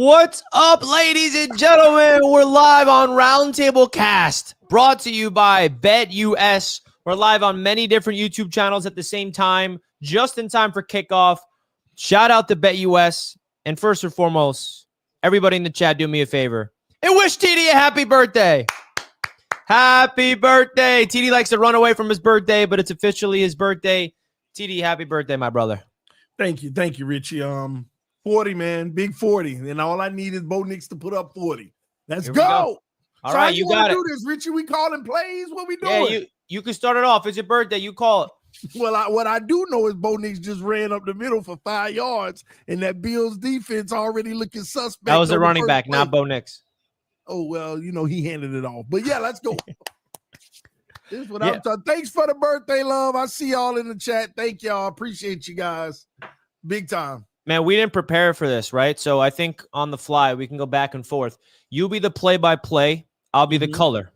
What's up, ladies and gentlemen? We're live on Roundtable Cast, brought to you by BetUS. We're live on many different YouTube channels at the same time, just in time for kickoff. Shout out to BetUS. And first and foremost, everybody in the chat, do me a favor and wish TD a happy birthday. Happy birthday. TD likes to run away from his birthday, but it's officially his birthday. TD, happy birthday, my brother. Thank you, Richie. 40, man, big 40, and all I need is Bo Nix to put up 40. Let's go. All right, you got it. Do this, Richie. We calling plays. What we doing? Yeah, you can start it off. It's your birthday. You call it. Well, what I do know is Bo Nix just ran up the middle for 5 yards, and that Bills defense already looking suspect. That was a running back, play. Not Bo Nix. Oh, well, he handed it off. But, yeah, let's go. This is what I'm talking. Thanks for the birthday, love. I see y'all in the chat. Thank y'all. Appreciate you guys. Big time. Man, we didn't prepare for this, right? So I think on the fly, we can go back and forth. You be the play-by-play. I'll be the color.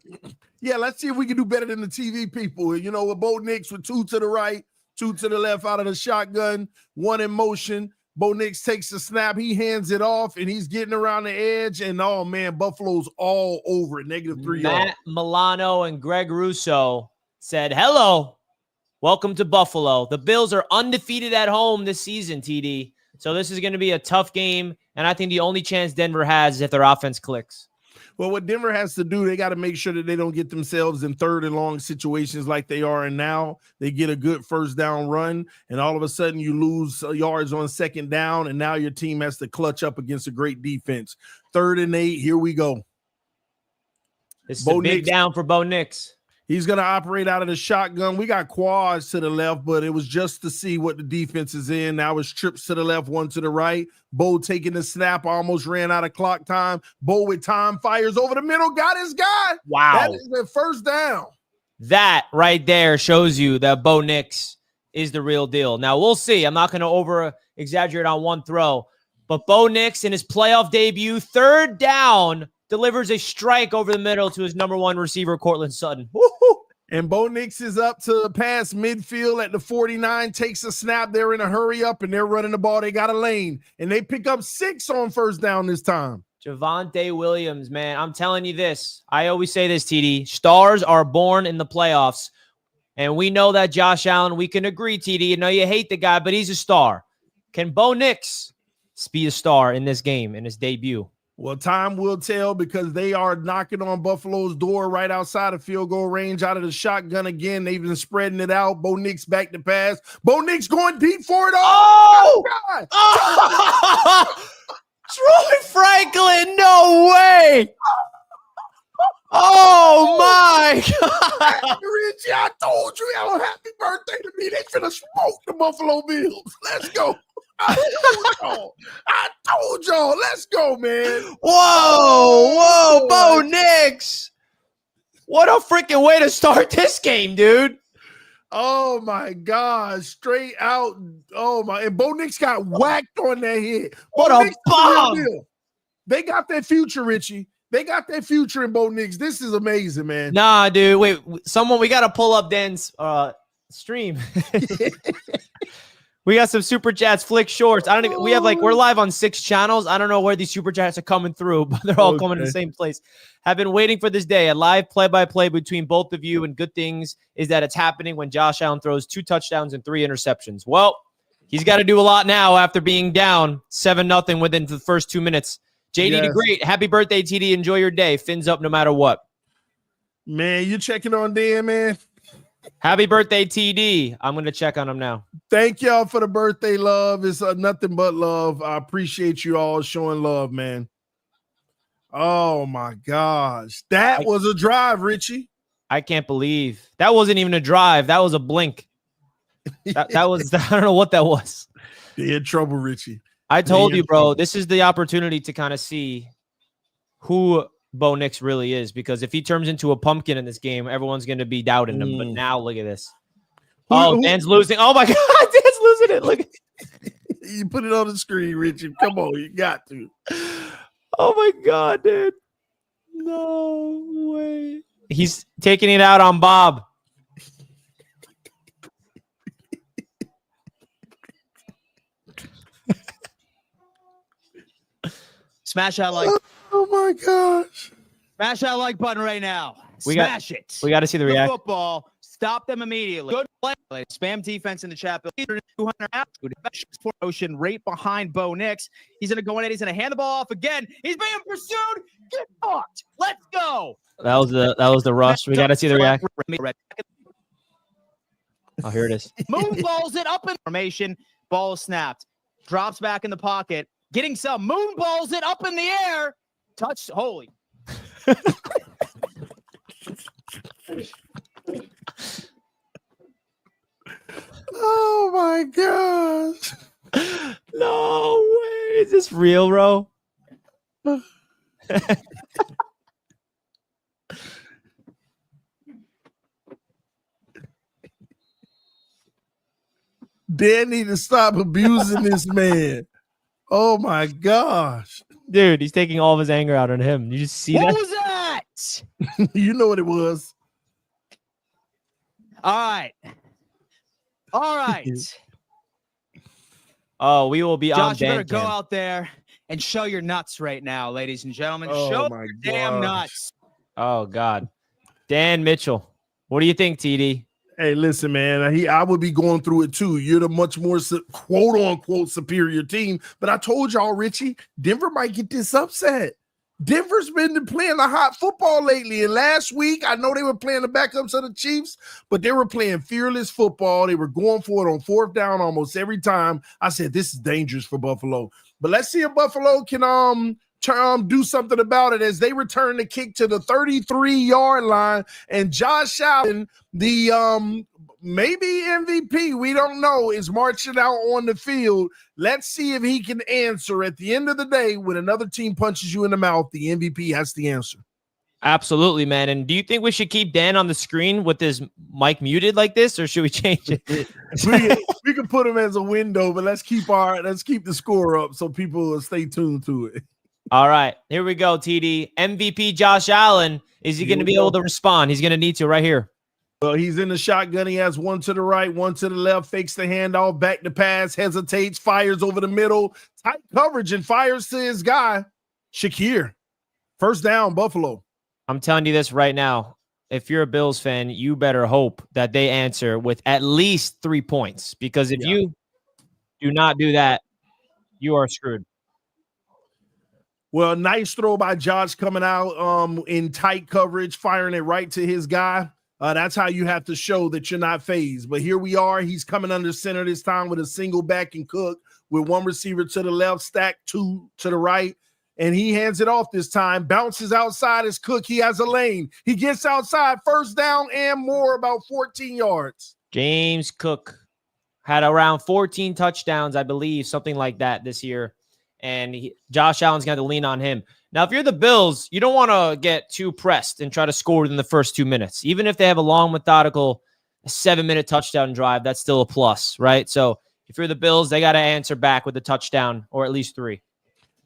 Yeah, let's see if we can do better than the TV people. With Bo Nix with 2 to the right, 2 to the left out of the shotgun, 1 in motion. Bo Nix takes the snap. He hands it off, and he's getting around the edge. And, oh, man, Buffalo's all over it, -3 yards. Matt Milano and Greg Russo said, hello, welcome to Buffalo. The Bills are undefeated at home this season, TD. So this is going to be a tough game, and I think the only chance Denver has is if their offense clicks. Well, what Denver has to do, they got to make sure that they don't get themselves in 3rd and long situations like they are in now. They get a good first down run, and all of a sudden you lose yards on 2nd down, and now your team has to clutch up against a great defense. 3rd and 8, here we go. This is a big down for Bo Nix. He's going to operate out of the shotgun. We got quads to the left, but it was just to see what the defense is in. Now it's trips to the left, 1 to the right. Bo taking the snap, almost ran out of clock time. Bo with time, fires over the middle, got his guy. Wow. That is the first down. That right there shows you that Bo Nix is the real deal. Now, we'll see. I'm not going to over-exaggerate on one throw, but Bo Nix in his playoff debut, 3rd down, delivers a strike over the middle to his number 1 receiver, Cortland Sutton. Woo-hoo. And Bo Nix is up to pass midfield at the 49, takes a snap. They're in a hurry up, and they're running the ball. They got a lane, and they pick up 6 on first down this time. Javonte Williams, man, I'm telling you this. I always say this, TD. Stars are born in the playoffs, and we know that Josh Allen, we can agree, TD. I know you hate the guy, but he's a star. Can Bo Nix be a star in this game, in his debut? Well, time will tell because they are knocking on Buffalo's door right outside of field goal range out of the shotgun again. They've been spreading it out. Bo Nix back to pass. Bo Nix going deep for it all. Oh! Troy Franklin, no way. Oh, my God. Richie, I told you, happy birthday to me. They finna smoke the Buffalo Bills. Let's go. I told y'all. Let's go, man. Whoa, Bo Nix. What a freaking way to start this game, dude. Oh, my God. Straight out. Oh, my. And Bo Nix got whacked on that hit. What a bomb. They got that future, Richie. They got that future in Bo Nix. This is amazing, man. Nah, dude. Wait, we got to pull up Dan's stream. We got some super chats, flick shorts. We're live on 6 channels. I don't know where these super chats are coming through, but they're all coming in the same place. Have been waiting for this day. A live play-by-play between both of you, and good things is that it's happening when Josh Allen throws 2 touchdowns and 3 interceptions. Well, he's got to do a lot now after being down 7-0 within the first 2 minutes. JD the Great, happy birthday, TD. Enjoy your day. Fins up no matter what. Man, you checking on Dan, man? Happy birthday, TD. I'm going to check on him now. Thank y'all for the birthday love. It's nothing but love. I appreciate you all showing love, man. Oh, my gosh. That was a drive, Richie. I can't believe. That wasn't even a drive. That was a blink. That was, I don't know what that was. They're in trouble, Richie. I told you, bro, this is the opportunity to kind of see who Bo Nix really is, because if he turns into a pumpkin in this game, everyone's going to be doubting him. But now look at this. Dan's losing. Oh, my God. Dan's losing it. Look. You put it on the screen, Richie. Come on. You got to. Oh, my God, dude. No way. He's taking it out on Bob. Smash that like. Oh my gosh. Smash that like button right now. We Smash it. We got to see the reaction. Football. Stop them immediately. Good play. Spam defense in the chat. 200 motion right behind Bo Nix. He's going to go in and he's going to hand the ball off again. He's being pursued. Get fucked. Let's go. That was the rush. We got to see the reaction. Oh, here it is. Moonballs it up in formation. Ball snapped. Drops back in the pocket. Getting some. Moonballs it up in the air. Touch. Holy. Oh my gosh. No way. Is this real, bro? Dan need to stop abusing this man. Oh my gosh. Dude, he's taking all of his anger out on him. You just see What that? was that? You know what it was. All right. All right. Oh, we will be on Josh, you better go Bandcamp. out there and show your nuts right now, ladies and gentlemen. Oh show my your damn gosh. nuts. Oh, God. Dan Mitchell. What do you think, TD? Hey, listen, man. I would be going through it too. You're the much more quote unquote superior team. But I told y'all, Richie, Denver might get this upset. Denver's been playing the hot football lately. And last week, I know they were playing the backups of the Chiefs, but they were playing fearless football. They were going for it on fourth down almost every time. I said, this is dangerous for Buffalo. But let's see if Buffalo can do something about it as they return the kick to the 33-yard line. And Josh Allen, the maybe MVP, we don't know, is marching out on the field. Let's see if he can answer. At the end of the day, when another team punches you in the mouth, the MVP has the answer. Absolutely, man. And do you think we should keep Dan on the screen with his mic muted like this, or should we change it? we can put him as a window, but let's keep the score up so people will stay tuned to it. All right, here we go, TD. MVP Josh Allen. Is he going to be able to respond? He's going to need to right here. Well, he's in the shotgun. He has one to the right, one to the left, fakes the handoff, back to pass, hesitates, fires over the middle, tight coverage, and fires to his guy, Shakir. First down, Buffalo. I'm telling you this right now. If you're a Bills fan, you better hope that they answer with at least 3 points, because if you do not do that, you are screwed. Well, nice throw by Josh coming out in tight coverage, firing it right to his guy. That's how you have to show that you're not phased. But here we are. He's coming under center this time with a single back and Cook with one receiver to the left, stacked two to the right. And he hands it off this time, bounces outside as Cook. He has a lane. He gets outside, first down and more, about 14 yards. James Cook had around 14 touchdowns, I believe, something like that this year. And Josh Allen's going to lean on him. Now, if you're the Bills, you don't want to get too pressed and try to score within the first 2 minutes. Even if they have a long, methodical 7-minute touchdown drive, that's still a plus, right? So if you're the Bills, they got to answer back with a touchdown or at least 3.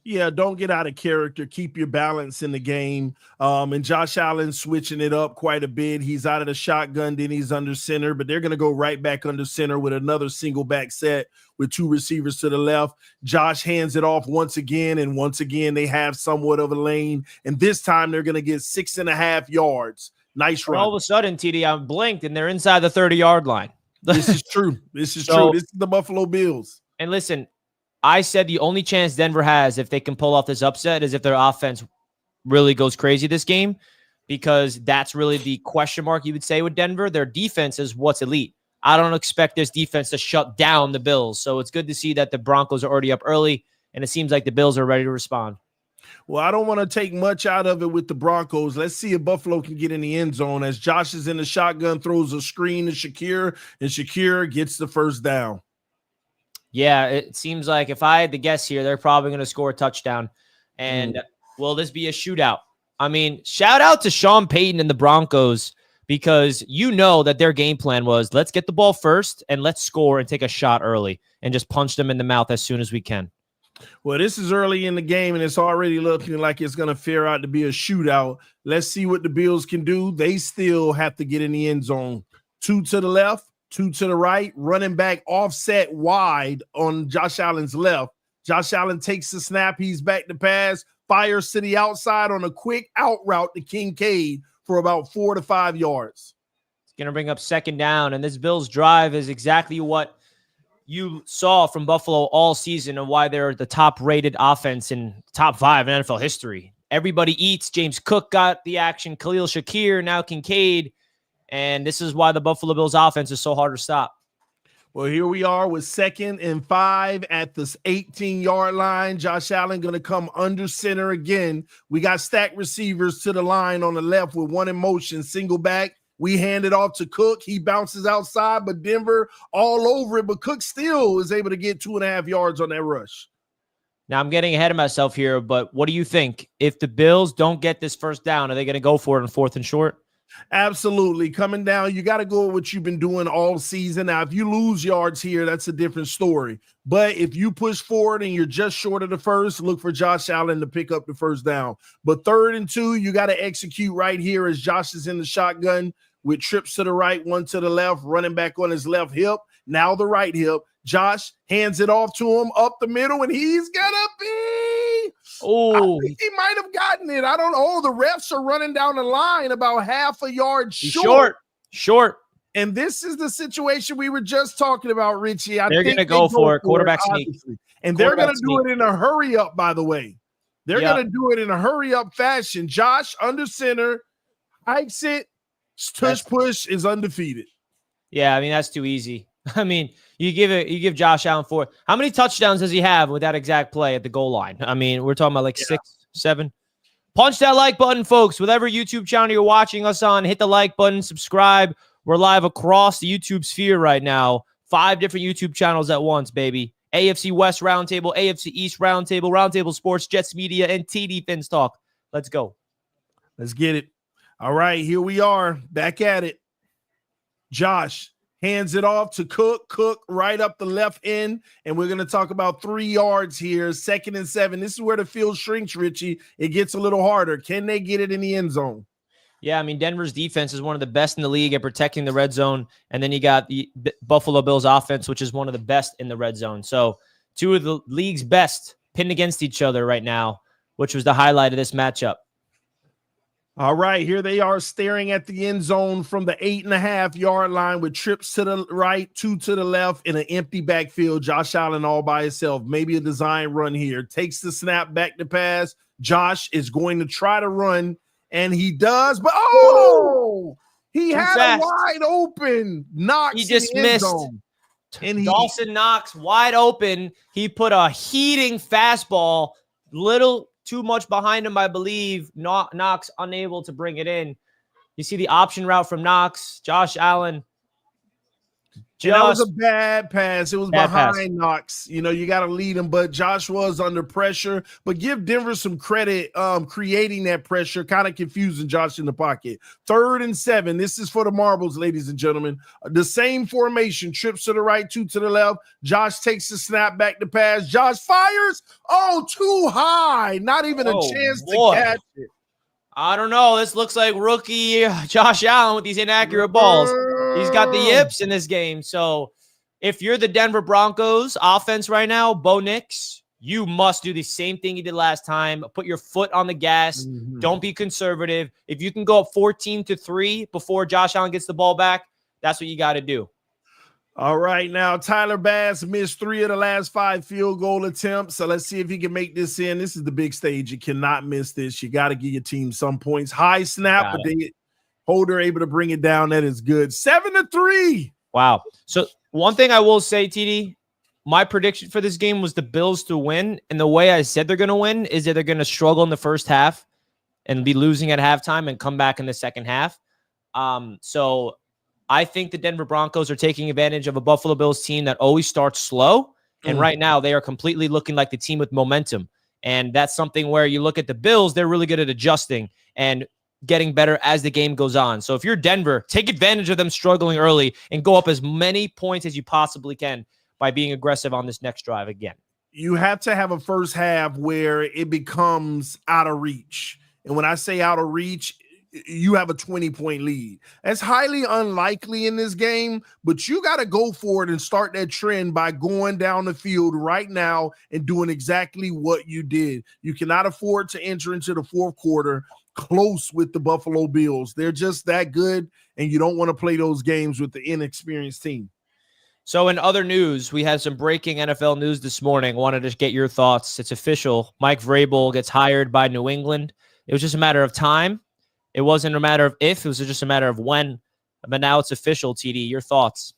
Yeah, don't get out of character. Keep your balance in the game. And Josh Allen switching it up quite a bit. He's out of the shotgun, then he's under center, but they're going to go right back under center with another single back set with 2 receivers to the left. Josh hands it off once again, and once again they have somewhat of a lane. And this time they're going to get 6.5 yards. Nice run. All of a sudden, TD, I blinked, and they're inside the 30-yard line. This is true. This is true. This is the Buffalo Bills. And listen, I said the only chance Denver has if they can pull off this upset is if their offense really goes crazy this game, because that's really the question mark you would say with Denver. Their defense is what's elite. I don't expect this defense to shut down the Bills. So it's good to see that the Broncos are already up early, and it seems like the Bills are ready to respond. Well, I don't want to take much out of it with the Broncos. Let's see if Buffalo can get in the end zone as Josh is in the shotgun, throws a screen to Shakir, and Shakir gets the first down. Yeah, it seems like if I had to guess here, they're probably going to score a touchdown. And will this be a shootout? I mean, shout out to Sean Payton and the Broncos, because you know that their game plan was, let's get the ball first and let's score and take a shot early and just punch them in the mouth as soon as we can. Well, this is early in the game, and it's already looking like it's going to fare out to be a shootout. Let's see what the Bills can do. They still have to get in the end zone. 2 to the left, 2 to the right, running back offset wide on Josh Allen's left. Josh Allen takes the snap. He's back to pass, fires to the outside on a quick out route to Kincaid for about 4 to 5 yards. It's going to bring up second down, and this Bills drive is exactly what you saw from Buffalo all season and why they're the top-rated offense in top 5 in NFL history. Everybody eats. James Cook got the action. Khalil Shakir, now Kincaid. And this is why the Buffalo Bills offense is so hard to stop. Well, here we are with 2nd and 5 at this 18-yard line. Josh Allen going to come under center again. We got stacked receivers to the line on the left with one in motion, single back. We hand it off to Cook. He bounces outside, but Denver all over it. But Cook still is able to get 2.5 yards on that rush. Now, I'm getting ahead of myself here, but what do you think? If the Bills don't get this first down, are they going to go for it on 4th and short? Absolutely. Coming down, you got to go with what you've been doing all season. Now, if you lose yards here, that's a different story. But if you push forward and you're just short of the first, look for Josh Allen to pick up the first down. But 3rd and 2, you got to execute right here as Josh is in the shotgun with trips to the right, one to the left, running back on his left hip, now the right hip. Josh hands it off to him up the middle, and he's going to be – Oh, he might have gotten it. I don't know. The refs are running down the line about half a yard short. Short. And this is the situation we were just talking about, Richie. They're going to go for it. Quarterback sneak. And they're going to do it in a hurry up, by the way. They're going to do it in a hurry up fashion. Josh under center, hikes it, tush push, is undefeated. Yeah, I mean, that's too easy. I mean, you give Josh Allen 4. How many touchdowns does he have with that exact play at the goal line? I mean, we're talking about like 6, 7. Punch that like button, folks. Whatever YouTube channel you're watching us on, hit the like button, subscribe. We're live across the YouTube sphere right now. 5 different YouTube channels at once, baby. AFC West Roundtable, AFC East Roundtable, Roundtable Sports, Jets Media, and TD Fins Talk. Let's go. Let's get it. All right, here we are. Back at it. Josh hands it off to Cook. Cook right up the left end, and we're going to talk about 3 yards here, 2nd and 7. This is where the field shrinks, Richie. It gets a little harder. Can they get it in the end zone? Yeah, I mean, Denver's defense is one of the best in the league at protecting the red zone, and then you got the Buffalo Bills offense, which is one of the best in the red zone. So 2 of the league's best pinned against each other right now, which was the highlight of this matchup. All right, here they are staring at the end zone from the 8.5-yard line with trips to the right, 2 to the left, in an empty backfield. Josh Allen all by himself. Maybe a design run here. Takes the snap, back to pass. Josh is going to try to run, and he does. But, he had a wide open Knox. He just missed. And Dawson Knox wide open. He put a heating fastball, little too much behind him, I believe. Knox unable to bring it in. You see the option route from Knox. Josh Allen. That was a bad pass. It was behind Knox. You know, you got to lead him, but Josh was under pressure. But give Denver some credit creating that pressure, kind of confusing Josh in the pocket. 3rd and 7. This is for the marbles, ladies and gentlemen. The same formation, trips to the right, 2 to the left. Josh takes the snap, back to pass. Josh fires. Oh, too high. Not even a chance to catch it. I don't know. This looks like rookie Josh Allen with these inaccurate balls. He's got the yips in this game. So if you're the Denver Broncos offense right now, Bo Nix, you must do the same thing you did last time. Put your foot on the gas. Don't be conservative. If you can go up 14-3 before Josh Allen gets the ball back, that's what you got to do. All right, now Tyler Bass missed 3 of the last 5 field goal attempts. So let's see if he can make this in. This is the big stage. You cannot miss this. You got to give your team some points. High snap, but they Holder able to bring it down. That is good. 7-3. Wow. So one thing I will say, TD, my prediction for this game was the Bills to win. And the way I said they're going to win is that they're going to struggle in the first half and be losing at halftime and come back in the second half. So I think the Denver Broncos are taking advantage of a Buffalo Bills team that always starts slow. And right now they are completely looking like the team with momentum. And that's something where you look at the Bills, they're really good at adjusting and getting better as the game goes on. So if you're Denver, take advantage of them struggling early and go up as many points as you possibly can by being aggressive on this next drive again. You have to have a first half where it becomes out of reach. And when I say out of reach, you have a 20-point lead. That's highly unlikely in this game, but you got to go for it and start that trend by going down the field right now and doing exactly what you did. You cannot afford to enter into the fourth quarter close with the Buffalo Bills. They're just that good, and you don't want to play those games with the inexperienced team. So in other news, we had some breaking NFL news this morning. Wanted to get your thoughts. It's official. Mike Vrabel gets hired by New England. It was just a matter of time. It wasn't a matter of if. It was just a matter of when. But now it's official, TD. Your thoughts?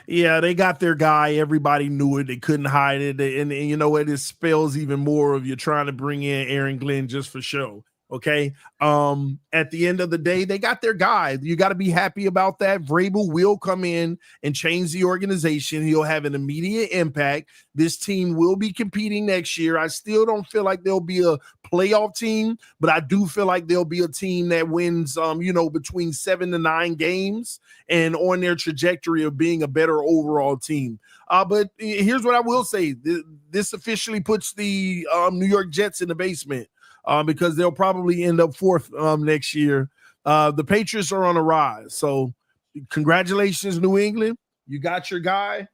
Yeah, they got their guy. Everybody knew it. They couldn't hide it. And you know what? It spells even more of you trying to bring in Aaron Glenn just for show. Okay. At the end of the day, they got their guy. You got to be happy about that. Vrabel will come in and change the organization. He'll have an immediate impact. This team will be competing next year. I still don't feel like they'll be a playoff team, but I do feel like they'll be a team that wins, between 7 to 9 games and on their trajectory of being a better overall team. But here's what I will say. This officially puts the New York Jets in the basement. Because they'll probably end up fourth next year. The Patriots are on a rise. So congratulations, New England. You got your guy.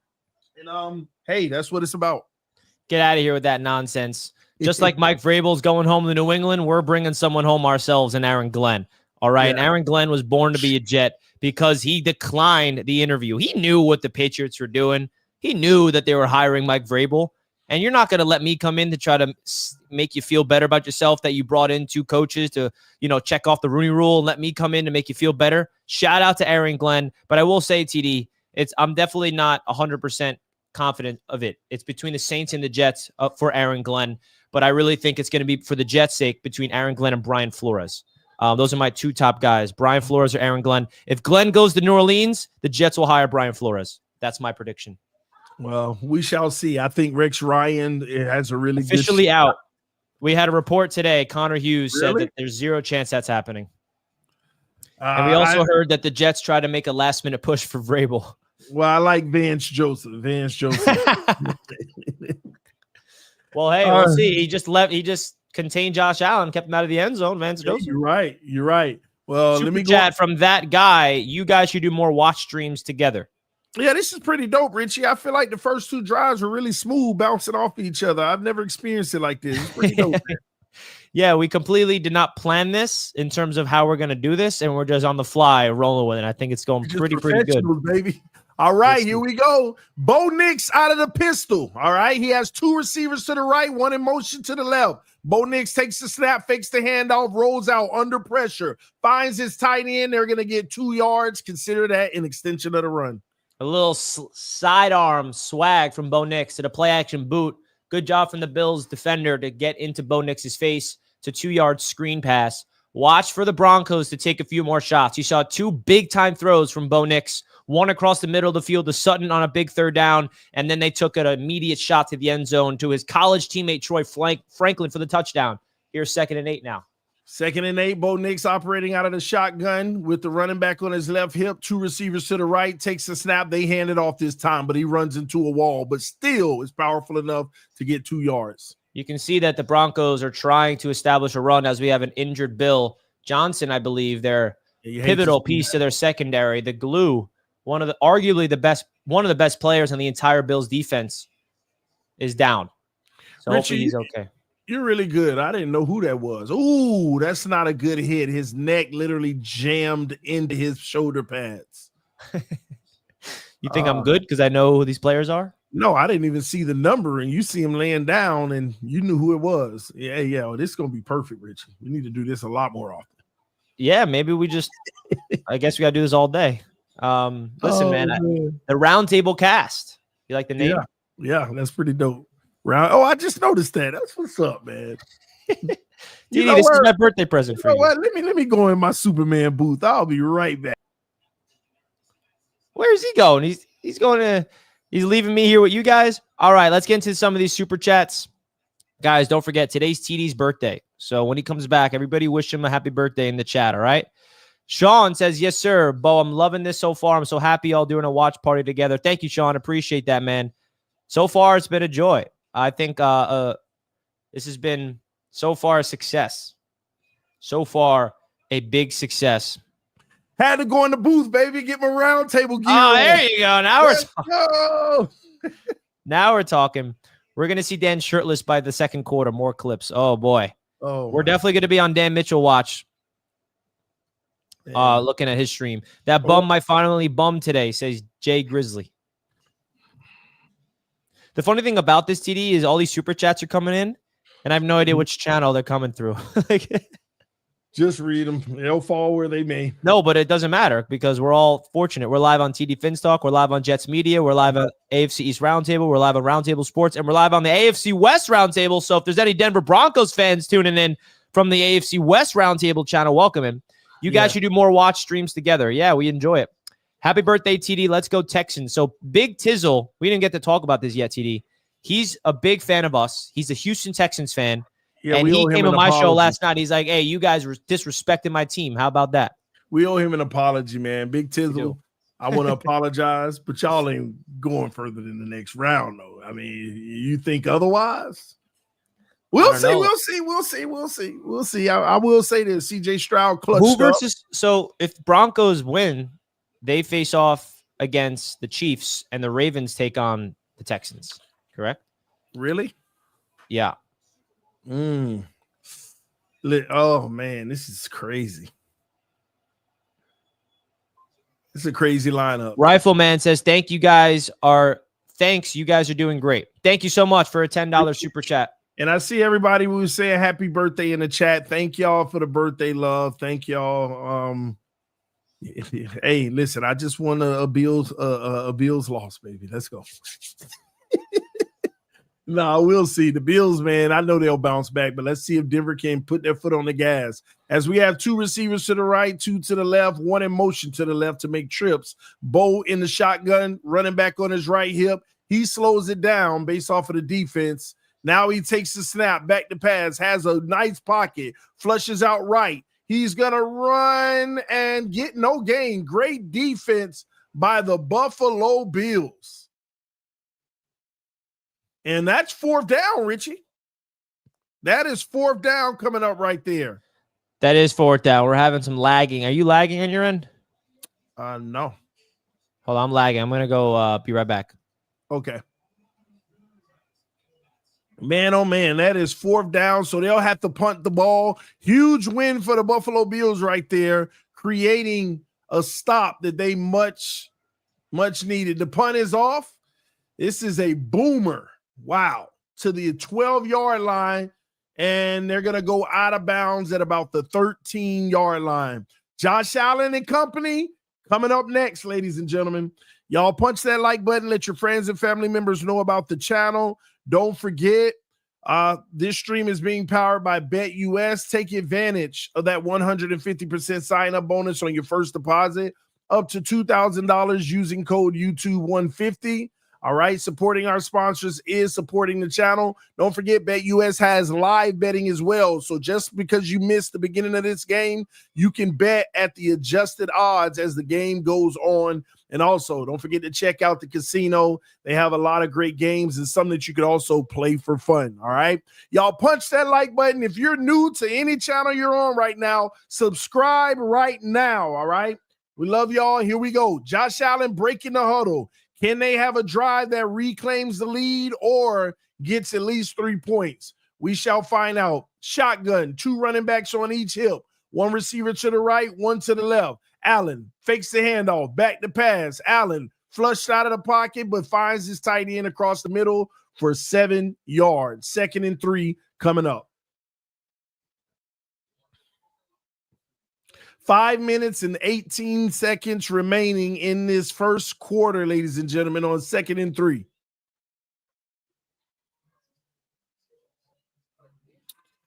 And hey, that's what it's about. Get out of here with that nonsense. Just like Mike Vrabel's going home to New England, we're bringing someone home ourselves in Aaron Glenn. All right. Yeah. And Aaron Glenn was born to be a Jet because he declined the interview. He knew what the Patriots were doing. He knew that they were hiring Mike Vrabel. And you're not going to let me come in to try to make you feel better about yourself that you brought in 2 coaches to, check off the Rooney Rule and let me come in to make you feel better. Shout out to Aaron Glenn. But I will say, TD, I'm definitely not 100% confident of it. It's between the Saints and the Jets for Aaron Glenn. But I really think it's going to be, for the Jets' sake, between Aaron Glenn and Brian Flores. Those are my 2 top guys, Brian Flores or Aaron Glenn. If Glenn goes to New Orleans, the Jets will hire Brian Flores. That's my prediction. Well, we shall see. I think Rex Ryan has a really officially good out. We had a report today. Connor Hughes said that there's 0 chance that's happening. And we also heard that the Jets tried to make a last-minute push for Vrabel. Well, I like Vance Joseph. Well, hey, we'll see. He just left. He just contained Josh Allen, kept him out of the end zone. Vance Joseph. You're right. Well, Super let me chat from that guy. You guys should do more watch streams together. Yeah, this is pretty dope, Richie. I feel like the first 2 drives were really smooth, bouncing off each other. I've never experienced it like this. It's pretty dope. Yeah, we completely did not plan this in terms of how we're going to do this, and we're just on the fly rolling with it. I think it's going pretty good. Baby. All right, here we go. Bo Nix out of the pistol. All right, he has 2 receivers to the right, 1 in motion to the left. Bo Nix takes the snap, fakes the handoff, rolls out under pressure, finds his tight end. They're going to get 2 yards. Consider that an extension of the run. A little sidearm swag from Bo Nix to the play-action boot. Good job from the Bills defender to get into Bo Nix's face to 2-yard screen pass. Watch for the Broncos to take a few more shots. You saw 2 big-time throws from Bo Nix, one across the middle of the field to Sutton on a big 3rd down, and then they took an immediate shot to the end zone to his college teammate Troy Franklin for the touchdown. Here's 2nd and 8 now. 2nd and 8, Bo Nix operating out of the shotgun with the running back on his left hip, 2 receivers to the right, takes a snap. They hand it off this time, but he runs into a wall, but still is powerful enough to get 2 yards. You can see that the Broncos are trying to establish a run as we have an injured Bill Johnson, I believe, their pivotal piece to their secondary, the glue, one of the best players on the entire Bills defense is down. So Richie, hopefully he's okay. You're really good. I didn't know who that was. Ooh, that's not a good hit. His neck literally jammed into his shoulder pads. You think I'm good because I know who these players are? No, I didn't even see the number, and you see him laying down, and you knew who it was. Yeah. Well, this is going to be perfect, Richie. We need to do this a lot more often. Yeah, maybe we just – I guess we got to do this all day. Listen, man, the Roundtable Cast. You like the name? Yeah, that's pretty dope. I just noticed that. That's what's up, man. This is my birthday present for you. What? Let me go in my Superman booth. I'll be right back. Where is he going? He's leaving me here with you guys. All right, let's get into some of these super chats. Guys, don't forget, today's TD's birthday. So when he comes back, everybody wish him a happy birthday in the chat, all right? Sean says, yes, sir. Bo, I'm loving this so far. I'm so happy y'all doing a watch party together. Thank you, Sean. Appreciate that, man. So far, it's been a joy. I think this has been so far a success. So far, a big success. Had to go in the booth, baby. Get my round table gear. Oh, on. there you go. Now Let's go. Now we're talking. We're going to see Dan shirtless by the second quarter. More clips. Oh, boy. Oh, we're definitely going to be on Dan Mitchell watch. Looking at his stream. That bum might finally bum today, says Jay Grizzly. The funny thing about this, TD, is all these super chats are coming in, and I have no idea which channel they're coming through. Just read them. They'll fall where they may. No, but it doesn't matter because we're all fortunate. We're live on TD Finstock. We're live on Jets Media. We're live on AFC East Roundtable. We're live on Roundtable Sports. And we're live on the AFC West Roundtable. So if there's any Denver Broncos fans tuning in from the AFC West Roundtable channel, welcome in. You guys should do more watch streams together. Yeah, we enjoy it. Happy birthday, TD. Let's go Texans. So Big Tizzle, we didn't get to talk about this yet, TD. He's a big fan of us. He's a Houston Texans fan. Yeah, and he came on my show last night. He's like, hey, you guys were disrespecting my team. How about that? We owe him an apology, man. Big Tizzle, I want to apologize, but y'all ain't going further than the next round, though. I mean, you think otherwise? We'll see. I will say this. CJ Stroud clutched up. So if Broncos win, they face off against the Chiefs, and the Ravens take on the Texans, correct? Really? Yeah. Oh, man, this is crazy. It's a crazy lineup. Rifleman says, thanks. You guys are doing great. Thank you so much for a $10 super chat. And I see everybody who was saying happy birthday in the chat. Thank y'all for the birthday love. Thank y'all. Hey, listen, I just won a Bills loss, baby. Let's go. No, we'll see. The Bills, man, I know they'll bounce back, but let's see if Denver can put their foot on the gas. As we have two receivers to the right, two to the left, one in motion to the left to make trips. Bo in the shotgun, running back on his right hip. He slows it down based off of the defense. Now he takes the snap, back to pass, has a nice pocket, flushes out right. He's going to run and get no gain. Great defense by the Buffalo Bills. And that's fourth down, Richie. That is fourth down coming up right there. That is fourth down. We're having some lagging. Are you lagging on your end? No. Hold on, I'm lagging. I'm going to go be right back. Okay. Man, oh, man, that is fourth down, so they'll have to punt the ball. Huge win for the Buffalo Bills right there, creating a stop that they much needed. The punt is off. This is a boomer. Wow. To the 12-yard line, and they're going to go out of bounds at about the 13-yard line. Josh Allen and company coming up next, ladies and gentlemen. Y'all punch that like button. Let your friends and family members know about the channel. Don't forget, this stream is being powered by BetUS. Take advantage of that 150% sign-up bonus on your first deposit, up to $2,000 using code YouTube150. All right, supporting our sponsors is supporting the channel. Don't forget, BetUS has live betting as well. So just because you missed the beginning of this game, you can bet at the adjusted odds as the game goes on. And also, don't forget to check out the casino. They have a lot of great games and some that you could also play for fun. All right, y'all punch that like button. If you're new to any channel you're on right now, subscribe right now. All right, we love y'all. Here we go. Josh Allen breaking the huddle. Can they have a drive that reclaims the lead or gets at least 3 points? We shall find out. Shotgun, two running backs on each hip, one receiver to the right, one to the left. Allen fakes the handoff, back to pass. Allen flushed out of the pocket, but finds his tight end across the middle for 7 yards. 2nd and 3 coming up. 5 minutes and 18 seconds remaining in this first quarter, ladies and gentlemen, on 2nd and 3.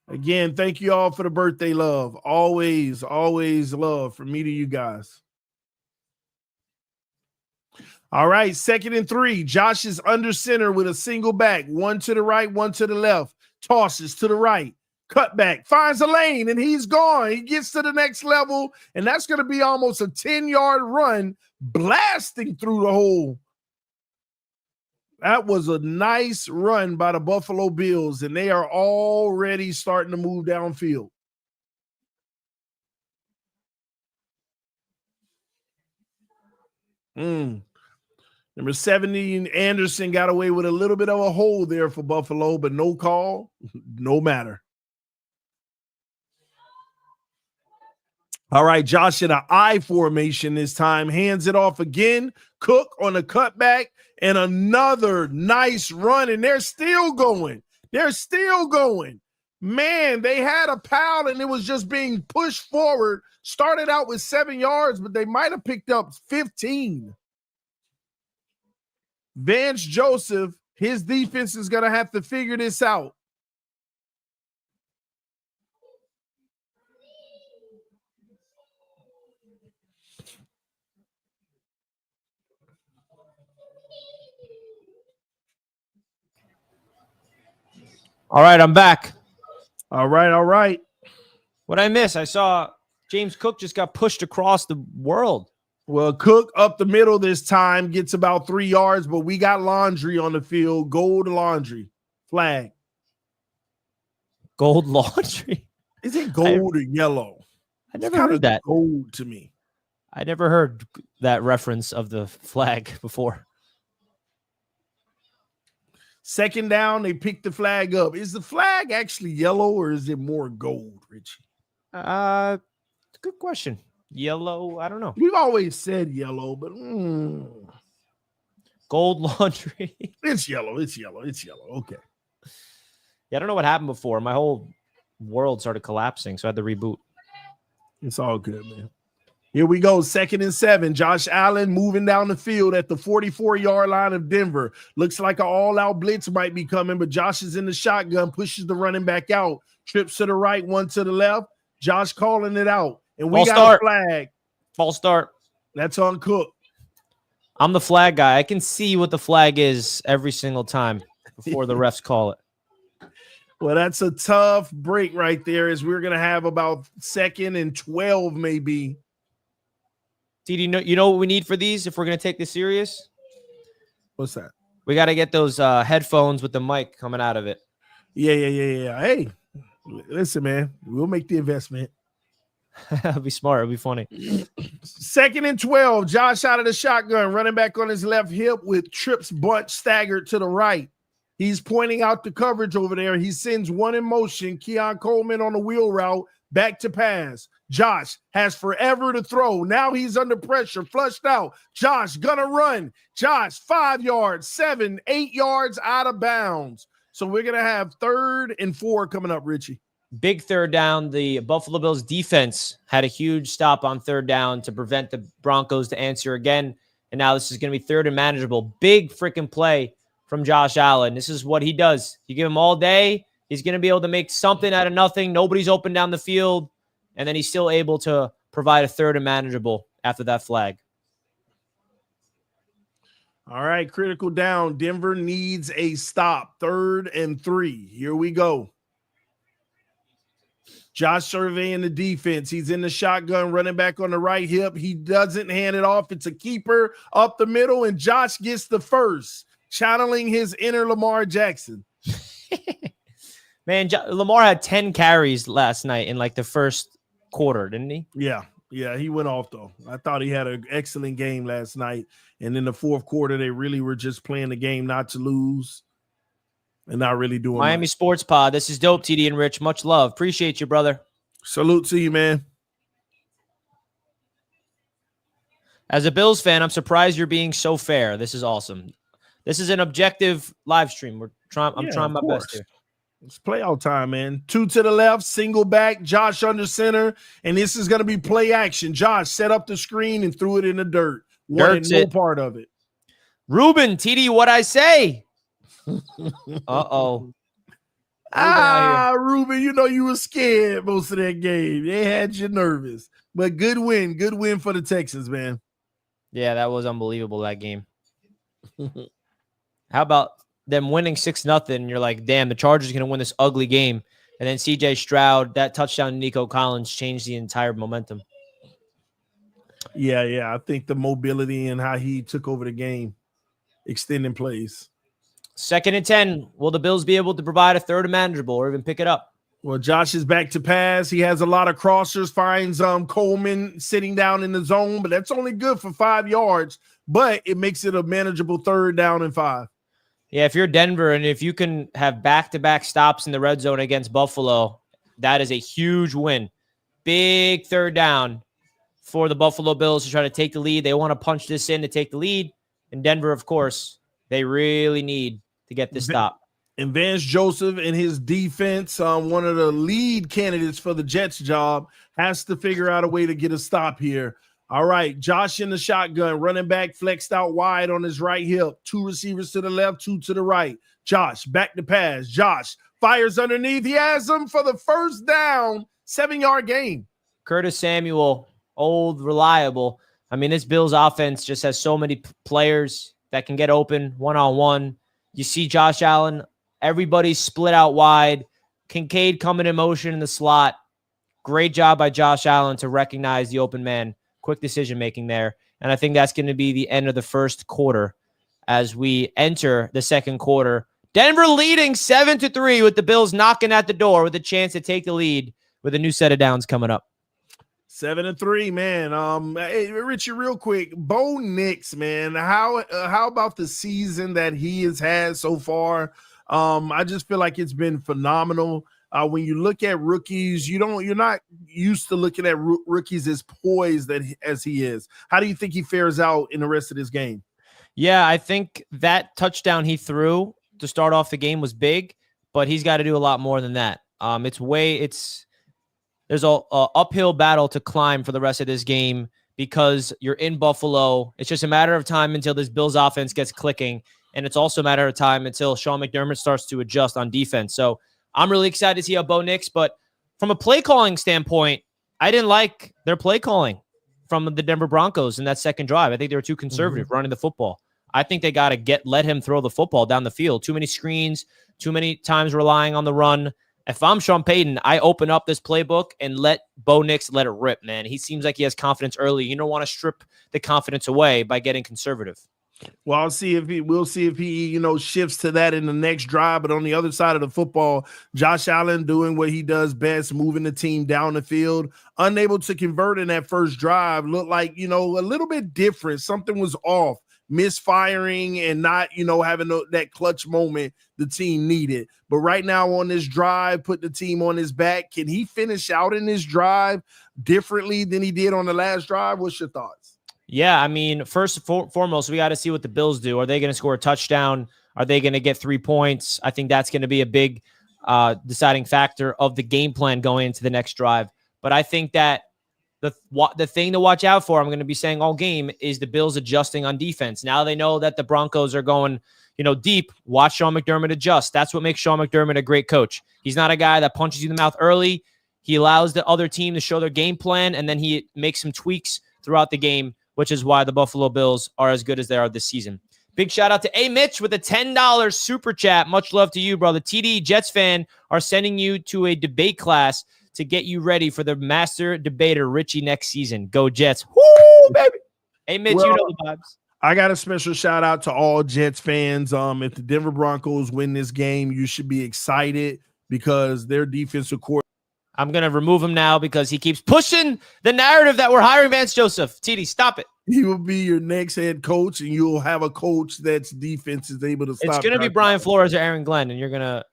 Again, thank you all for the birthday love. Always, always love from me to you guys. All right, 2nd and 3. Josh is under center with a single back. One to the right, one to the left. Tosses to the right. Cutback, finds a lane, and he's gone. He gets to the next level, and that's going to be almost a 10-yard run, blasting through the hole. That was a nice run by the Buffalo Bills, and they are already starting to move downfield. Number 70, Anderson got away with a little bit of a hold there for Buffalo, but no call, no matter. All right, Josh in an I formation this time. Hands it off again. Cook on the cutback and another nice run, and they're still going. They're still going. Man, they had a pal, and it was just being pushed forward. Started out with 7 yards, but they might have picked up 15. Vance Joseph, his defense is going to have to figure this out. All right, I'm back. All right. What'd I miss? I saw James Cook just got pushed across the world. Well, Cook up the middle this time gets about 3 yards, but we got laundry on the field. Gold laundry. Flag. Gold laundry? Is it gold or yellow? I never heard that. Gold to me. I never heard that reference of the flag before. Second down, they pick the flag up. Is the flag actually yellow or is it more gold, Richie? Good question. Yellow, I don't know. We've always said yellow, but gold laundry. It's yellow. Okay. Yeah, I don't know what happened before. My whole world started collapsing, so I had to reboot. It's all good, man. Here we go. 2nd and 7. Josh Allen moving down the field at the 44-yard line of Denver. Looks like an all-out blitz might be coming, but Josh is in the shotgun, pushes the running back out. Trips to the right, one to the left. Josh calling it out. And we got a flag. False start. That's on Cook. I'm the flag guy. I can see what the flag is every single time before the refs call it. Well, that's a tough break right there, as we're going to have about 2nd and 12 maybe. TD, you know what we need for these if we're going to take this serious? What's that? We got to get those headphones with the mic coming out of it. Yeah. Hey, listen, man, we'll make the investment. That'll be smart. It'll be funny. 2nd and 12. Josh out of the shotgun, running back on his left hip with trips bunch staggered to the right. He's pointing out the coverage over there. He sends one in motion. Keon Coleman on the wheel route, back to pass. Josh has forever to throw. Now he's under pressure, flushed out. Josh gonna run. Josh 5 yards, 7, 8 yards out of bounds. So we're gonna have 3rd and 4 coming up, Richie. Big third down. The Buffalo Bills defense had a huge stop on 3rd down to prevent the Broncos to answer again. And now this is going to be 3rd and manageable. Big freaking play from Josh Allen. This is what he does. You give him all day, he's going to be able to make something out of nothing. Nobody's open down the field. And then he's still able to provide a 3rd and manageable after that flag. All right, critical down. Denver needs a stop. 3rd and 3. Here we go. Josh surveying the defense. He's in the shotgun, running back on the right hip. He doesn't hand it off. It's a keeper up the middle, and Josh gets the first, channeling his inner Lamar Jackson. Man, Lamar had 10 carries last night in like the first quarter, didn't he? Yeah, he went off, though. I thought he had an excellent game last night. And in the 4th quarter, they really were just playing the game not to lose. And not really doing Miami much. Sports Pod. This is Dope, TD, and Rich. Much love. Appreciate you, brother. Salute to you, man. As a Bills fan, I'm surprised you're being so fair. This is awesome. This is an objective live stream. I'm trying my best here. It's playoff time, man. 2 to the left, single back, Josh under center, and this is going to be play action. Josh set up the screen and threw it in the dirt. Wanted no part of it. Ruben, TD, what I say? Uh-oh. Ruben, you know you were scared most of that game. They had you nervous. But good win. Good win for the Texans, man. Yeah, that was unbelievable, that game. How about them winning 6-0? You're like, damn, the Chargers are going to win this ugly game. And then C.J. Stroud, that touchdown to Nico Collins changed the entire momentum. Yeah. I think the mobility and how he took over the game, extending plays. 2nd and 10. Will the Bills be able to provide a 3rd and manageable or even pick it up? Well, Josh is back to pass. He has a lot of crossers, finds Coleman sitting down in the zone, but that's only good for 5 yards, but it makes it a manageable 3rd down and 5. Yeah, if you're Denver and if you can have back-to-back stops in the red zone against Buffalo, that is a huge win. Big 3rd down for the Buffalo Bills to try to take the lead. They want to punch this in to take the lead. And Denver, of course, they really need to get this stop. And Vance Joseph and his defense, one of the lead candidates for the Jets job, has to figure out a way to get a stop here. All right, Josh in the shotgun, running back flexed out wide on his right hip. 2 receivers to the left, 2 to the right. Josh back to pass. Josh fires underneath. He has him for the 1st down, 7-yard gain. Curtis Samuel, old, reliable. I mean, this Bills offense just has so many players that can get open one-on-one. You see Josh Allen, everybody's split out wide. Kincaid coming in motion in the slot. Great job by Josh Allen to recognize the open man. Quick decision-making there. And I think that's going to be the end of the 1st quarter as we enter the 2nd quarter. Denver leading 7-3 with the Bills knocking at the door with a chance to take the lead with a new set of downs coming up. 7-3, man. Hey, Richie, real quick, Bo Nix, man. How about the season that he has had so far? I just feel like it's been phenomenal. When you look at rookies, you're not used to looking at rookies as poised as he is. How do you think he fares out in the rest of this game? Yeah, I think that touchdown he threw to start off the game was big, but he's got to do a lot more than that. There's a uphill battle to climb for the rest of this game because you're in Buffalo. It's just a matter of time until this Bills offense gets clicking, and it's also a matter of time until Sean McDermott starts to adjust on defense. So I'm really excited to see how Bo Nix, but from a play calling standpoint, I didn't like their play calling from the Denver Broncos in that 2nd drive. I think they were too conservative running the football. I think they got to let him throw the football down the field. Too many screens, too many times relying on the run. If I'm Sean Payton, I open up this playbook and let Bo Nix let it rip, man. He seems like he has confidence early. You don't want to strip the confidence away by getting conservative. Well, we'll see if he shifts to that in the next drive. But on the other side of the football, Josh Allen doing what he does best, moving the team down the field, unable to convert in that 1st drive, looked like, a little bit different. Something was off, misfiring and not, having that clutch moment the team needed. But right now on this drive, put the team on his back. Can he finish out in this drive differently than he did on the last drive? What's your thoughts? Yeah, I mean, first and foremost, we got to see what the Bills do. Are they going to score a touchdown? Are they going to get 3 points? I think that's going to be a big deciding factor of the game plan going into the next drive. But I think that the thing to watch out for, I'm going to be saying all game, is the Bills adjusting on defense. Now they know that the Broncos are going, deep. Watch Sean McDermott adjust. That's what makes Sean McDermott a great coach. He's not a guy that punches you in the mouth early. He allows the other team to show their game plan, and then he makes some tweaks throughout the game, which is why the Buffalo Bills are as good as they are this season. Big shout out to A. Mitch with a $10 super chat. Much love to you, brother. TD Jets fan are sending you to a debate class to get you ready for the master debater Richie next season. Go Jets. Woo, baby. A. Mitch, you know the vibes. I got a special shout out to all Jets fans. If the Denver Broncos win this game, you should be excited because their defensive coordinator. I'm going to remove him now because he keeps pushing the narrative that we're hiring Vance Joseph. TD, stop it. He will be your next head coach, and you'll have a coach that's defense is able to stop. It's going to be Brian Flores or Aaron Glenn, and you're going to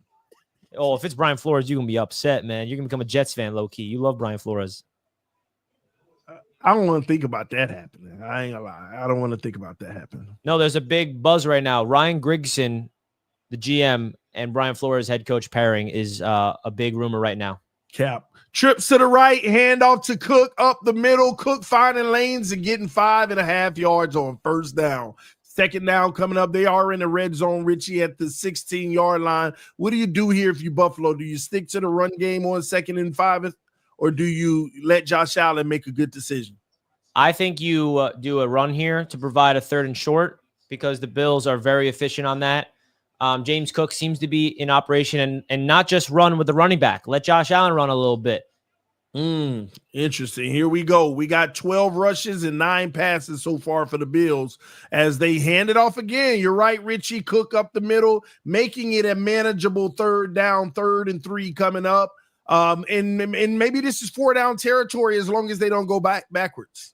– if it's Brian Flores, you're going to be upset, man. You're going to become a Jets fan, low-key. You love Brian Flores. I don't want to think about that happening. I ain't going to lie. I don't want to think about that happening. No, there's a big buzz right now. Ryan Grigson, the GM, and Brian Flores head coach pairing is a big rumor right now. Cap. Trips to the right, handoff to Cook, up the middle. Cook finding lanes and getting 5.5 yards on 1st down. 2nd down coming up. They are in the red zone, Richie, at the 16-yard line. What do you do here if you Buffalo? Do you stick to the run game on 2nd and 5, or do you let Josh Allen make a good decision? I think you do a run here to provide a 3rd and short because the Bills are very efficient on that. James Cook seems to be in operation and not just run with the running back. Let Josh Allen run a little bit. Interesting. Here we go. We got 12 rushes and 9 passes so far for the Bills as they hand it off again. You're right, Richie. Cook up the middle, making it a manageable third down, 3rd and 3 coming up. And maybe this is 4 down territory as long as they don't go backwards.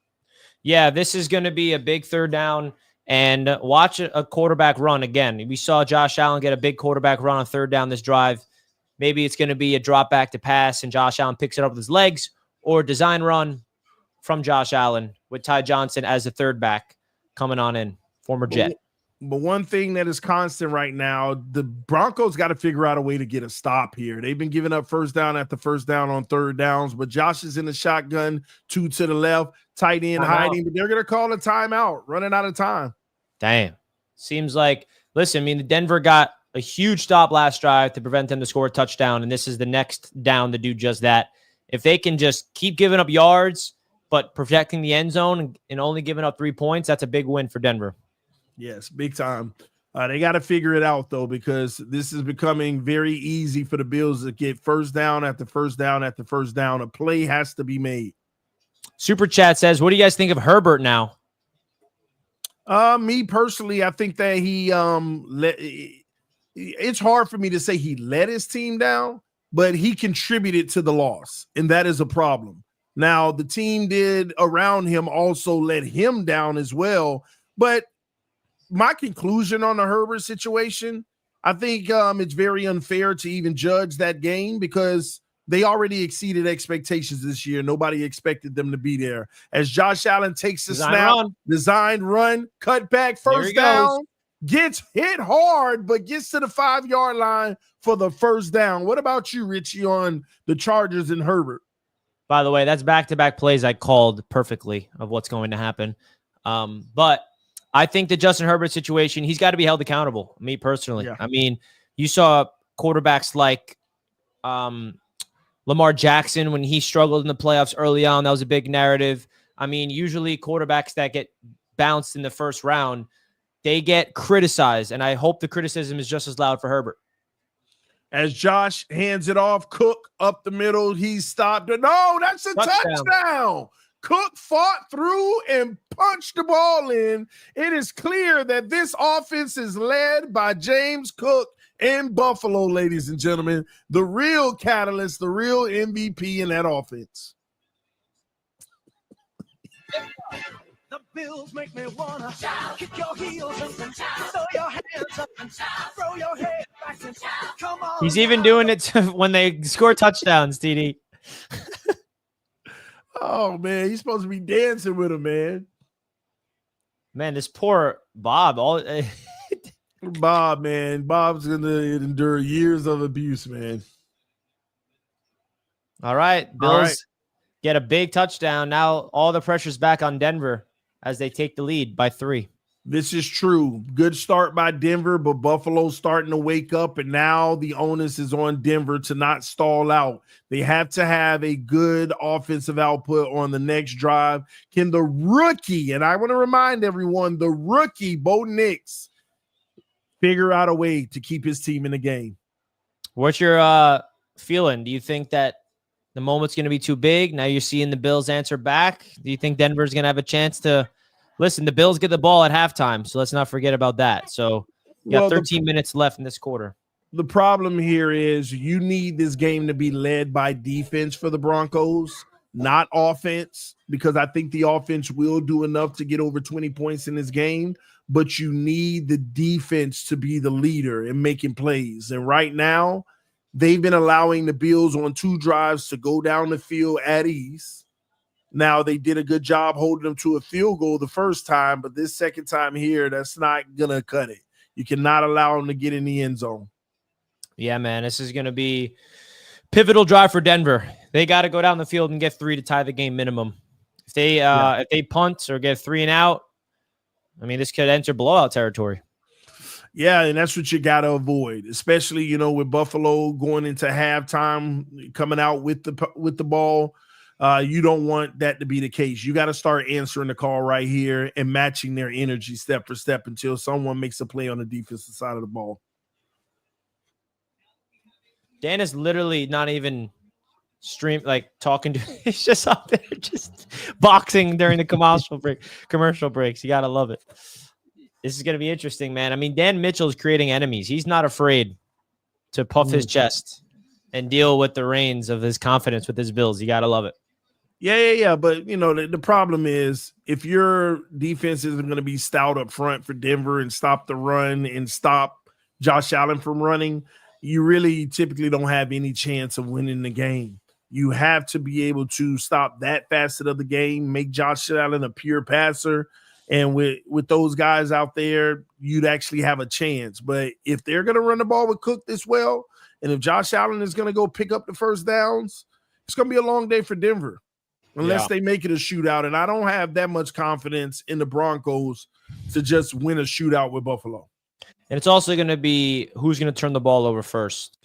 Yeah, this is going to be a big 3rd down. And watch a quarterback run again. We saw Josh Allen get a big quarterback run on 3rd down this drive. Maybe it's going to be a drop back to pass, and Josh Allen picks it up with his legs, or a design run from Josh Allen with Ty Johnson as the 3rd back coming on in, former Jet. But one thing that is constant right now, the Broncos got to figure out a way to get a stop here. They've been giving up 1st down after 1st down on 3rd downs, but Josh is in the shotgun, 2 to the left, tight end hiding, but they're going to call a timeout, running out of time. Damn. Seems like, listen, I mean, the Denver got a huge stop last drive to prevent them to score a touchdown, and this is the next down to do just that. If they can just keep giving up yards, but protecting the end zone and only giving up 3 points, that's a big win for Denver. Yes, big time. They got to figure it out, though, because this is becoming very easy for the Bills to get 1st down after 1st down after 1st down. A play has to be made. Super Chat says, what do you guys think of Herbert now? Me personally, I think that it's hard for me to say he let his team down, but he contributed to the loss, and that is a problem. Now, the team did around him also let him down as well, but my conclusion on the Herbert situation, I think it's very unfair to even judge that game because they already exceeded expectations this year. Nobody expected them to be there. As Josh Allen takes the snap, designed run, cut back, 1st down, gets hit hard, but gets to the 5-yard line for the 1st down. What about you, Richie, on the Chargers and Herbert? By the way, that's back-to-back plays I called perfectly of what's going to happen. But I think the Justin Herbert situation, he's got to be held accountable, me personally. Yeah. I mean, you saw quarterbacks like Lamar Jackson when he struggled in the playoffs early on. That was a big narrative. I mean, usually quarterbacks that get bounced in the 1st round, they get criticized, and I hope the criticism is just as loud for Herbert. As Josh hands it off, Cook up the middle, he stopped it. No, that's a touchdown. Cook fought through and punched the ball in. It is clear that this offense is led by James Cook in Buffalo, ladies and gentlemen. The real catalyst, the real MVP in that offense. The Bills make me wanna kick your heels up and throw your hands up and throw your head back and come on. He's even doing it when they score touchdowns, TD. Oh, man, he's supposed to be dancing with him, man. Man, this poor Bob. Bob, man. Bob's going to endure years of abuse, man. All right. Bills get a big touchdown. Now all the pressure's back on Denver as they take the lead by 3. This is true. Good start by Denver, but Buffalo's starting to wake up, and now the onus is on Denver to not stall out. They have to have a good offensive output on the next drive. Can the rookie, and I want to remind everyone, the rookie, Bo Nix, figure out a way to keep his team in the game? What's your feeling? Do you think that the moment's going to be too big? Now you're seeing the Bills answer back. Do you think Denver's going to have a chance to – listen, the Bills get the ball at halftime, so let's not forget about that. So you got 13 minutes left in this quarter. The problem here is you need this game to be led by defense for the Broncos, not offense, because I think the offense will do enough to get over 20 points in this game, but you need the defense to be the leader in making plays. And right now, they've been allowing the Bills on 2 drives to go down the field at ease. Now, they did a good job holding them to a field goal the first time, but this second time here, that's not going to cut it. You cannot allow them to get in the end zone. Yeah, man, this is going to be pivotal drive for Denver. They got to go down the field and get 3 to tie the game minimum. If they punt or get 3 and out, I mean, this could enter blowout territory. Yeah, and that's what you got to avoid, especially, with Buffalo going into halftime, coming out with the ball. You don't want that to be the case. You got to start answering the call right here and matching their energy step for step until someone makes a play on the defensive side of the ball. Dan is literally not even stream, like talking to. He's just out there, just boxing during the commercial breaks. You gotta love it. This is gonna be interesting, man. I mean, Dan Mitchell is creating enemies. He's not afraid to puff his chest and deal with the reins of his confidence with his Bills. You gotta love it. Yeah. But the problem is if your defense isn't going to be stout up front for Denver and stop the run and stop Josh Allen from running, you really typically don't have any chance of winning the game. You have to be able to stop that facet of the game, make Josh Allen a pure passer. And with those guys out there, you'd actually have a chance. But if they're going to run the ball with Cook this well, and if Josh Allen is going to go pick up the first downs, it's going to be a long day for Denver unless they make it a shootout. And I don't have that much confidence in the Broncos to just win a shootout with Buffalo. And it's also going to be who's going to turn the ball over first,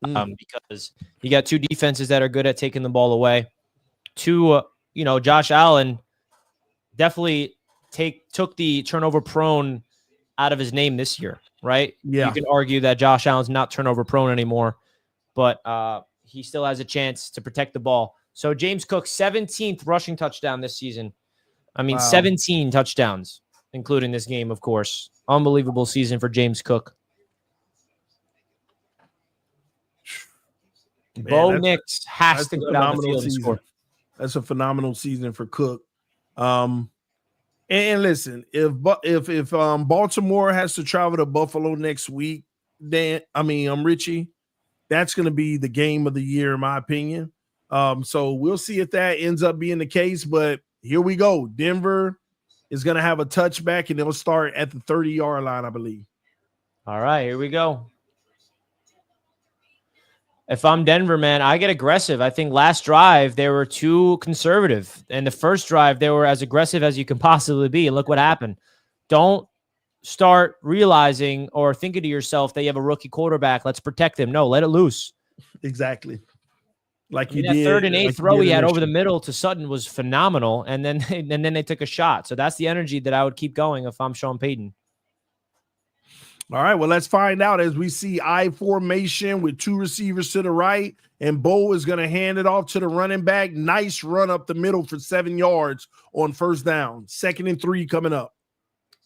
because you got two defenses that are good at taking the ball away. Josh Allen definitely took the turnover prone out of his name this year, right? Yeah. You can argue that Josh Allen's not turnover prone anymore, but he still has a chance to protect the ball. So James Cook, 17th rushing touchdown this season. I mean, 17 touchdowns, including this game, of course. Unbelievable season for James Cook. Bo Nix has to go down the field and score. That's a phenomenal season for Cook. And listen, if Baltimore has to travel to Buffalo next week, Richie, that's going to be the game of the year, in my opinion. So we'll see if that ends up being the case. But here we go. Denver is going to have a touchback, and they'll start at the 30-yard line, I believe. All right, here we go. If I'm Denver, man, I get aggressive. I think last drive, they were too conservative. And the first drive, they were as aggressive as you can possibly be. And look what happened. Don't start realizing or thinking to yourself that you have a rookie quarterback. Let's protect him. No, let it loose. Exactly. Like you did. That 3rd and 8 throw he had over the middle to Sutton was phenomenal. And then they took a shot. So that's the energy that I would keep going if I'm Sean Payton. All right, well, let's find out as we see I formation with two receivers to the right, and Bo is going to hand it off to the running back. Nice run up the middle for 7 yards on first down. 2nd and 3 coming up.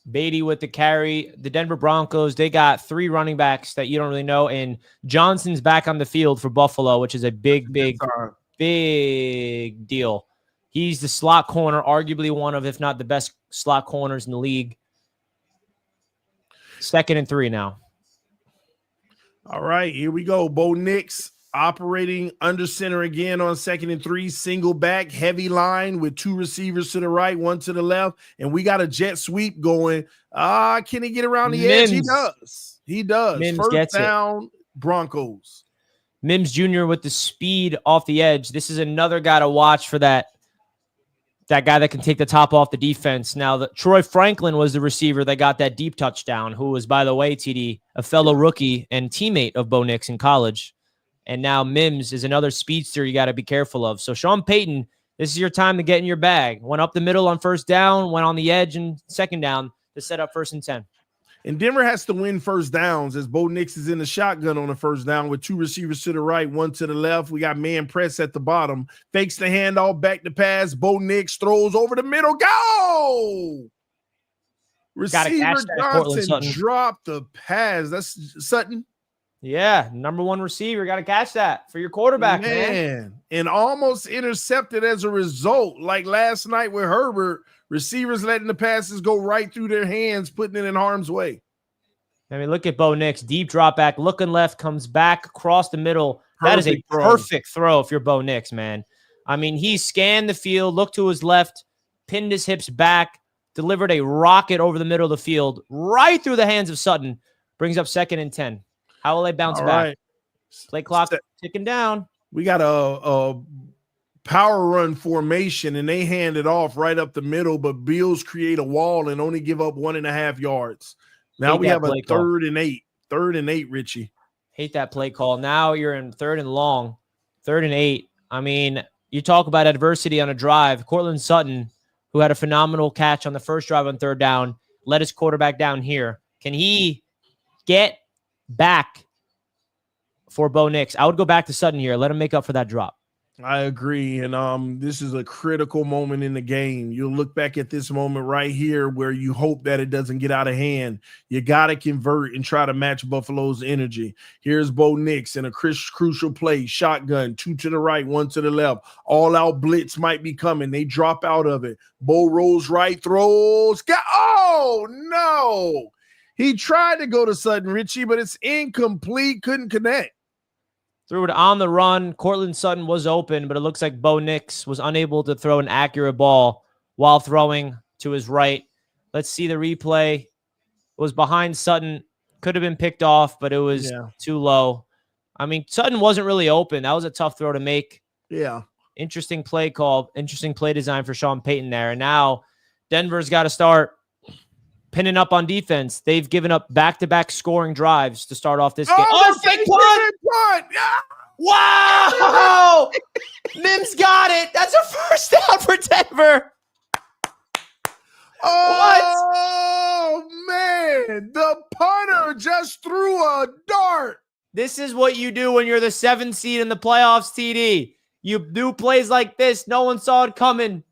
Beatty with the carry. The Denver Broncos, they got 3 running backs that you don't really know, and Johnson's back on the field for Buffalo, which is a big deal. He's the slot corner, arguably one of, if not the best slot corners in the league. 2nd and 3 now. All right, here we go. Bo Nix operating under center again on 2nd and 3. Single back, heavy line with 2 receivers to the right, 1 to the left. And we got a jet sweep going. Can he get around the edge? He does. He does. Mims First down, Broncos. Mims Jr. with the speed off the edge. This is another guy to watch for that guy that can take the top off the defense. Now, Troy Franklin was the receiver that got that deep touchdown, who was, by the way, TD, a fellow rookie and teammate of Bo Nix in college. And now Mims is another speedster you got to be careful of. So Sean Payton, this is your time to get in your bag. Went up the middle on first down, went on the edge and 2nd down to set up 1st and 10. And Denver has to win first downs as Bo Nix is in the shotgun on the first down with 2 receivers to the right, 1 to the left. We got man press at the bottom. Fakes the handoff, back to pass. Bo Nix throws over the middle. Go! Receiver Johnson dropped the pass. That's Sutton. Yeah, number 1 receiver. Got to catch that for your quarterback, man. And almost intercepted as a result. Like last night with Herbert, receivers letting the passes go right through their hands, putting it in harm's way. I mean, look at Bo Nix. Deep drop back, looking left, comes back across the middle. That is a perfect throw if you're Bo Nix, man. I mean, he scanned the field, looked to his left, pinned his hips back, delivered a rocket over the middle of the field, right through the hands of Sutton. Brings up 2nd and 10. How will they bounce back? Right. Play clock ticking down. We got a power run formation, and they hand it off right up the middle, but Bills create a wall and only give up 1.5 yards. Now we have a 3rd and 8. 3rd and 8, Richie. Hate that play call. Now you're in 3rd and long, 3rd and 8. I mean, you talk about adversity on a drive. Cortland Sutton, who had a phenomenal catch on the first drive on 3rd down, let his quarterback down here. Can he get back for Bo Nix? I would go back to Sutton here. Let him make up for that drop. I agree. And this is a critical moment in the game. You'll look back at this moment right here where you hope that it doesn't get out of hand. You got to convert and try to match Buffalo's energy. Here's Bo Nix in a crucial play. Shotgun, 2 to the right, 1 to the left. All out blitz might be coming. They drop out of it. Bo rolls right, throws. Oh, no. He tried to go to Sutton, Richie, but it's incomplete. Couldn't connect. Threw it on the run. Cortland Sutton was open, but it looks like Bo Nix was unable to throw an accurate ball while throwing to his right. Let's see the replay. It was behind Sutton. Could have been picked off, but it was too low. I mean, Sutton wasn't really open. That was a tough throw to make. Yeah. Interesting play call. Interesting play design for Sean Payton there. And now Denver's got to start pinning up on defense. They've given up back-to-back scoring drives to start off this game. Oh, fake punt! Yeah. Wow! Mims got it. That's a first down for Denver. Oh, man. The punter just threw a dart. This is what you do when you're the 7th seed in the playoffs, TD. You do plays like this. No one saw it coming.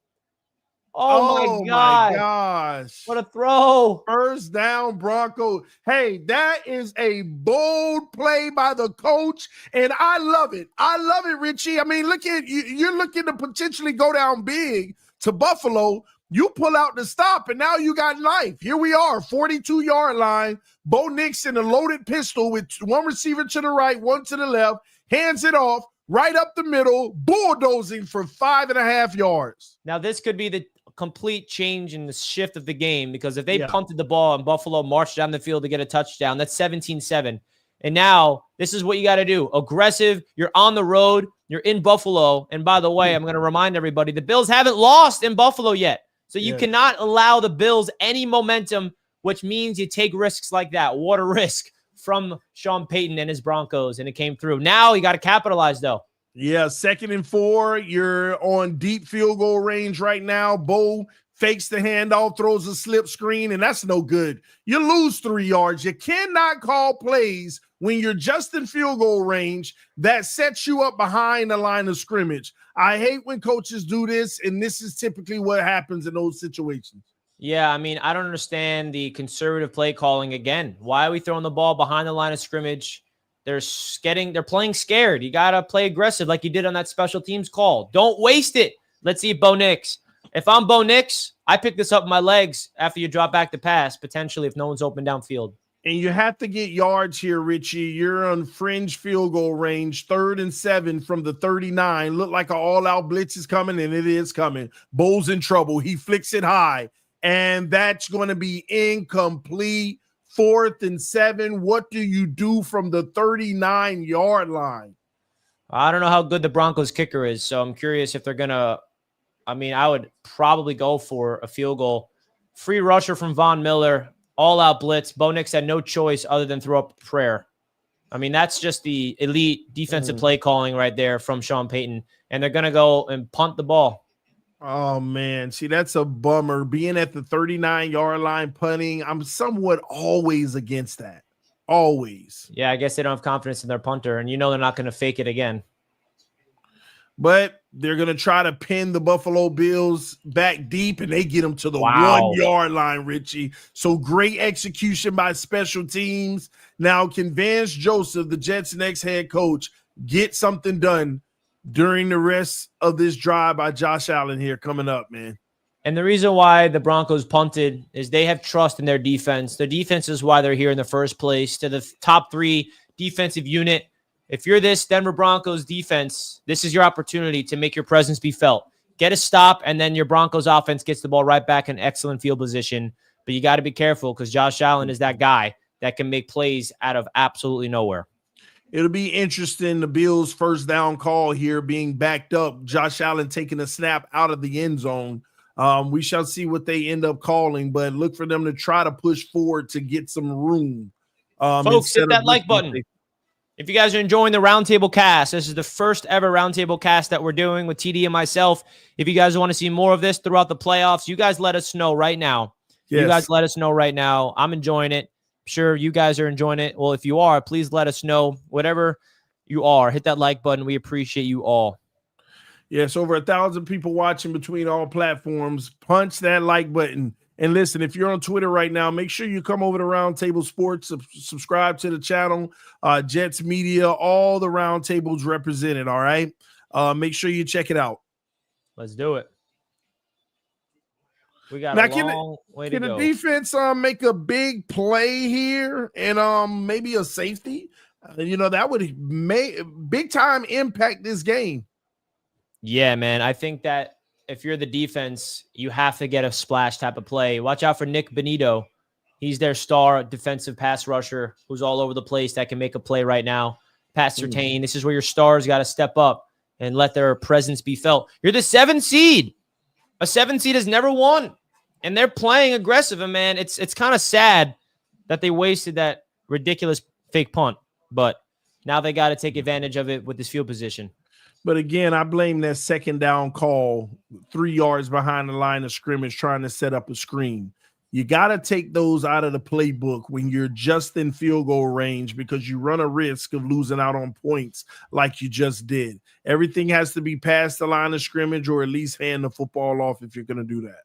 Oh my gosh. What a throw. First down, Broncos. Hey, that is a bold play by the coach, and I love it. I love it, Richie. I mean, look at you. You're looking to potentially go down big to Buffalo. You pull out the stop, and now you got life. Here we are, 42-yard line. Bo Nix in a loaded pistol with 1 receiver to the right, 1 to the left. Hands it off, right up the middle, bulldozing for 5.5 yards. Now, this could be the complete change in the shift of the game, because if they punted the ball and Buffalo marched down the field to get a touchdown, that's 17-7. And now this is what you got to do. Aggressive. You're on the road. You're in Buffalo. And by the way, I'm going to remind everybody, the Bills haven't lost in Buffalo yet. So you cannot allow the Bills any momentum, which means you take risks like that. What a risk from Sean Payton and his Broncos. And it came through. Now you got to capitalize, though. Yeah, 2nd and 4. You're on deep field goal range right now. Bo fakes the handoff, throws a slip screen, and that's no good. You lose 3 yards. You cannot call plays when you're just in field goal range that sets you up behind the line of scrimmage. I hate when coaches do this, and this is typically what happens in those situations. Yeah, I mean, I don't understand the conservative play calling again. Why are we throwing the ball behind the line of scrimmage? They're playing scared. You got to play aggressive like you did on that special teams call. Don't waste it. Let's see Bo Nix. If I'm Bo Nix, I pick this up with my legs after you drop back to pass, potentially if no one's open downfield. And you have to get yards here, Richie. You're on fringe field goal range, 3rd and 7 from the 39. Look like an all-out blitz is coming, and it is coming. Bo's in trouble. He flicks it high, and that's going to be incomplete. 4th and 7. What do you do from the 39-yard line? I don't know how good the Broncos kicker is, so I'm curious if they're going to – I mean, I would probably go for a field goal. Free rusher from Von Miller, all-out blitz. Bo Nix had no choice other than throw up a prayer. I mean, that's just the elite defensive play calling right there from Sean Payton, and they're going to go and punt the ball. Oh, man. See, that's a bummer. Being at the 39-yard line punting, I'm somewhat always against that. Always. Yeah, I guess they don't have confidence in their punter, and you know they're not going to fake it again. But they're going to try to pin the Buffalo Bills back deep, and they get them to the 1-yard line, Richie. So great execution by special teams. Now can Vance Joseph, the Jets' next head coach, get something done during the rest of this drive by Josh Allen here coming up, man? And the reason why the Broncos punted is they have trust in their defense. Their defense is why they're here in the first place. To the top 3 defensive unit. If you're this Denver Broncos defense, this is your opportunity to make your presence be felt. Get a stop, and then your Broncos offense gets the ball right back in excellent field position. But you got to be careful because Josh Allen is that guy that can make plays out of absolutely nowhere. It'll be interesting, the Bills' first down call here being backed up. Josh Allen taking a snap out of the end zone. We shall see what they end up calling, but look for them to try to push forward to get some room. Folks, hit that like button. If you guys are enjoying the Roundtable Cast, this is the first ever Roundtable Cast that we're doing with TD and myself. If you guys want to see more of this throughout the playoffs, you guys let us know right now. Yes. You guys let us know right now. I'm enjoying it. Sure, you guys are enjoying it. Well, if you are, please let us know. Whatever you are, hit that like button. We appreciate you all. Yes, over 1,000 people watching between all platforms. Punch that like button. And listen, if you're on Twitter right now, make sure you come over to Roundtable Sports, subscribe to the channel, Jets Media, all the roundtables represented, all right? Make sure you check it out. Let's do it. We got Now, a long way to go. Can the defense make a big play here and maybe a safety? That would big time impact this game. Yeah, man. I think that if you're the defense, you have to get a splash type of play. Watch out for Nick Benito. He's their star defensive pass rusher who's all over the place that can make a play right now. Pat Surtain, this is where your stars got to step up and let their presence be felt. You're the 7th seed. A 7th seed has never won, and they're playing aggressive. And, man, it's kind of sad that they wasted that ridiculous fake punt, but now they got to take advantage of it with this field position. But again, I blame that second down call 3 yards behind the line of scrimmage trying to set up a screen. You got to take those out of the playbook when you're just in field goal range because you run a risk of losing out on points like you just did. Everything has to be past the line of scrimmage or at least hand the football off if you're going to do that.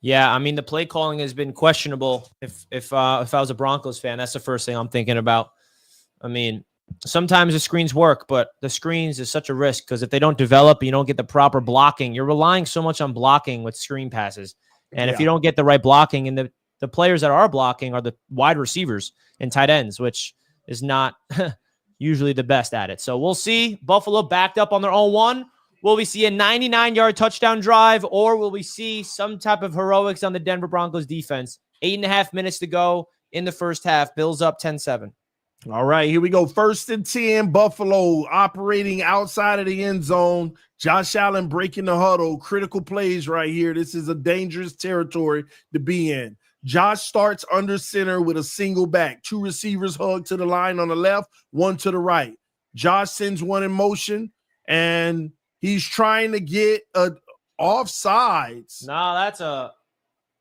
Yeah, I mean, the play calling has been questionable. If I was a Broncos fan, that's the first thing I'm thinking about. I mean, sometimes the screens work, but the screens is such a risk because if they don't develop, you don't get the proper blocking. You're relying so much on blocking with screen passes. And if you don't get the right blocking, and the players that are blocking are the wide receivers and tight ends, which is not usually the best at it. So we'll see. Buffalo backed up on their own one. Will we see a 99-yard touchdown drive, or will we see some type of heroics on the Denver Broncos defense? 8.5 minutes to go in the first half. Bills up 10-7. All right, here we go. 1st and 10, Buffalo operating outside of the end zone. Josh Allen breaking the huddle. Critical plays right here. This is a dangerous territory to be in. Josh starts under center with a single back. 2 receivers hug to the line on the left, 1 to the right. Josh sends one in motion, and he's trying to get offsides. No, that's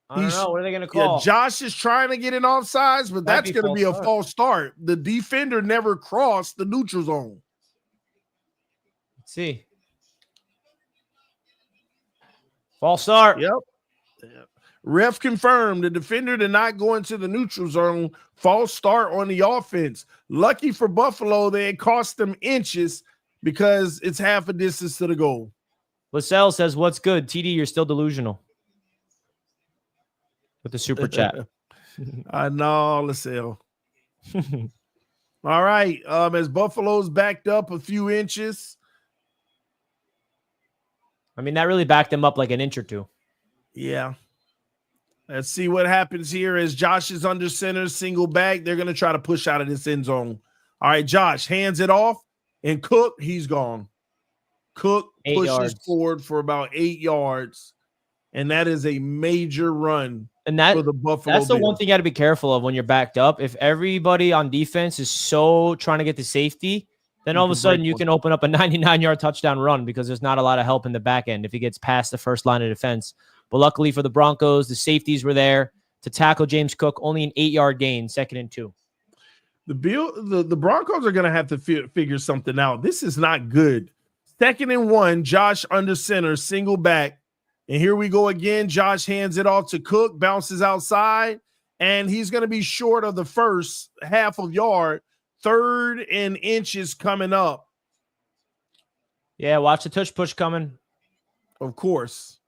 I don't know. What are they going to call? Yeah, Josh is trying to get an offsides, but that's going to be a false start. The defender never crossed the neutral zone. Let's see. False start. Yep. Ref confirmed the defender did not go into the neutral zone. False start on the offense. Lucky for Buffalo, they had cost them inches because it's half a distance to the goal. LaSalle says, what's good? TD, you're still delusional. With the super chat. I know, LaSalle. All right. As Buffalo's backed up a few inches. I mean, that really backed them up like an inch or two. Yeah. Let's see what happens here as Josh is under center, single back. They're going to try to push out of this end zone. All right, Josh hands it off, and Cook, he's gone. Cook pushes forward for about 8 yards, and that is a major run. And for the Buffalo that's the Bills. one thing you got to be careful of when you're backed up. If everybody on defense is so trying to get the safety, then all of a sudden you can open up a 99-yard touchdown run because there's not a lot of help in the back end if he gets past the first line of defense. But luckily for the Broncos, the safeties were there to tackle James Cook. Only an 8-yard gain, 2nd and 2. The Broncos are going to have to figure something out. This is not good. 2nd and 1, Josh under center, single back. And here we go again. Josh hands it off to Cook, bounces outside, and he's going to be short of the first half of yard. 3rd and inches coming up. Yeah, watch the tush push coming. Of course.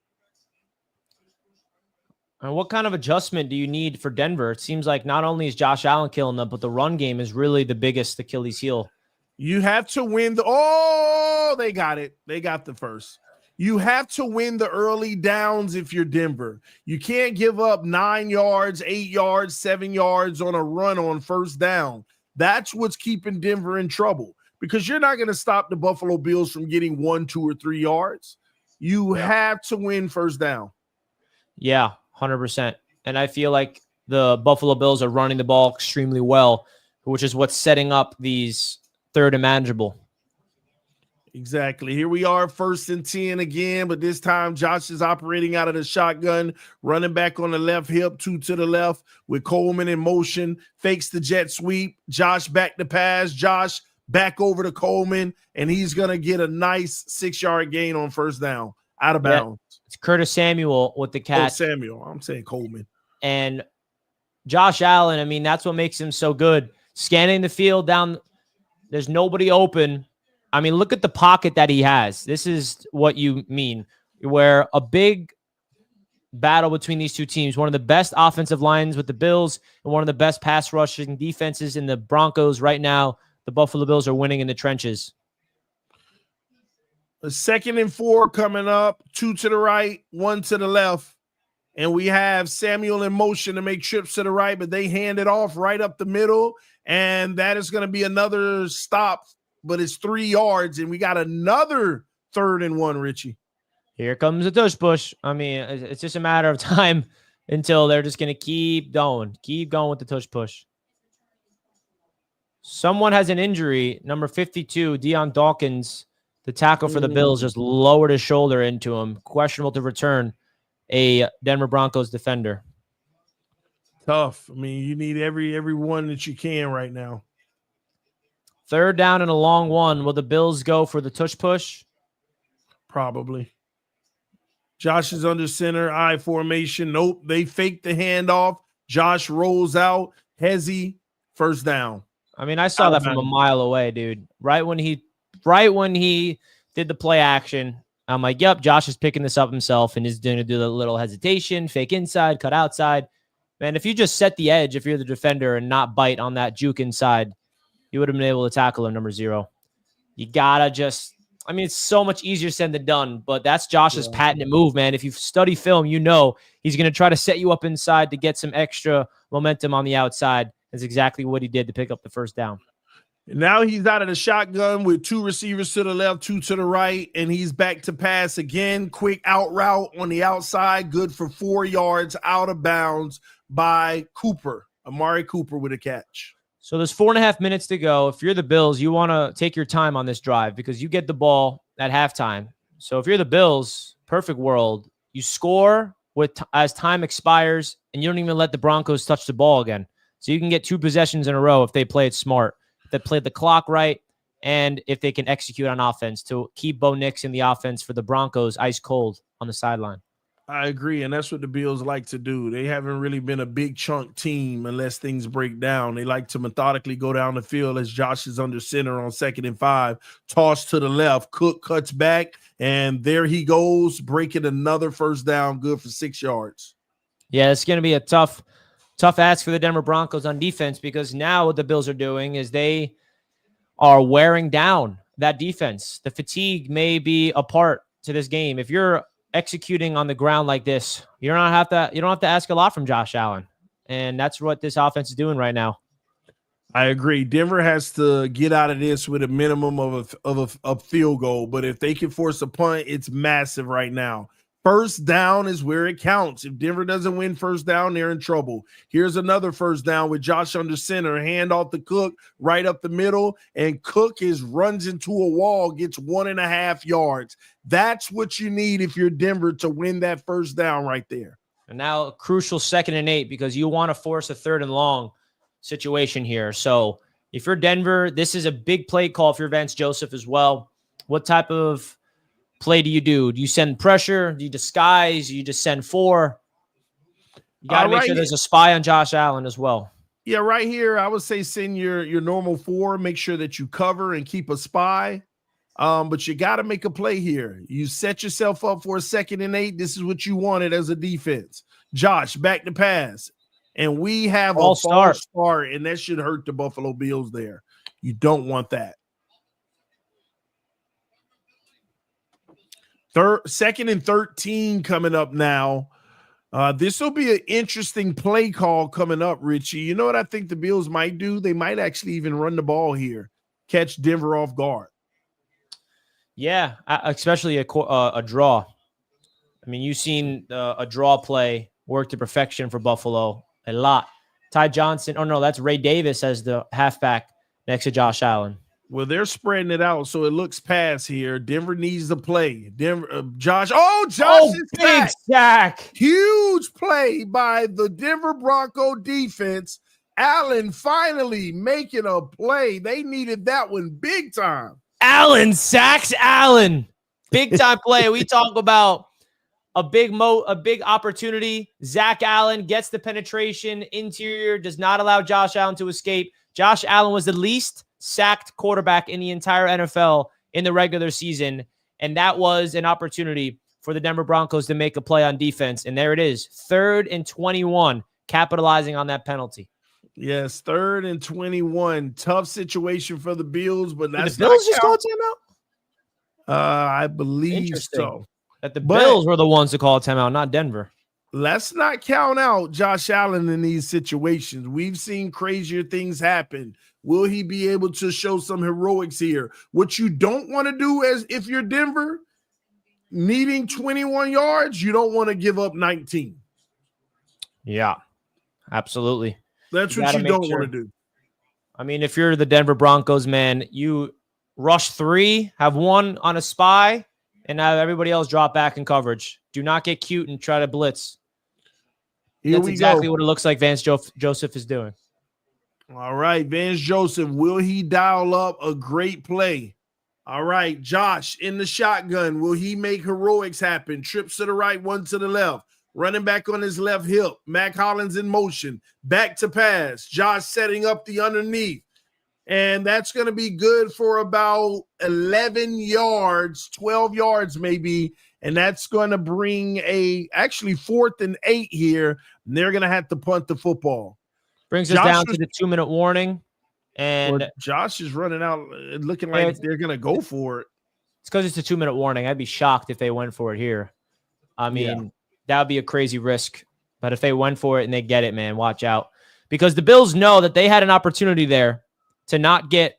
And what kind of adjustment do you need for Denver? It seems like not only is Josh Allen killing them, but the run game is really the biggest Achilles heel. You have to win they got it. They got the first. You have to win the early downs if you're Denver. You can't give up 9 yards, 8 yards, 7 yards on a run on first down. That's what's keeping Denver in trouble because you're not going to stop the Buffalo Bills from getting 1, 2, or 3 yards. You have to win first down. Yeah, 100%. And I feel like the Buffalo Bills are running the ball extremely well, which is what's setting up these 3rd and manageable. Exactly. Here we are, 1st and 10 again, but this time Josh is operating out of the shotgun, running back on the left hip, 2 to the left with Coleman in motion, fakes the jet sweep. Josh back to pass. Josh back over to Coleman, and he's going to get a nice 6-yard gain on first down out of bounds. It's Curtis Samuel with the catch. Samuel. I'm saying Coleman. And Josh Allen, I mean, that's what makes him so good. Scanning the field down, there's nobody open. I mean, look at the pocket that he has. This is what you mean, where a big battle between these two teams, one of the best offensive lines with the Bills and one of the best pass rushing defenses in the Broncos right now. The Buffalo Bills are winning in the trenches. A 2nd and 4 coming up, 2 to the right, 1 to the left. And we have Samuel in motion to make trips to the right, but they hand it off right up the middle. And that is going to be another stop, but it's 3 yards. And we got another 3rd and 1, Richie. Here comes the tush push. I mean, it's just a matter of time until they're just going to keep going with the tush push. Someone has an injury. Number 52, Deion Dawkins, the tackle for the Bills, just lowered his shoulder into him. Questionable to return. A Denver Broncos defender. Tough. I mean, you need every one that you can right now. 3rd down and a long one. Will the Bills go for the tush push? Probably. Josh is under center, I formation. Nope. They fake the handoff. Josh rolls out. Hezzy, first down. I mean, I saw that from a mile away, dude. Right when he did the play action, I'm like, yep, Josh is picking this up himself and is going to do the little hesitation, fake inside, cut outside. Man, if you just set the edge, if you're the defender and not bite on that juke inside, you would have been able to tackle him, number 0. You got to just, I mean, it's so much easier said than done, but that's Josh's patented move, man. If you study film, you know he's going to try to set you up inside to get some extra momentum on the outside. That's exactly what he did to pick up the first down. Now he's out of the shotgun with 2 receivers to the left, 2 to the right, and he's back to pass again. Quick out route on the outside, good for 4 yards out of bounds by Cooper. Amari Cooper with a catch. So there's 4.5 minutes to go. If you're the Bills, you want to take your time on this drive because you get the ball at halftime. So if you're the Bills, perfect world, you score as time expires, and you don't even let the Broncos touch the ball again. So you can get 2 possessions in a row if they play it smart. That play the clock right, and if they can execute on offense to keep Bo Nix in the offense for the Broncos ice cold on the sideline. I agree, and that's what the Bills like to do. They haven't really been a big chunk team unless things break down. They like to methodically go down the field as Josh is under center on 2nd and 5. Toss to the left. Cook cuts back, and there he goes, breaking another first down, good for 6 yards. Yeah, it's going to be a tough ask for the Denver Broncos on defense because now what the Bills are doing is they are wearing down that defense. The fatigue may be a part to this game. If you're executing on the ground like this, you don't have to ask a lot from Josh Allen, and that's what this offense is doing right now. I agree. Denver has to get out of this with a minimum of a field goal, but if they can force a punt, it's massive right now. First down is where it counts. If Denver doesn't win first down, they're in trouble. Here's another first down with Josh under center. Hand off to Cook right up the middle, and Cook runs into a wall, gets 1.5 yards. That's what you need if you're Denver to win that first down right there. And now a crucial 2nd and 8 because you want to force a 3rd and long situation here. So if you're Denver, this is a big play call for Vance Joseph as well. What type of play do you do? Do you send pressure? Do you disguise? Do you just send 4? You got to make sure there's a spy on Josh Allen as well. Yeah, right here, I would say send your normal 4. Make sure that you cover and keep a spy. But you got to make a play here. You set yourself up for a 2nd and 8. This is what you wanted as a defense. Josh, back to pass. And we have a false start, and that should hurt the Buffalo Bills there. You don't want that. 2nd and 13 coming up now. This will be an interesting play call coming up, Richie. You know what I think the Bills might do? They might actually even run the ball here, catch Denver off guard. Yeah, especially a draw. I mean, you've seen a draw play work to perfection for Buffalo a lot. Ty Johnson, oh no, that's Ray Davis as the halfback next to Josh Allen. Well, they're spreading it out, so it looks pass here. Denver needs to play. Josh is big sack. Huge play by the Denver Bronco defense. Allen finally making a play. They needed that one big time. Allen sacks Allen. Big time play. We talk about a big opportunity. Zach Allen gets the penetration. Interior does not allow Josh Allen to escape. Josh Allen was the least sacked quarterback in the entire NFL in the regular season. And that was an opportunity for the Denver Broncos to make a play on defense. And there it is. 3rd and 21, capitalizing on that penalty. Yes, 3rd and 21. Tough situation for the Bills, but that's Did the Bills just call a timeout? I believe so. That the Bills were the ones to call a timeout, not Denver. Let's not count out Josh Allen in these situations. We've seen crazier things happen. Will he be able to show some heroics here? What you don't want to do as if you're Denver, needing 21 yards, you don't want to give up 19. Yeah, absolutely. That's what you don't want to do. I mean, if you're the Denver Broncos, man, you rush 3, have 1 on a spy, and now everybody else drop back in coverage. Do not get cute and try to blitz. That's exactly what it looks like Vance Joseph is doing. All right, Vance Joseph, will he dial up a great play? All right, Josh in the shotgun. Will he make heroics happen? Trips to the right, 1 to the left. Running back on his left hip. Mac Hollins in motion. Back to pass. Josh setting up the underneath. And that's going to be good for about 11 yards, 12 yards maybe. And that's going to bring actually 4th and 8 here. And they're going to have to punt the football. Brings us down to the 2-minute warning. And Josh is running out, looking like they're going to go for it. It's because it's a 2-minute warning. I'd be shocked if they went for it here. I mean, that would be a crazy risk. But if they went for it and they get it, man, watch out. Because the Bills know that they had an opportunity there to not give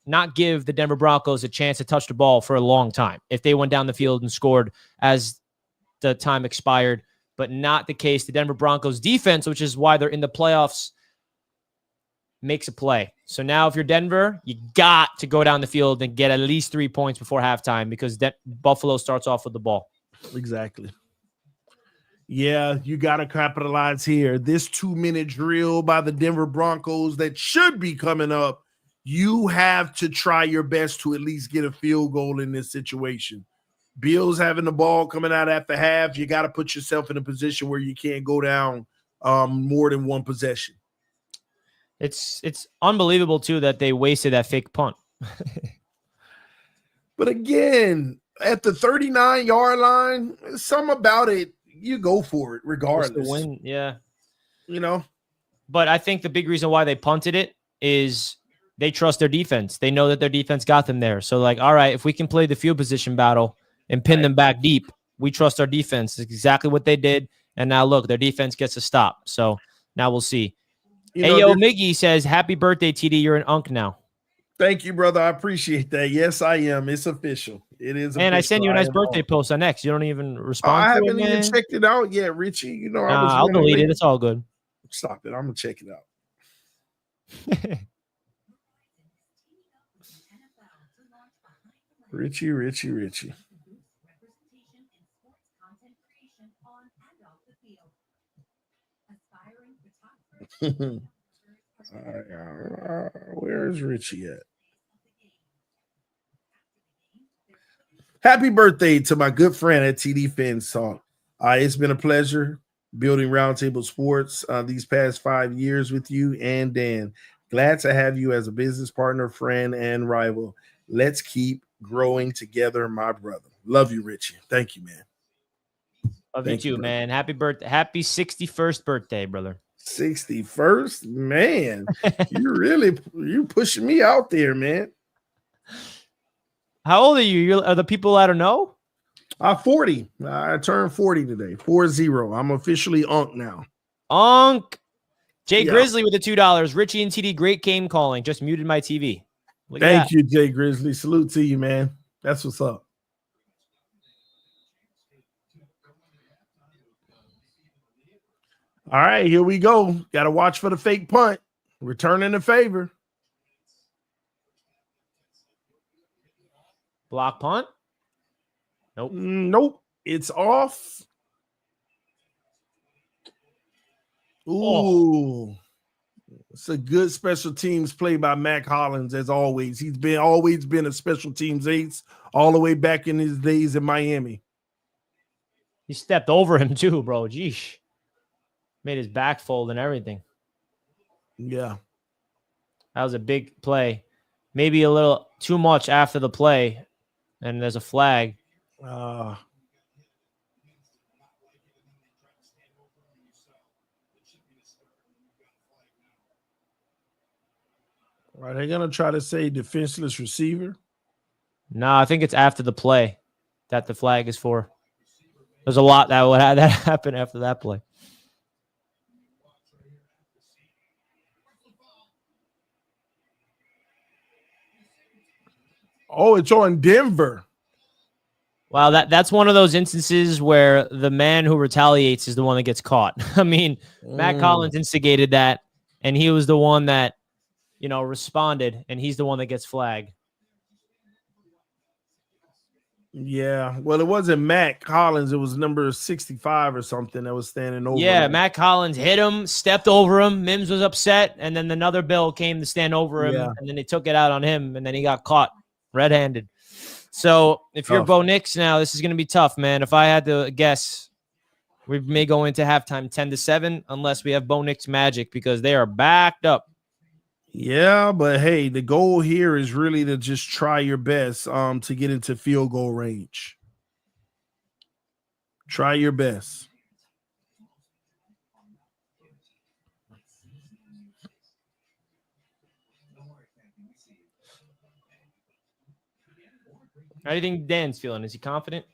the Denver Broncos a chance to touch the ball for a long time if they went down the field and scored as the time expired, but not the case. The Denver Broncos defense, which is why they're in the playoffs, makes a play. So now if you're Denver, you got to go down the field and get at least 3 points before halftime because Buffalo starts off with the ball. Exactly. Yeah, you got to capitalize here. This 2-minute drill by the Denver Broncos that should be coming up, you have to try your best to at least get a field goal in this situation. Bills having the ball coming out after half, you got to put yourself in a position where you can't go down more than 1 possession. It's unbelievable, too, that they wasted that fake punt. But again, at the 39-yard line, something about it, you go for it regardless. The win, yeah. You know? But I think the big reason why they punted it is they trust their defense. They know that their defense got them there. So, like, all right, if we can play the field position battle and pin them back deep, we trust our defense. It's exactly what they did. And now, look, their defense gets a stop. So now we'll see. Miggy says, happy birthday, TD. You're an unk now. Thank you, brother. I appreciate that. Yes, I am. It's official. It is. And I sent you a nice birthday post on X. You don't even respond. I haven't even checked it out yet, Richie. You know, I'll delete it. It's all good. Stop it. I'm gonna check it out. Richie. Where's Richie at? Happy birthday to my good friend at TD Fans Talk. It's been a pleasure building Roundtable Sports these past 5 years with you and Dan. Glad to have you as a business partner, friend, and rival. Let's keep growing together, my brother. Love you, Richie. Thank you, man. Love you too, man. Happy birthday. Happy 61st birthday, brother. 61st? Man, you pushing me out there, man. How old are you? Are the people I don't know? 40. I turned 40 today. 40. I'm officially Unk now. Unk. Jay Grizzly with the $2. Richie and TD, great game calling. Just muted my TV. Thank you, Jay Grizzly. Salute to you, man. That's what's up. All right, here we go. Got to watch for the fake punt. Returning the favor. Block punt? Nope. Nope. It's off. Ooh. It's a good special teams play by Mac Hollins, as always. He's always been a special teams ace all the way back in his days in Miami. He stepped over him too, bro. Jeesh. Made his back fold and everything. Yeah. That was a big play. Maybe a little too much after the play, and there's a flag. Are they going to try to say defenseless receiver? No, I think it's after the play that the flag is for. There's a lot that would that happen after that play. Oh, it's on Denver. Wow, that's one of those instances where the man who retaliates is the one that gets caught. I mean, Matt Collins instigated that, and he was the one that, responded, and he's the one that gets flagged. Yeah, well, it wasn't Mac Collins. It was number 65 or something that was standing over. Yeah, him. Matt Collins hit him, stepped over him. Mims was upset, and then another Bill came to stand over him, and then they took it out on him, and then he got caught red-handed. So if you're Bo Nix now, this is going to be tough, man. If I had to guess, we may go into halftime 10-7 unless we have Bo Nix magic because they are backed up. Yeah, but hey, the goal here is really to just try your best to get into field goal range. Try your best. How do you think Dan's feeling? Is he confident?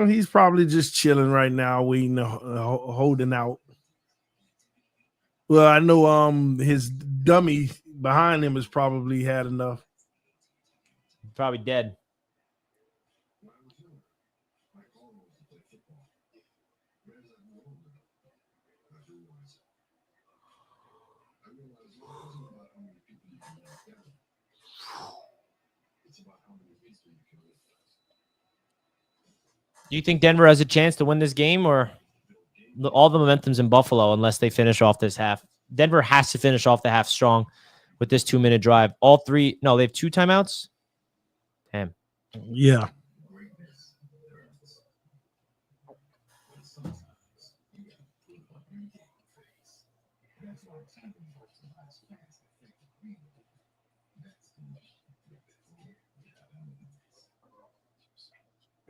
He's probably just chilling right now, waiting, holding out. Well, I know his dummy behind him has probably had enough. Probably dead. Do you think Denver has a chance to win this game, or all the momentum's in Buffalo unless they finish off this half? Denver has to finish off the half strong with this 2-minute drive. All three, no, they have 2 timeouts. Damn. Yeah.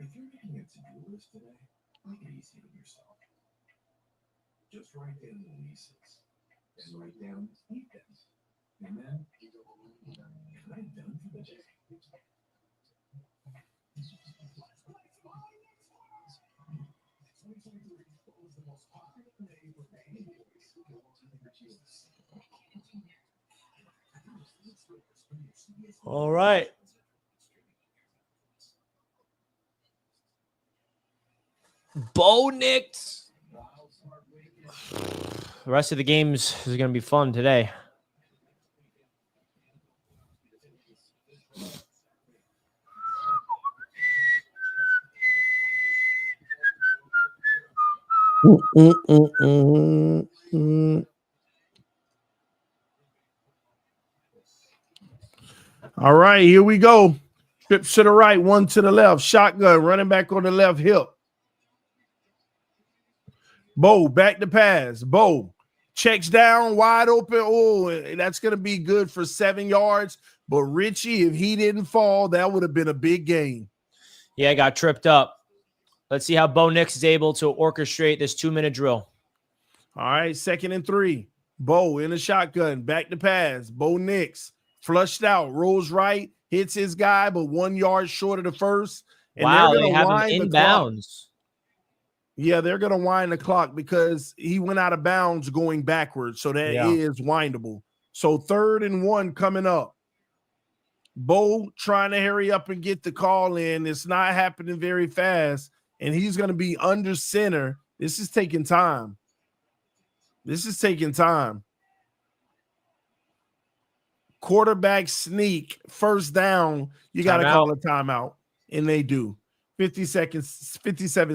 If you're making a to-do list today, make it easy on yourself. Just write in the leases and write down weekends. And then, am I done for the day? All right. Bo Nix. The rest of the games is going to be fun today. All right, here we go. Trips to the right, one to the left. Shotgun, running back on the left hip. Bo, back to pass. Bo checks down, wide open. Oh, that's going to be good for 7 yards. But Richie, if he didn't fall, that would have been a big game. Yeah, got tripped up. Let's see how Bo Nix is able to orchestrate this 2-minute drill. All right, 2nd and 3. Bo in a shotgun, back to pass. Bo Nix flushed out, rolls right, hits his guy, but 1 yard short of the first. And wow, they're they going have to him wind the inbounds. clock. Yeah, they're going to wind the clock because he went out of bounds going backwards. So that is windable. So 3rd and 1 coming up. Bo trying to hurry up and get the call in. It's not happening very fast. And he's going to be under center. This is taking time. Quarterback sneak, first down. You got to call a timeout. And they do. 57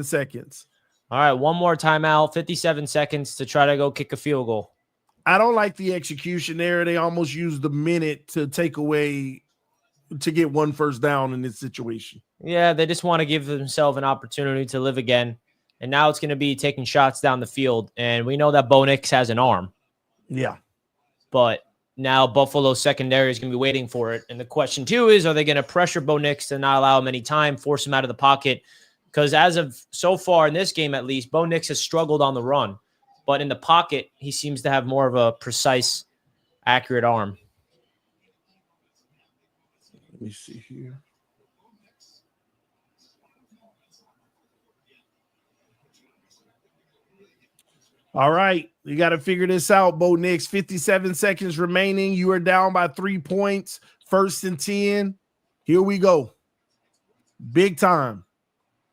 seconds. All right, one more timeout, 57 seconds to try to go kick a field goal. I don't like the execution there. They almost used the minute to take away to get one first down in this situation. Yeah, they just want to give themselves an opportunity to live again. And now it's going to be taking shots down the field. And we know that Bo Nix has an arm. Yeah. But now Buffalo's secondary is going to be waiting for it. And the question, too, is are they going to pressure Bo Nix to not allow him any time, force him out of the pocket? Because as of so far in this game, at least, Bo Nix has struggled on the run. But in the pocket, he seems to have more of a precise, accurate arm. Let me see here. All right. You got to figure this out, Bo Nix. 57 seconds remaining. You are down by 3 points. 1st and 10. Here we go. Big time.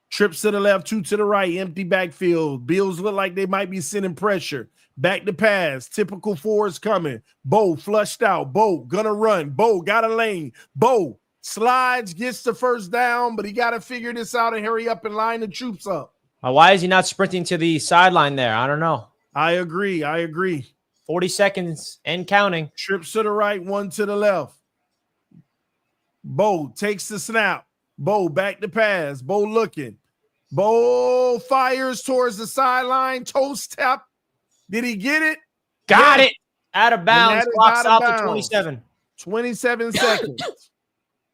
Trips to the left, 2 to the right, empty backfield. Bills look like they might be sending pressure. Back to pass. Typical fours coming. Bo flushed out. Bo gonna run. Bo got a lane. Bo slides, gets the first down, but he got to figure this out and hurry up and line the troops up. Why is he not sprinting to the sideline there? I don't know. I agree. 40 seconds and counting. Trips to the right, 1 to the left. Bo takes the snap. Bo back to pass. Bo looking. Bo fires towards the sideline. Toe step. Did he get it? Got it. Out of bounds. Clock out to 27. 27 seconds.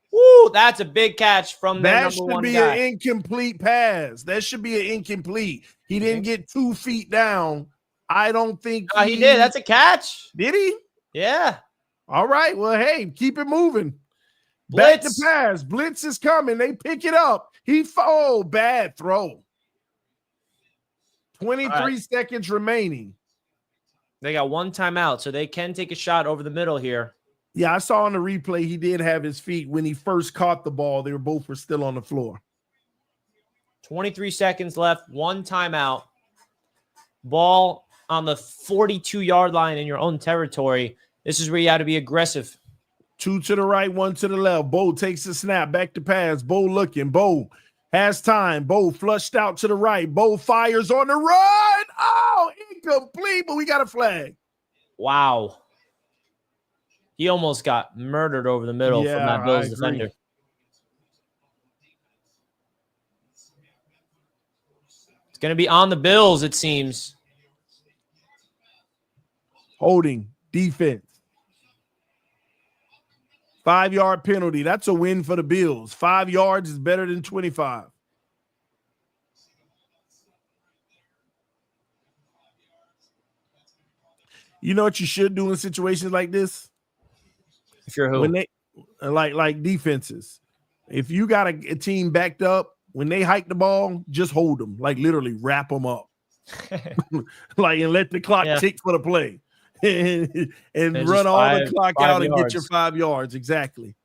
Woo, that's a big catch from the That number one guy. should be an incomplete pass. That should be an incomplete. He didn't get 2 feet down. I don't think he did. That's a catch. Did he? Yeah. All right. Well, hey, keep it moving. Blitz. Back to pass. Blitz is coming. They pick it up. Bad throw. 23 seconds remaining. They got one timeout, so they can take a shot over the middle here. Yeah, I saw on the replay he did have his feet when he first caught the ball. They were still on the floor. 23 seconds left, one timeout. Ball on the 42-yard line in your own territory. This is where you have to be aggressive. 2 to the right, 1 to the left. Bo takes the snap, back to pass. Bo looking. Bo has time. Bo flushed out to the right. Bo fires on the run. Oh, incomplete, but we got a flag. Wow. He almost got murdered over the middle from that Bills defender. It's going to be on the Bills, it seems. Holding defense. 5-yard penalty. That's a win for the Bills. 5 yards is better than 25. You know what you should do in situations like this? If you're who? When they like defenses. If you got a team backed up, when they hike the ball, just hold them. Like literally wrap them up. And let the clock tick for the play. and run all the clock out and get your 5 yards. Exactly.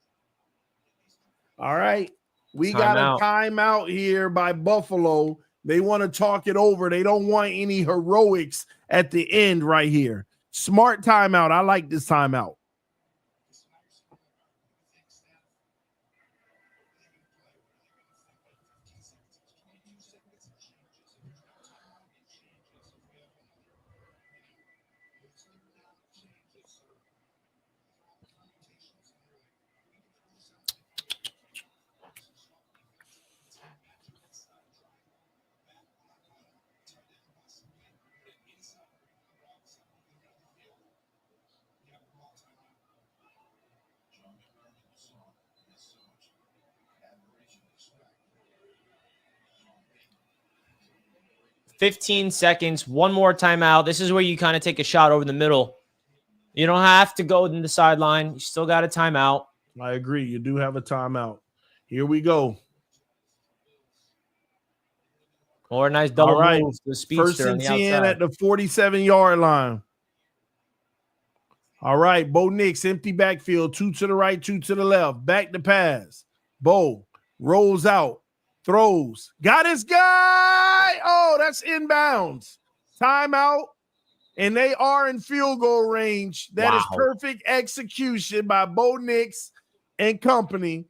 All right. We got a timeout here by Buffalo. They want to talk it over. They don't want any heroics at the end right here. Smart timeout. I like this timeout. $15 seconds, one more timeout. This is where you kind of take a shot over the middle. You don't have to go in the sideline. You still got a timeout. I agree. You do have a timeout. Here we go. Or a nice double move. The speedster 1st and 10 at the 47-yard line. All right, Bo Nix, empty backfield, 2 to the right, 2 to the left. Back to pass. Bo rolls out, throws. Got his guy. Oh, that's inbounds. Timeout. And they are in field goal range. That is perfect execution by Bo Nix and company.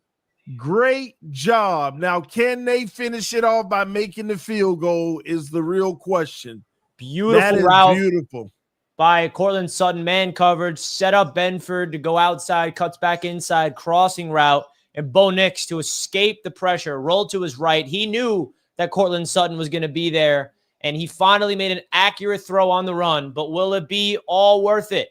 Great job. Now, can they finish it off by making the field goal is the real question. Beautiful route by Cortland Sutton. Man coverage, set up Benford to go outside, cuts back inside, crossing route, and Bo Nix to escape the pressure, rolled to his right. He knew that Cortland Sutton was going to be there, and he finally made an accurate throw on the run. But will it be all worth it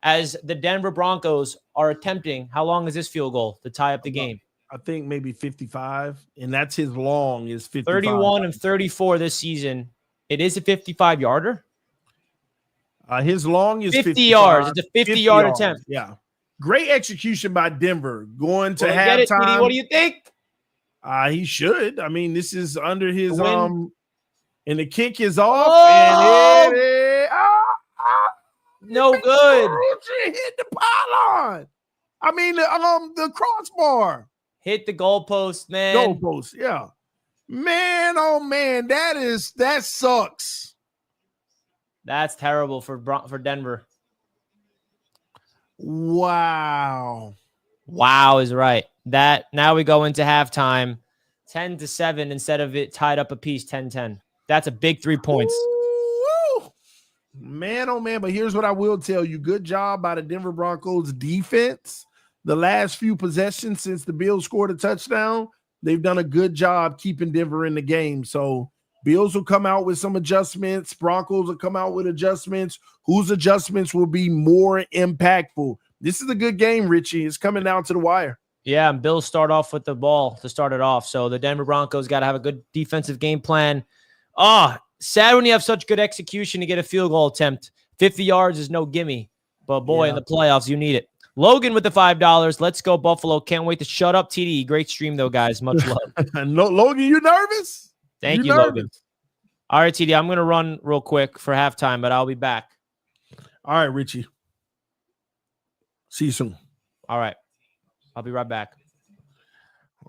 as the Denver Broncos are attempting, how long is this field goal to tie up the game? I think maybe 55, and that's his long is 55. 31 of 34 this season. It is a 55-yarder. His long is 50 yards. It's a 50-yard attempt. Yeah. Great execution by Denver. Going to halftime. TD, what do you think? He should. I mean, this is under his and the kick is off. Oh! And no good. Hit the pylon. I mean, the crossbar. Hit the goalpost, man. Goalpost, yeah. Man, oh man, that sucks. That's terrible for Denver. Wow. Wow is right. That now we go into halftime, 10-7 instead of it tied up a piece, 10-10. That's a big 3 points. Ooh. Man, oh man, but here's what I will tell you. Good job by the Denver Broncos defense. The last few possessions since the Bills scored a touchdown, they've done a good job keeping Denver in the game. So Bills will come out with some adjustments. Broncos will come out with adjustments. Whose adjustments will be more impactful? This is a good game, Richie. It's coming down to the wire. Yeah, and Bills start off with the ball to start it off. So the Denver Broncos got to have a good defensive game plan. Sad when you have such good execution to get a field goal attempt. 50 yards is no gimme. But, boy, in the playoffs, you need it. Logan with the $5. Let's go, Buffalo. Can't wait to shut up, TD. Great stream, though, guys. Much love. No, Logan, you nervous? Thank you, Logan. All right, TD, I'm going to run real quick for halftime, but I'll be back. All right, Richie. See you soon. All right. I'll be right back.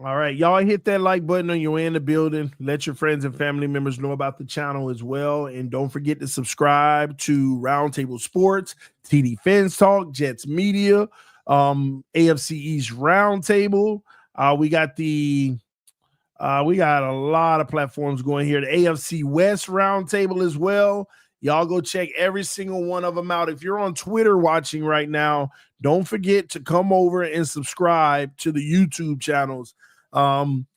All right, y'all hit that like button on your way in the building. Let your friends and family members know about the channel as well. And don't forget to subscribe to Roundtable Sports, TD Fans Talk, Jets Media, AFC East Roundtable. We got a lot of platforms going here. The AFC West Roundtable as well. Y'all go check every single one of them out. If you're on Twitter watching right now, don't forget to come over and subscribe to the YouTube channels.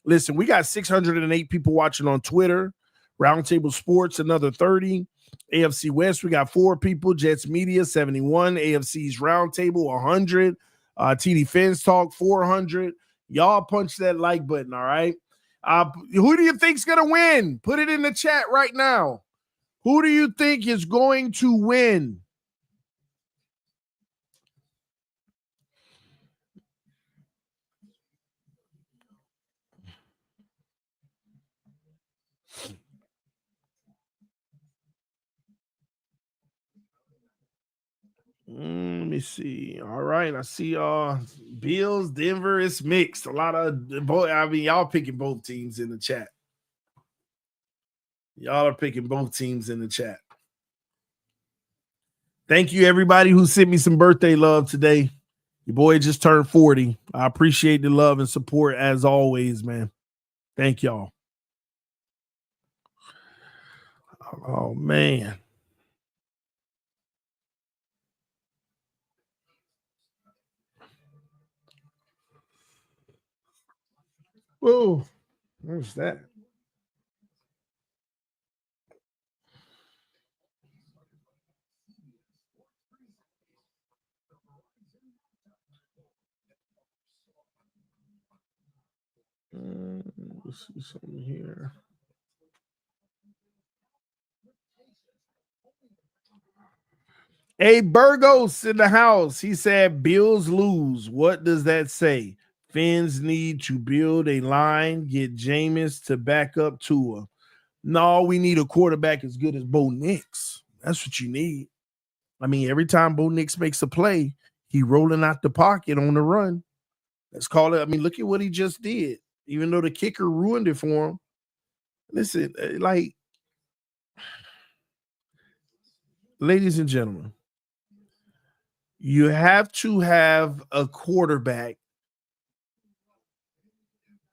Listen, we got 608 people watching on Twitter. Roundtable Sports, another 30. AFC West, we got 4 people. Jets Media, 71. AFC's Roundtable, 100. TD Fans Talk, 400. Y'all punch that like button, all right? Who do you think's going to win? Put it in the chat right now. Who do you think is going to win? Let me see. All right, I see Bills, Denver. It's mixed. A lot of y'all picking both teams in the chat. Y'all are picking both teams in the chat. Thank you, everybody who sent me some birthday love today. Your boy just turned 40. I appreciate the love and support as always, man. Thank y'all. Oh, man. Whoa, where's that? Let's see something here. Hey, Burgos in the house. He said, Bills lose. What does that say? Fans need to build a line, get Jameis to back up Tua. No, we need a quarterback as good as Bo Nix. That's what you need. I mean, every time Bo Nix makes a play, he rolling out the pocket on the run. Let's call it. I mean, look at what he just did. Even though the kicker ruined it for him. Listen, like, ladies and gentlemen, you have to have a quarterback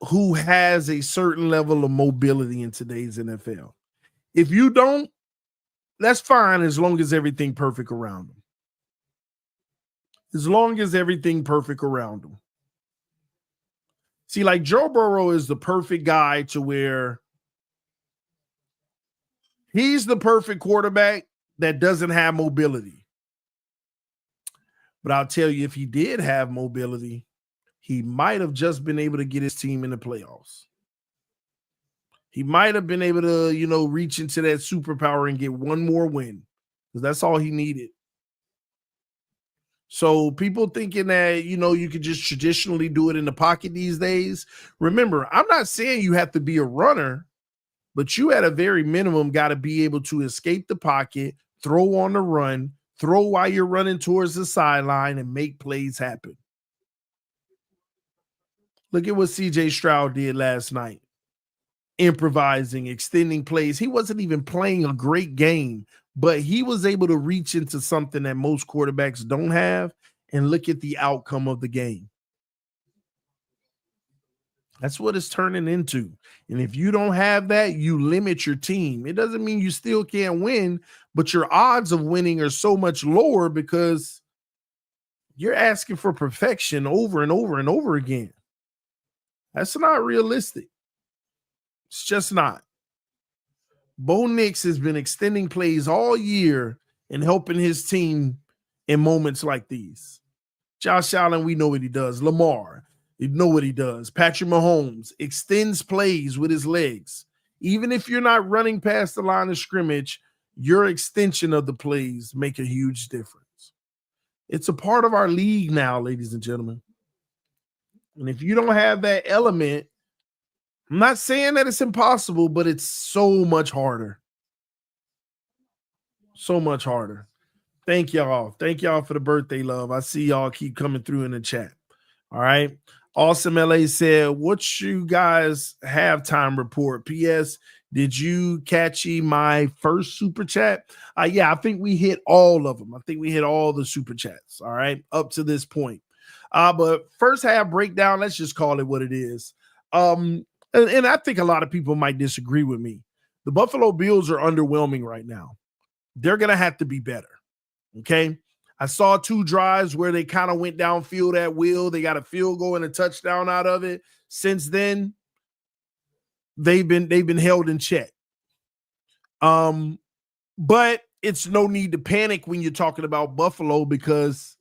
who has a certain level of mobility in today's NFL. If you don't, that's fine as long as everything perfect around them. As long as everything perfect around them. See, like Joe Burrow is the perfect guy to where he's the perfect quarterback that doesn't have mobility. But I'll tell you, if he did have mobility, he might have just been able to get his team in the playoffs. He might have been able to, reach into that superpower and get one more win, because that's all he needed. So people thinking that, you could just traditionally do it in the pocket these days. Remember, I'm not saying you have to be a runner, but you at a very minimum got to be able to escape the pocket, throw on the run, throw while you're running towards the sideline, and make plays happen. Look at what CJ Stroud did last night. Improvising, extending plays. He wasn't even playing a great game, but he was able to reach into something that most quarterbacks don't have, and look at the outcome of the game. That's what it's turning into. And if you don't have that, you limit your team. It doesn't mean you still can't win, but your odds of winning are so much lower because you're asking for perfection over and over and over again. That's not realistic. It's just not. Bo Nix has been extending plays all year and helping his team in moments like these. Josh Allen, we know what he does. Lamar, you know what he does. Patrick Mahomes extends plays with his legs. Even if you're not running past the line of scrimmage, your extension of the plays make a huge difference. It's a part of our league now, ladies and gentlemen. And if you don't have that element, I'm not saying that it's impossible, but it's so much harder. So much harder. Thank y'all. Thank y'all for the birthday love. I see y'all keep coming through in the chat. All right. Awesome LA said, "What's you guys halftime report? P.S. Did you catch my first super chat?" Yeah, I think we hit all of them. I think we hit all the super chats. All right. Up to this point. But first half breakdown, let's just call it what it is. And I think a lot of people might disagree with me. The Buffalo Bills are underwhelming right now. They're going to have to be better. Okay. I saw 2 drives where they kind of went downfield at will. They got a field goal and a touchdown out of it. Since then, they've been held in check. But it's no need to panic when you're talking about Buffalo, because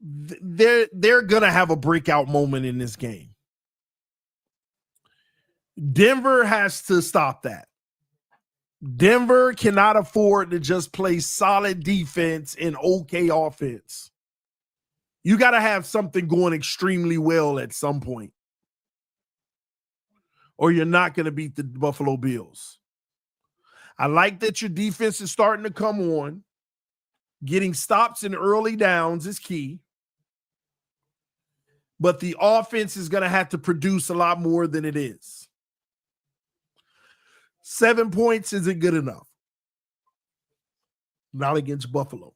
they're going to have a breakout moment in this game. Denver has to stop that. Denver cannot afford to just play solid defense and okay offense. You got to have something going extremely well at some point, or you're not going to beat the Buffalo Bills. I like that your defense is starting to come on. Getting stops in early downs is key. But the offense is going to have to produce a lot more than it is. 7 points isn't good enough. Not against Buffalo.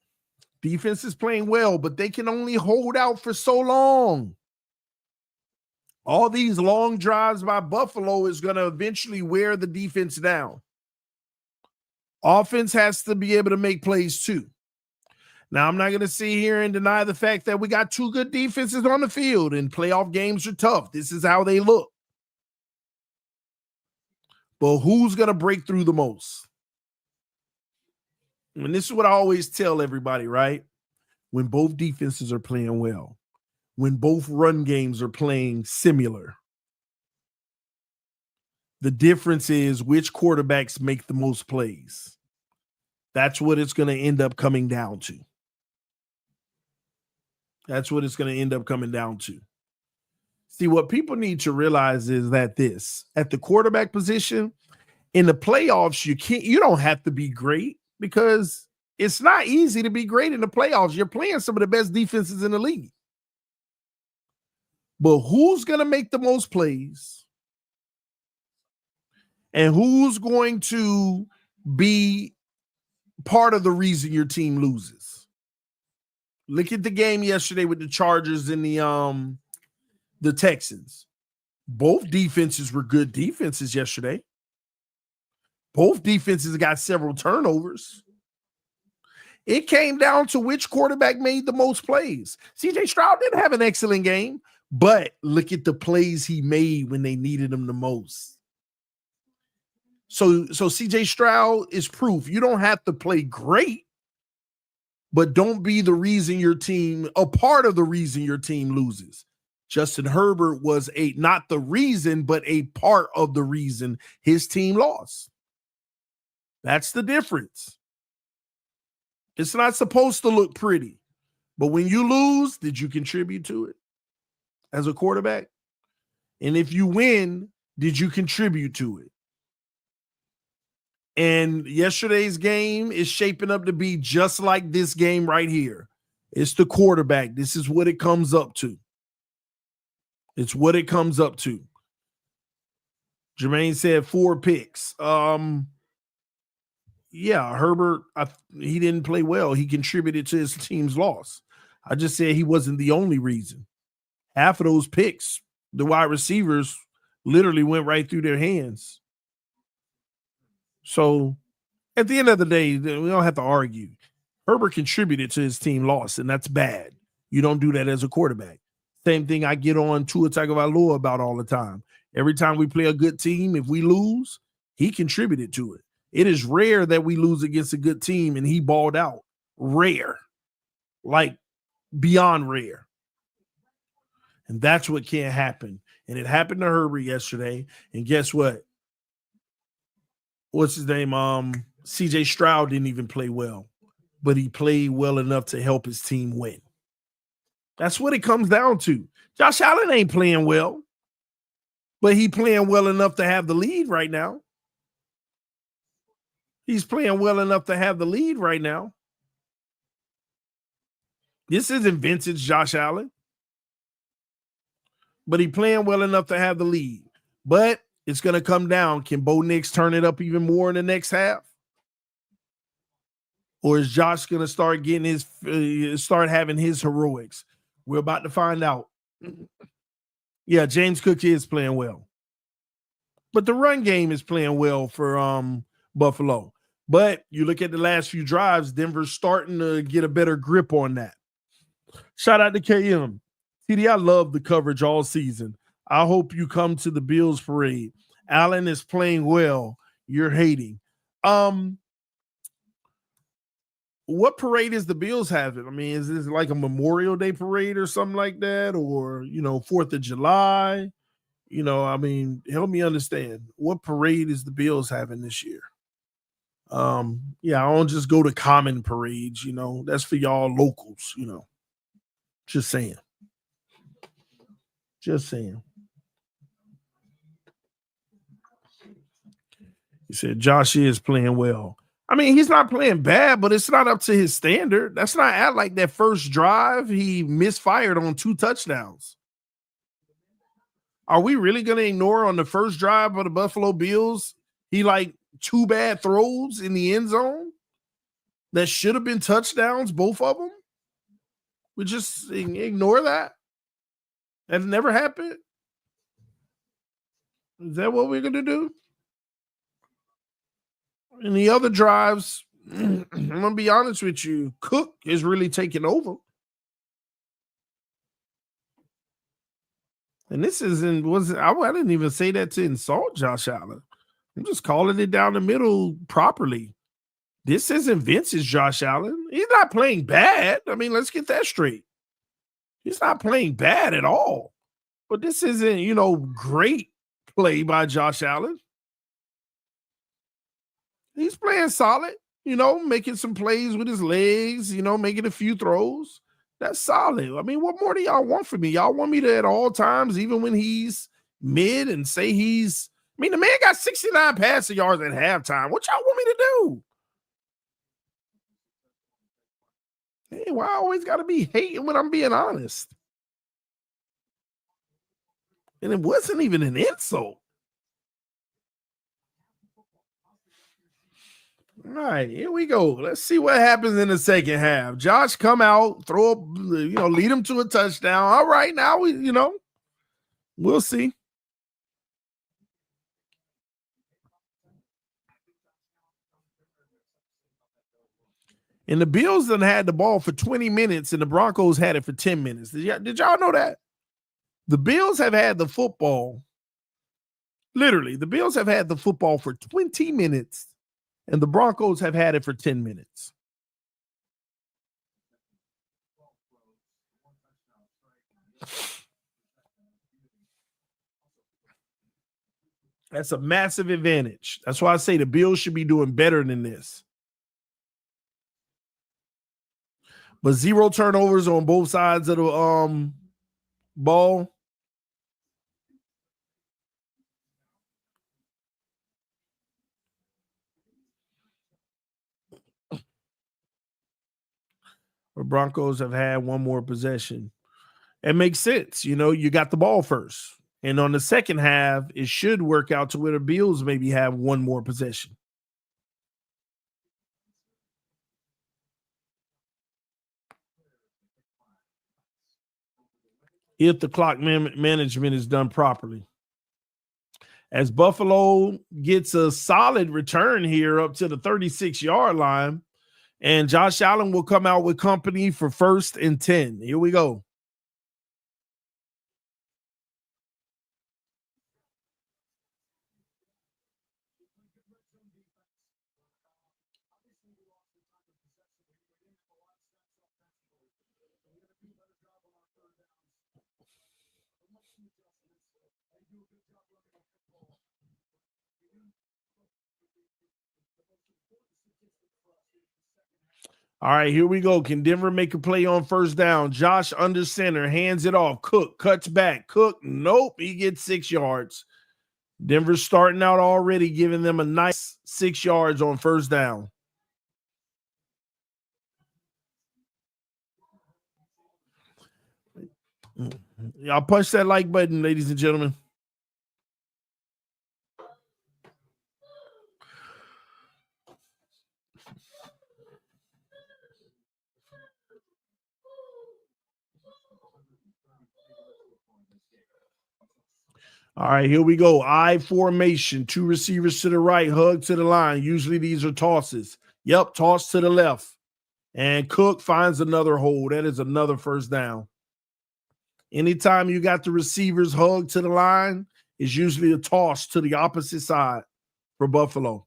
Defense is playing well, but they can only hold out for so long. All these long drives by Buffalo is going to eventually wear the defense down. Offense has to be able to make plays too. Now, I'm not going to sit here and deny the fact that we got 2 good defenses on the field, and playoff games are tough. This is how they look. But who's going to break through the most? And this is what I always tell everybody, right? When both defenses are playing well, when both run games are playing similar, the difference is which quarterbacks make the most plays. That's what it's going to end up coming down to. That's what it's going to end up coming down to. See, what people need to realize is that at the quarterback position, in the playoffs, you don't have to be great, because it's not easy to be great in the playoffs. You're playing some of the best defenses in the league. But who's going to make the most plays? And who's going to be part of the reason your team loses? Look at the game yesterday with the Chargers and the Texans. Both defenses were good defenses yesterday. Both defenses got several turnovers. It came down to which quarterback made the most plays. CJ Stroud didn't have an excellent game, but look at the plays he made when they needed him the most. So CJ Stroud is proof. You don't have to play great, but don't be the reason a part of the reason your team loses. Justin Herbert was not the reason, but a part of the reason his team lost. That's the difference. It's not supposed to look pretty, but when you lose, did you contribute to it as a quarterback? And if you win, did you contribute to it? And yesterday's game is shaping up to be just like this game right here. It's the quarterback. This is what it comes up to. It's what it comes up to. Jermaine said 4 picks. Yeah, Herbert, he didn't play well. He contributed to his team's loss. I just said he wasn't the only reason. Half of those picks, the wide receivers literally went right through their hands. So at the end of the day, we don't have to argue. Herbert contributed to his team loss, and that's bad. You don't do that as a quarterback. Same thing I get on Tua Tagovailoa about all the time. Every time we play a good team, if we lose, he contributed to it. It is rare that we lose against a good team and he balled out. Rare. Like beyond rare. And that's what can't happen. And it happened to Herbert yesterday. And guess what? What's his name? CJ Stroud didn't even play well, but he played well enough to help his team win. That's what it comes down to. Josh Allen ain't playing well, but he playing well enough to have the lead right now. He's playing well enough to have the lead right now. This isn't vintage Josh Allen, but he's playing well enough to have the lead. But it's going to come down. Can Bo Nix turn it up even more in the next half? Or is Josh going to start getting start having his heroics? We're about to find out. Yeah, James Cook is playing well. But the run game is playing well for Buffalo. But you look at the last few drives, Denver's starting to get a better grip on that. Shout out to KM. TD, I love the coverage all season. I hope you come to the Bills parade. Allen is playing well. You're hating. What parade is the Bills having? I mean, is this like a Memorial Day parade or something like that? Or, 4th of July? I mean, help me understand. What parade is the Bills having this year? Yeah, I don't just go to common parades, that's for y'all locals, Just saying. He said Josh is playing well. I mean, he's not playing bad, but it's not up to his standard. That's not at like that first drive. He misfired on 2 touchdowns. Are we really going to ignore on the first drive of the Buffalo Bills? He 2 bad throws in the end zone that should have been touchdowns, both of them. We just ignore that. That never happened. Is that what we're going to do? In the other drives, I'm going to be honest with you, Cook is really taking over. And this I didn't even say that to insult Josh Allen. I'm just calling it down the middle properly. This isn't vintage Josh Allen. He's not playing bad. I mean, let's get that straight. He's not playing bad at all. But this isn't, great play by Josh Allen. He's playing solid, making some plays with his legs, making a few throws. That's solid. I mean, what more do y'all want from me? Y'all want me to at all times, even when he's mid and say the man got 69 passing yards at halftime. What y'all want me to do? Hey, why I always got to be hating when I'm being honest? And it wasn't even an insult. All right, here we go. Let's see what happens in the second half. Josh come out, throw up, lead him to a touchdown. All right, now we'll see. And the Bills done had the ball for 20 minutes, and the Broncos had it for 10 minutes. Did y'all know that? The Bills have had the football. Literally, the Bills have had the football for 20 minutes, and the Broncos have had it for 10 minutes. That's a massive advantage. That's why I say the Bills should be doing better than this. But 0 turnovers on both sides of the ball. The Broncos have had one more possession. It makes sense. You know, you got the ball first. And on the second half, it should work out to where the Bills maybe have one more possession. If the clock management is done properly. As Buffalo gets a solid return here up to the 36-yard line, and Josh Allen will come out with company for 1st and 10. Here we go. All right, here we go. Can Denver make a play on 1st down? Josh under center, hands it off. Cook cuts back. Cook, nope, he gets 6 yards. Denver's starting out already, giving them a nice 6 yards on 1st down. Y'all punch that like button, ladies and gentlemen. All right, here we go. I formation, 2 receivers to the right, hug to the line. Usually these are tosses. Yep, toss to the left. And Cook finds another hole. That is another 1st down. Anytime you got the receivers hug to the line, it's usually a toss to the opposite side for Buffalo.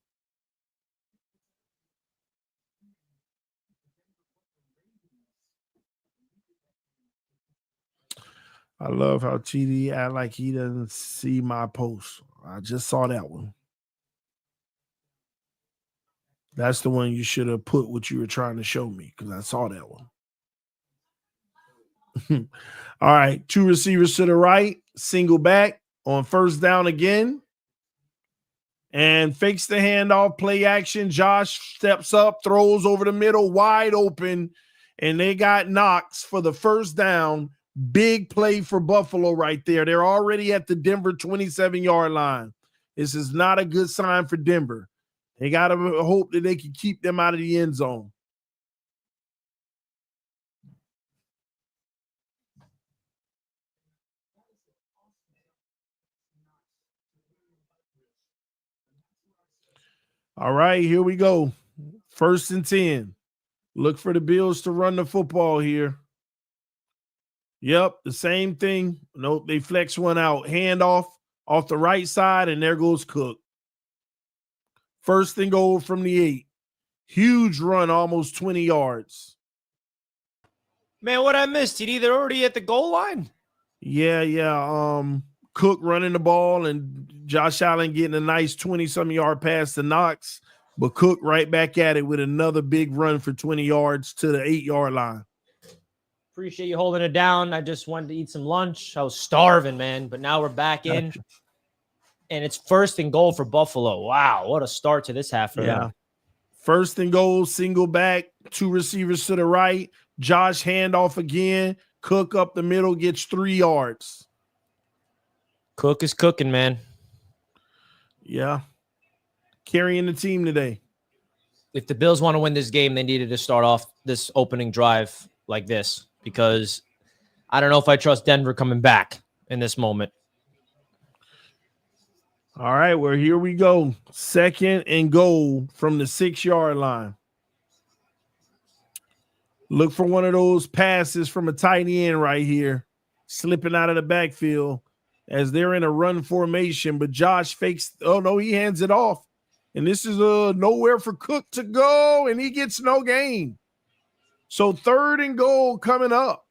I love how TD act like he doesn't see my post. I just saw that one. That's the one you should have put what you were trying to show me, because I saw that one. All right, 2 receivers to the right, single back on 1st down again. And fakes the handoff, play action. Josh steps up, throws over the middle, wide open. And they got Knox for the 1st down. Big play for Buffalo right there. They're already at the Denver 27-yard line. This is not a good sign for Denver. They got to hope that they can keep them out of the end zone. All right, here we go. 1st and 10. Look for the Bills to run the football here. Yep, the same thing. Nope, they flex one out. Handoff off the right side, and there goes Cook. 1st and goal from the 8. Huge run, almost 20 yards. Man, what I missed? TD, they're already at the goal line? Yeah. Cook running the ball and Josh Allen getting a nice 20-some yard pass to Knox, but Cook right back at it with another big run for 20 yards to the 8-yard line. Appreciate you holding it down. I just wanted to eat some lunch. I was starving, man, but now we're back in. And it's 1st and goal for Buffalo. Wow, what a start to this half. Yeah. 1st and goal, single back, 2 receivers to the right. Josh handoff again. Cook up the middle, gets 3 yards. Cook is cooking, man. Yeah. Carrying the team today. If the Bills want to win this game, they needed to start off this opening drive like this, because I don't know if I trust Denver coming back in this moment. All right, well, here we go. 2nd and goal from the 6-yard line. Look for one of those passes from a tight end right here, slipping out of the backfield as they're in a run formation. But Josh fakes. Oh, no, he hands it off. And this is nowhere for Cook to go, and he gets no gain. So 3rd and goal coming up.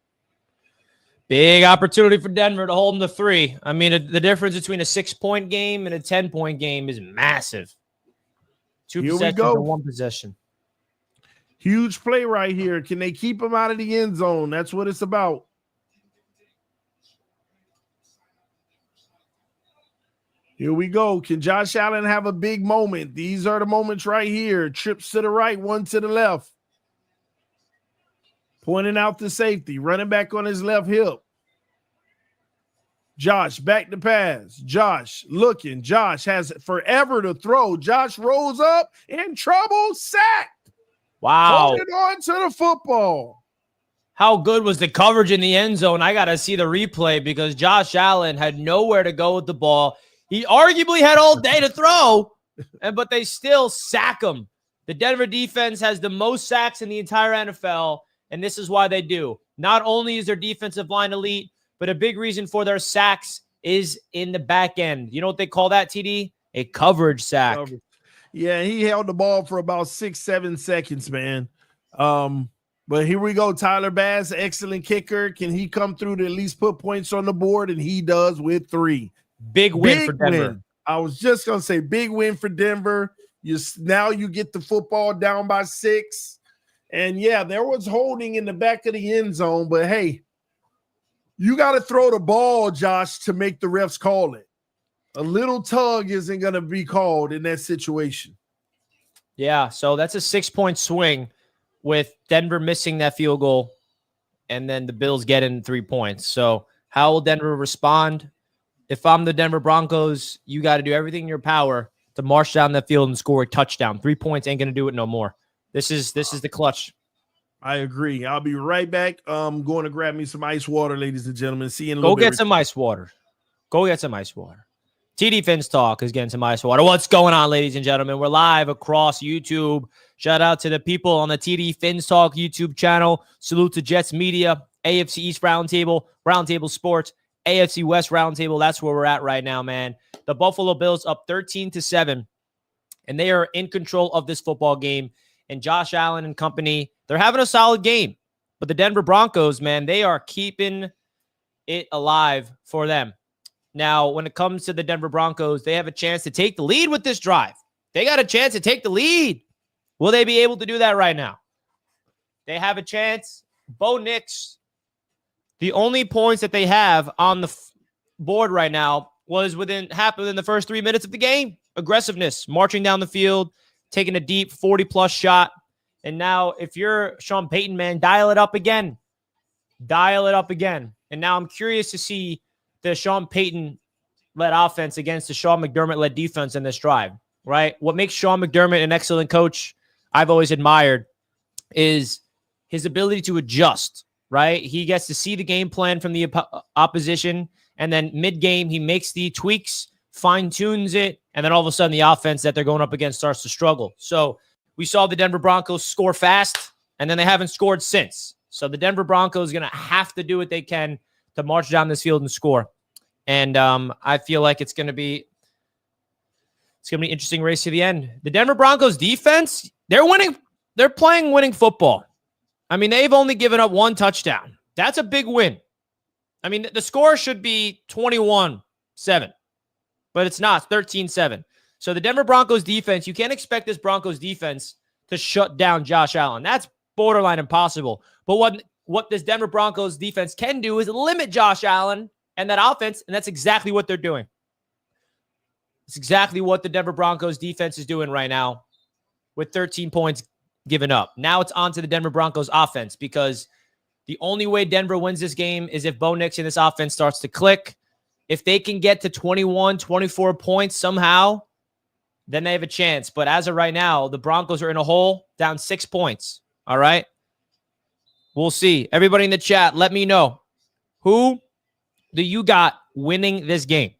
Big opportunity for Denver to hold them to 3. I mean, the difference between a 6-point game and a 10-point game is massive. 2 possessions to 1 possession. Huge play right here. Can they keep him out of the end zone? That's what it's about. Here we go. Can Josh Allen have a big moment? These are the moments right here. Trips to the right, one to the left. Pointing out the safety. Running back on his left hip. Josh back to pass. Josh looking. Josh has forever to throw. Josh rolls up in trouble. Sacked. Wow. Holding on to the football. How good was the coverage in the end zone? I got to see the replay because Josh Allen had nowhere to go with the ball. He arguably had all day to throw, but they still sack him. The Denver defense has the most sacks in the entire NFL, and this is why they do. Not only is their defensive line elite, but a big reason for their sacks is in the back end. You know what they call that, TD? A coverage sack. Yeah, he held the ball for about 6-7 seconds, man. But here we go. Tyler Bass, excellent kicker. Can he come through to at least put points on the board? And he does with 3. Big win for Denver. Win. I was just going to say big win for Denver. Now you get the football down by 6. And, yeah, there was holding in the back of the end zone. But, hey, you got to throw the ball, Josh, to make the refs call it. A little tug isn't going to be called in that situation. Yeah, so that's a 6-point swing with Denver missing that field goal and then the Bills getting 3 points. So how will Denver respond? If I'm the Denver Broncos, you got to do everything in your power to march down that field and score a touchdown. 3 points ain't going to do it no more. This is the clutch. I agree. I'll be right back. I'm going to grab me some ice water, ladies and gentlemen. See you in a little bit. Go get some ice water. Go get some ice water. TD Fins Talk is getting some ice water. What's going on, ladies and gentlemen? We're live across YouTube. Shout out to the people on the TD Fins Talk YouTube channel. Salute to Jets Media, AFC East Roundtable, Roundtable Sports, AFC West Roundtable. That's where we're at right now, man. The Buffalo Bills up 13-7, and they are in control of this football game. And Josh Allen and company, they're having a solid game. But the Denver Broncos, man, they are keeping it alive for them. Now, when it comes to the Denver Broncos, they have a chance to take the lead with this drive. They got a chance to take the lead. Will they be able to do that right now? They have a chance. Bo Nix, the only points that they have on the board right now was within the first 3 minutes of the game. Aggressiveness, marching down the field, taking a deep 40-plus shot. And now, if you're Sean Payton, man, dial it up again. Dial it up again. And now I'm curious to see the Sean Payton-led offense against the Sean McDermott-led defense in this drive, right? What makes Sean McDermott an excellent coach, I've always admired, is his ability to adjust, right? He gets to see the game plan from the opposition, and then mid-game, he makes the tweaks, fine-tunes it, and then all of a sudden, the offense that they're going up against starts to struggle. So we saw the Denver Broncos score fast, and then they haven't scored since. So the Denver Broncos are going to have to do what they can to march down this field and score. And I feel like it's going to be an interesting race to the end. The Denver Broncos defense, they're winning. They're playing winning football. I mean, they've only given up 1 touchdown. That's a big win. I mean, the score should be 21-7, but it's not. It's 13-7. So the Denver Broncos defense, you can't expect this Broncos defense to shut down Josh Allen. That's borderline impossible. But what this Denver Broncos defense can do is limit Josh Allen and that offense, and that's exactly what they're doing. It's exactly what the Denver Broncos defense is doing right now with 13 points given up. Now it's on to the Denver Broncos offense because the only way Denver wins this game is if Bo Nix and this offense starts to click. If they can get to 21, 24 points somehow, then they have a chance. But as of right now, the Broncos are in a hole, down 6 points. All right? We'll see. Everybody in the chat, let me know. Who do you got winning this game?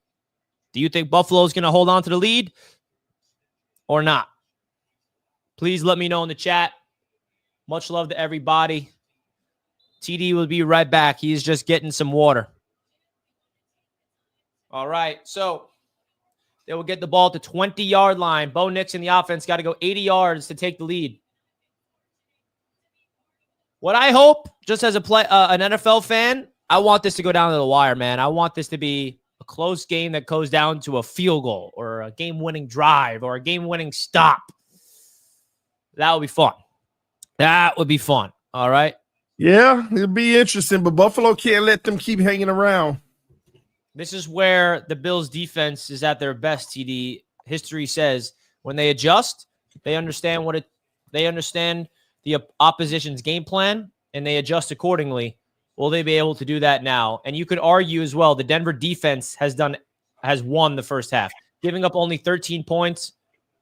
Do you think Buffalo is going to hold on to the lead or not? Please let me know in the chat. Much love to everybody. TD will be right back. He's just getting some water. All right, so they will get the ball at the 20-yard line. Bo Nix in the offense got to go 80 yards to take the lead. What I hope, just as an NFL fan, I want this to go down to the wire, man. I want this to be a close game that goes down to a field goal or a game-winning drive or a game-winning stop. That would be fun. That would be fun. All right? Yeah, it'll be interesting, but Buffalo can't let them keep hanging around. This is where the Bills' defense is at their best, TD. History says when they adjust, they understand the opposition's game plan, and they adjust accordingly. Will they be able to do that now? And you could argue as well, the Denver defense has won the first half. Giving up only 13 points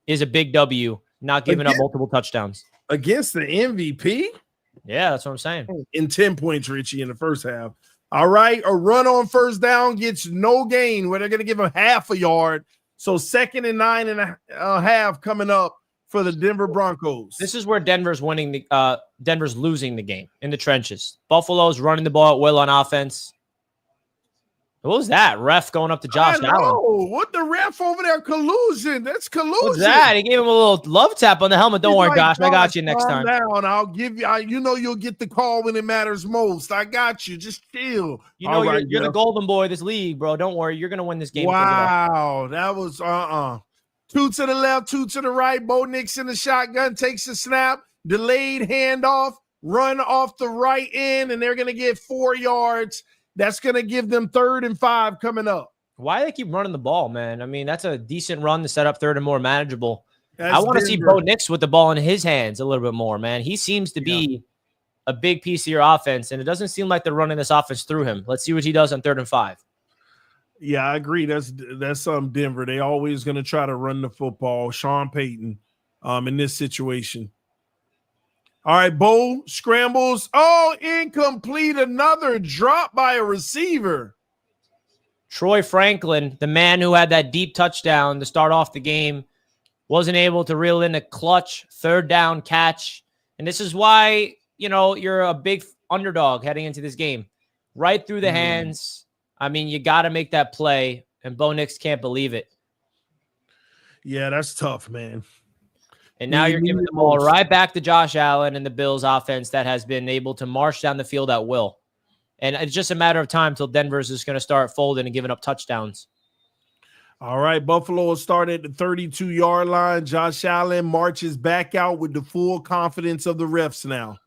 is a big W, not giving up multiple touchdowns. Against the MVP? Yeah, that's what I'm saying. In 10 points, Richie, in the first half. All right, a run on first down gets no gain where they're going to give him half a yard. So 2nd and 9 and a half coming up for the Denver Broncos. This is where Denver's losing the game in the trenches. Buffalo's running the ball at will on offense. What was that? Ref going up to Josh Allen. What the ref over there? Collusion. That's collusion. What's that? He gave him a little love tap on the helmet. Don't worry, Josh. I got you next time. Down. I'll give you. You'll get the call when it matters most. I got you. Just chill. You're the golden boy of this league, bro. Don't worry. You're gonna win this game. Wow, that was 2 to the left, 2 to the right. Bo Nix in the shotgun takes the snap. Delayed handoff. Run off the right end, and they're gonna get 4 yards. That's going to give them 3rd and 5 coming up. Why do they keep running the ball, man? I mean, that's a decent run to set up 3rd and more manageable. That's I want to see Bo Nix with the ball in his hands a little bit more, man. He seems to be a big piece of your offense, and it doesn't seem like they're running this offense through him. Let's see what he does on 3rd and 5. Yeah, I agree. That's Denver. They always going to try to run the football. Sean Payton in this situation. All right, Bo scrambles. Oh, incomplete. Another drop by a receiver. Troy Franklin, the man who had that deep touchdown to start off the game, wasn't able to reel in a clutch 3rd down catch. And this is why, you're a big underdog heading into this game. Right through the hands. I mean, you got to make that play, and Bo Nix can't believe it. Yeah, that's tough, man. And now you're giving the ball right back to Josh Allen and the Bills offense that has been able to march down the field at will. And it's just a matter of time till Denver's just going to start folding and giving up touchdowns. All right, Buffalo will start at the 32-yard line. Josh Allen marches back out with the full confidence of the refs now.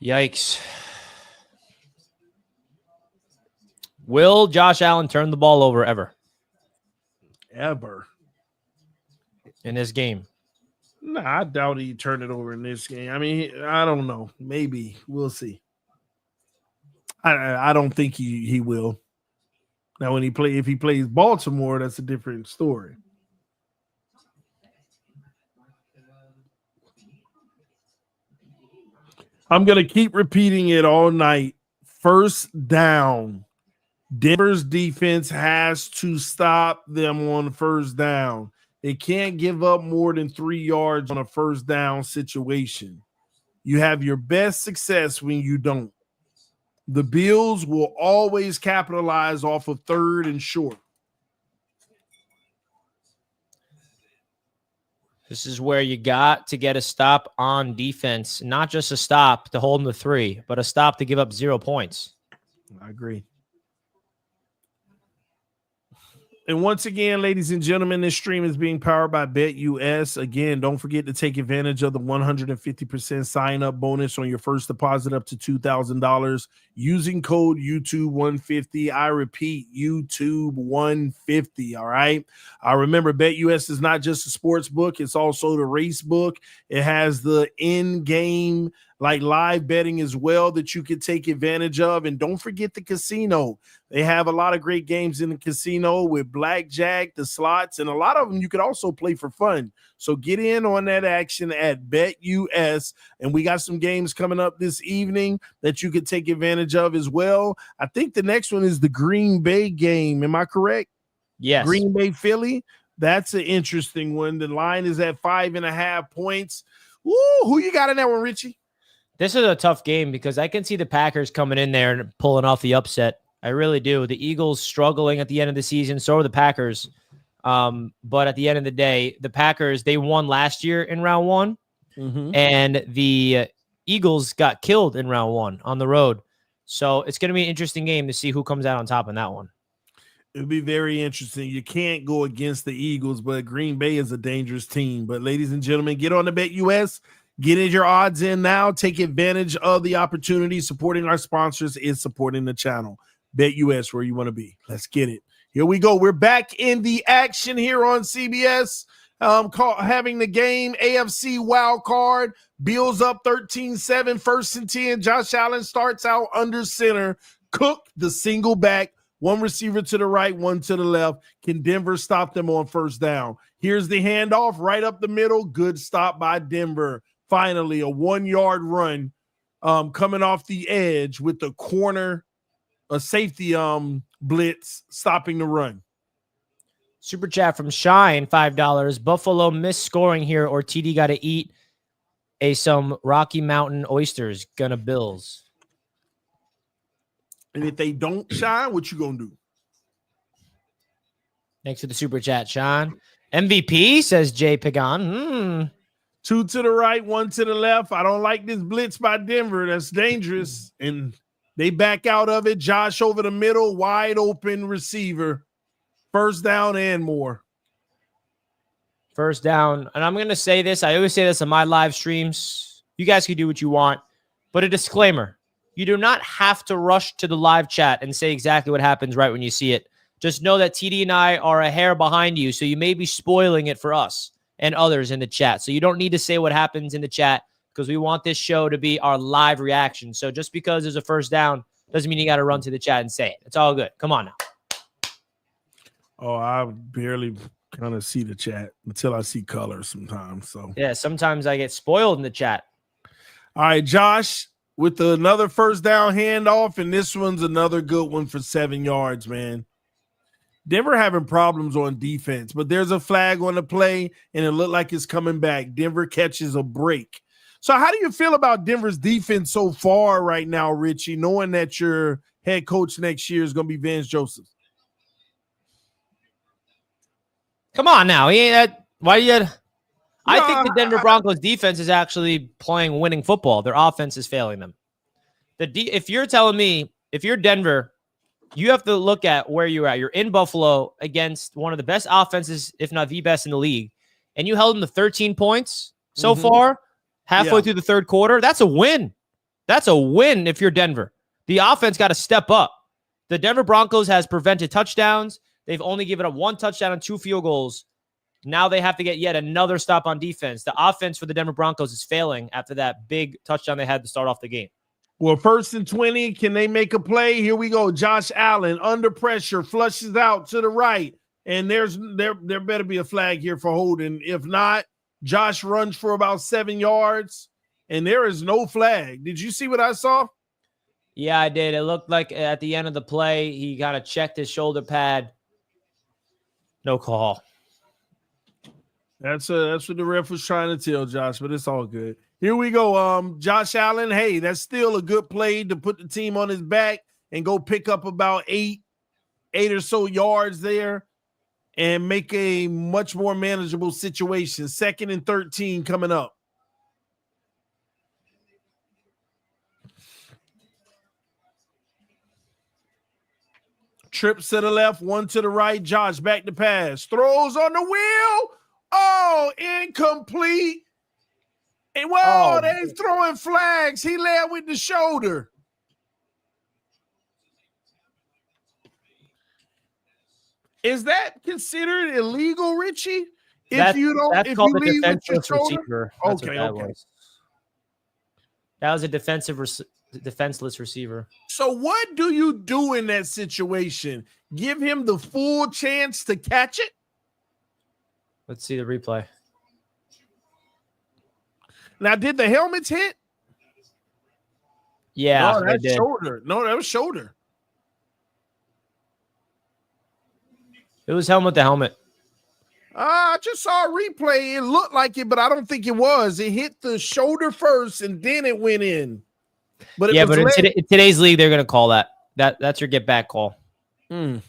Yikes. Will Josh Allen turn the ball over ever? Ever. In this game? Nah, I doubt he'd turn it over in this game. I mean, I don't know. Maybe. We'll see. I don't think he will. Now, if he plays Baltimore, that's a different story. I'm going to keep repeating it all night. First down. Denver's defense has to stop them on first down. They can't give up more than 3 yards on a first down situation. You have your best success when you don't. The Bills will always capitalize off of 3rd and short. This is where you got to get a stop on defense. Not just a stop to hold them to 3, but a stop to give up 0 points. I agree. And once again, ladies and gentlemen, this stream is being powered by BetUS. Again, don't forget to take advantage of the 150% sign-up bonus on your first deposit up to $2,000 using code YouTube150. I repeat, YouTube150, all right? Remember, BetUS is not just a sports book. It's also the race book. It has the in-game live betting as well that you could take advantage of. And don't forget the casino. They have a lot of great games in the casino with blackjack, the slots, and a lot of them you could also play for fun. So get in on that action at BetUS. And we got some games coming up this evening that you could take advantage of as well. I think the next one is the Green Bay game. Am I correct? Yes. Green Bay, Philly. That's an interesting one. The line is at 5.5 points. Ooh, who you got in that one, Richie? This is a tough game because I can see the Packers coming in there and pulling off the upset. I really do. The Eagles struggling at the end of the season. So are the Packers. But at the end of the day, the Packers, they won last year in round one. And the Eagles got killed in round one on the road. So it's going to be an interesting game to see who comes out on top in that one. It'll be very interesting. You can't go against the Eagles, but Green Bay is a dangerous team. But ladies and gentlemen, get on the BetUS. Get your odds in now. Take advantage of the opportunity. Supporting our sponsors is supporting the channel. BetUS, where you want to be. Let's get it. Here we go. We're back in the action here on CBS. Having the game, AFC wild card. Bills up 13-7, 1st and 10. Josh Allen starts out under center. Cook, the single back. One receiver to the right, one to the left. Can Denver stop them on 1st down? Here's the handoff right up the middle. Good stop by Denver. Finally, a 1-yard run coming off the edge with the corner, a safety blitz stopping the run. Super chat from Shine, $5. Buffalo missed scoring here, or TD got to eat some Rocky Mountain oysters. Gonna Bills. And if they don't shine, what you gonna do? Thanks for the super chat, Sean. MVP, says Jay Pagan. 2 to the right, 1 to the left. I don't like this blitz by Denver. That's dangerous. And they back out of it. Josh over the middle, wide open receiver. 1st down and more. 1st down. And I'm going to say this. I always say this on my live streams. You guys can do what you want. But a disclaimer. You do not have to rush to the live chat and say exactly what happens right when you see it. Just know that TD and I are a hair behind you, so you may be spoiling it for us and others in the chat. So you don't need to say what happens in the chat because we want this show to be our live reaction. So just because there's a 1st down doesn't mean you got to run to the chat and say it. It's all good. Come on now. Oh, I barely kind of see the chat until I see colors sometimes. So yeah, sometimes I get spoiled in the chat. All right, Josh, with another 1st down handoff, and this one's another good one for 7 yards, man. Denver having problems on defense, but there's a flag on the play, and it looked like it's coming back. Denver catches a break. So how do you feel about Denver's defense so far right now, Richie, knowing that your head coach next year is going to be Vance Joseph? Come on now. He ain't that. Why you? I think the Denver Broncos defense is actually playing winning football. Their offense is failing them. If you're telling me, if you're Denver, you have to look at where you're at. You're in Buffalo against one of the best offenses, if not the best in the league, and you held them to 13 points so far, halfway through the 3rd quarter. That's a win. That's a win if you're Denver. The offense got to step up. The Denver Broncos has prevented touchdowns. They've only given up 1 touchdown and 2 field goals. Now they have to get yet another stop on defense. The offense for the Denver Broncos is failing after that big touchdown they had to start off the game. Well, 1st and 20, can they make a play? Here we go. Josh Allen under pressure, flushes out to the right, and there better be a flag here for holding. If not, Josh runs for about 7 yards, and there is no flag. Did you see what I saw? Yeah, I did. It looked like at the end of the play, he kind of checked his shoulder pad. No call. That's what the ref was trying to tell Josh, but it's all good. Here we go. Josh Allen. Hey, that's still a good play to put the team on his back and go pick up about eight or so yards there and make a much more manageable situation. 2nd and 13 coming up. Trips to the left, 1 to the right. Josh back to pass. Throws on the wheel. Oh, incomplete. And whoa, they're throwing flags. He led with the shoulder. Is that considered illegal, Richie? That's called a defenseless shoulder? receiver. Okay. That was a defenseless receiver. So what do you do in that situation? Give him the full chance to catch it? Let's see the replay. Now, did the helmets hit? Yeah, no, that's shoulder. No, that was shoulder. It was helmet to helmet. I just saw a replay. It looked like it, but I don't think it was. It hit the shoulder first, and then it went in. But it Yeah, was but in today's league, they're going to call that. That's your get back call. Interesting.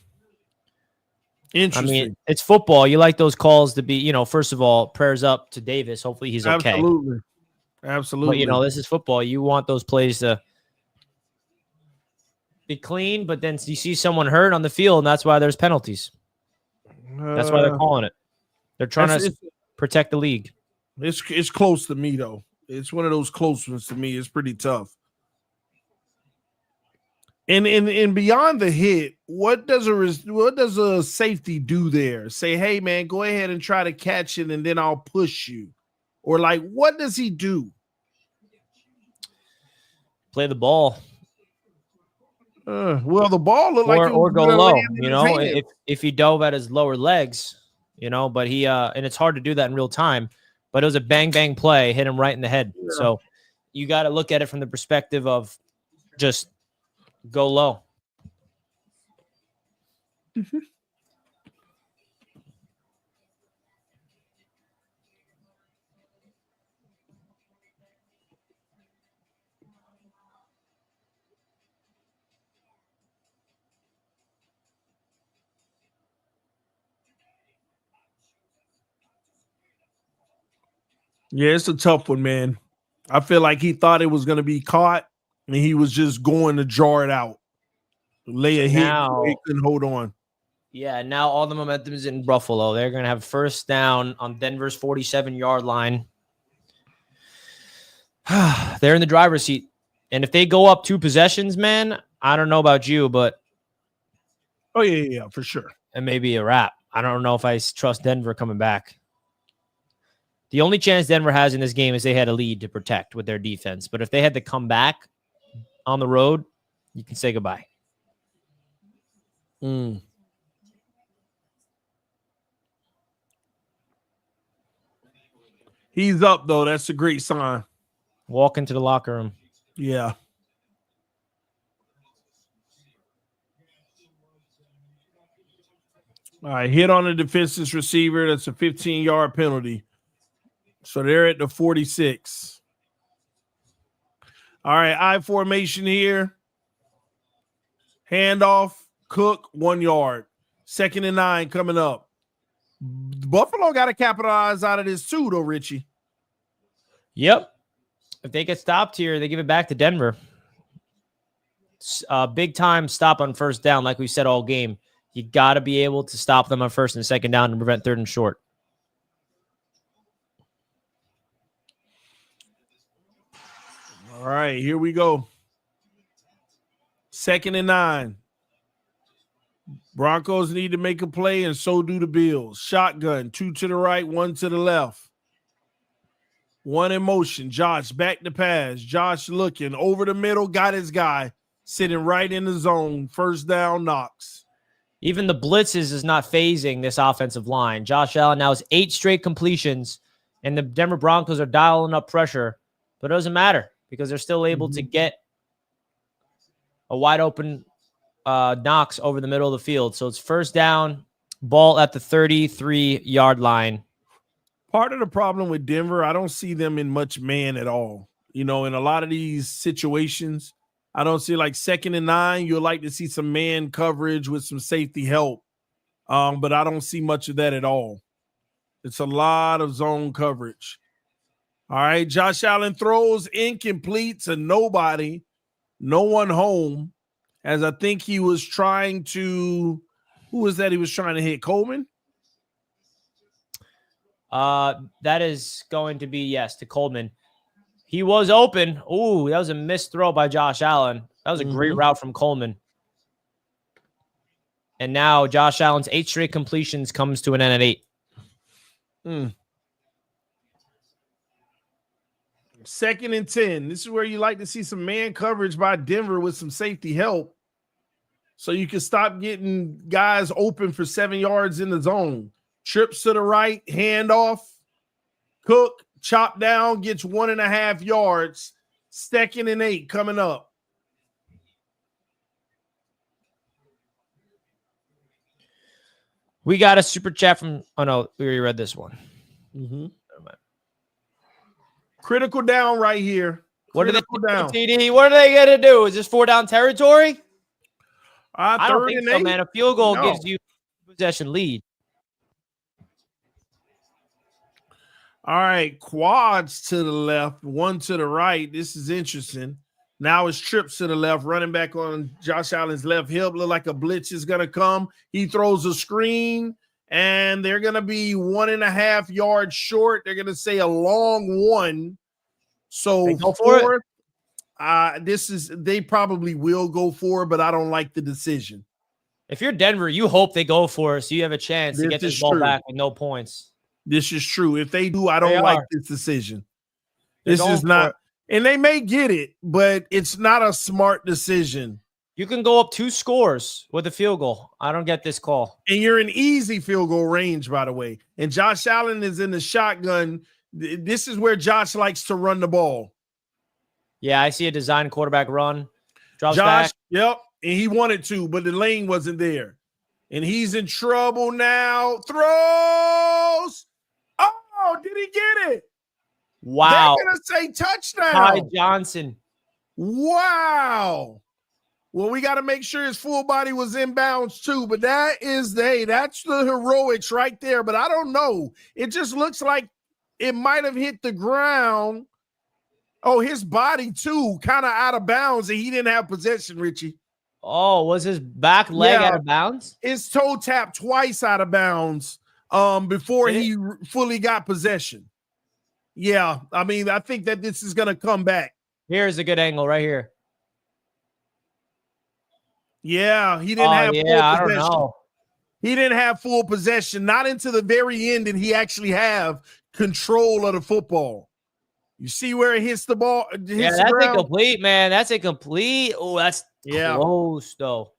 I mean, it's football. You like those calls to be, first of all, prayers up to Davis. Hopefully he's okay. Absolutely. But, this is football. You want those plays to be clean, but then you see someone hurt on the field, and that's why there's penalties. That's why they're calling it. They're trying to protect the league. It's close to me, though. It's one of those close ones to me. It's pretty tough. And beyond the hit, what does a safety do there? Say, hey man, go ahead and try to catch it, and then I'll push you, or like, what does he do? Play the ball. Well, the ball looked like or go low. If he dove at his lower legs, but he and it's hard to do that in real time. But it was a bang bang play, hit him right in the head. Yeah. So you got to look at it from the perspective of just go low. Mm-hmm. Yeah, it's a tough one, man. I feel like he thought it was going to be caught, and he was just going to jar it out. Lay a hit, he couldn't hold on. Yeah, now all the momentum is in Buffalo. They're going to have first down on Denver's 47-yard line. They're in the driver's seat. And if they go up 2 possessions, man, I don't know about you, but... Oh, yeah, for sure. It may be a wrap. I don't know if I trust Denver coming back. The only chance Denver has in this game is they had a lead to protect with their defense. But if they had to come back on the road, you can say goodbye. He's up, though. That's a great sign. Walk into the locker room. Yeah. All right, hit on the defenseless receiver. That's a 15-yard penalty. So they're at the 46. All right, I formation here. Handoff, Cook, 1 yard. 2nd and 9 coming up. Buffalo got to capitalize out of this too, though, Richie. Yep. If they get stopped here, they give it back to Denver. Big time stop on first down, like we said all game. You got to be able to stop them on 1st and 2nd down and prevent 3rd and short. All right, here we go. 2nd and 9. Broncos need to make a play, and so do the Bills. Shotgun, 2 to the right, 1 to the left. 1 in motion. Josh back to pass. Josh looking over the middle, got his guy sitting right in the zone. First down, Knox. Even the blitzes is not phasing this offensive line. Josh Allen now has 8 straight completions, and the Denver Broncos are dialing up pressure, but it doesn't matter because they're still able to get a wide open Knox over the middle of the field. So it's first down, ball at the 33-yard line. Part of the problem with Denver, I don't see them in much man at all. In a lot of these situations, I don't see, like 2nd and 9, you'll like to see some man coverage with some safety help. But I don't see much of that at all. It's a lot of zone coverage. All right, Josh Allen throws incomplete to nobody, no one home, as I think he was trying to, who was that he was trying to hit, Coleman? That is going to be, yes, to Coleman. He was open. Ooh, that was a missed throw by Josh Allen. That was a great route from Coleman. And now Josh Allen's 8 straight completions comes to an end at 8. 2nd and 10. This is where you like to see some man coverage by Denver with some safety help, so you can stop getting guys open for 7 yards in the zone. Trips to the right, handoff. Cook, chop down, gets 1.5 yards. 2nd and 8 coming up. We got a super chat from. Oh no, we already read this one. Mm-hmm. Critical down right here. What Critical are they down. TD? What are they gonna do? Is this 4-down territory? I don't Third think and so, 8. man. A field goal No. gives you possession lead. All right, quads to the left, one to the right. This is interesting. Now it's trips to the left, running back on Josh Allen's left hip. Look like a blitz is going to come. He throws a screen, and they're going to be 1.5 yards short. They're going to say a long one. So They go for fourth, they probably will go for it, but I don't like the decision. If you're Denver, you hope they go for it so you have a chance to get this ball back with no points. This is true. If they do, I don't like this decision. This is not, and they may get it, but it's not a smart decision. You can go up 2 scores with a field goal. I don't get this call. And you're in easy field goal range, by the way. And Josh Allen is in the shotgun. This is where Josh likes to run the ball. Yeah, I see a design quarterback run. Drops Josh, back. yep. And he wanted to, but the lane wasn't there. And he's in trouble now. Throws. Oh, did he get it? Wow. They're going to say touchdown. Ty Johnson. Wow. Well, we got to make sure his full body was inbounds too. But that's the heroics right there. But I don't know. It just looks like it might have hit the ground. Oh, his body too, kind of out of bounds, and he didn't have possession, Richie. Oh, was his back leg out of bounds? His toe tapped twice out of bounds before he fully got possession. Yeah, I mean, I think that this is going to come back. Here's a good angle right here. Yeah, he didn't have full possession. I don't know. He didn't have full possession, not into the very end did he actually have control of the football. You see where it hits the ball? That's incomplete, man. That's incomplete. Oh, that's close, though.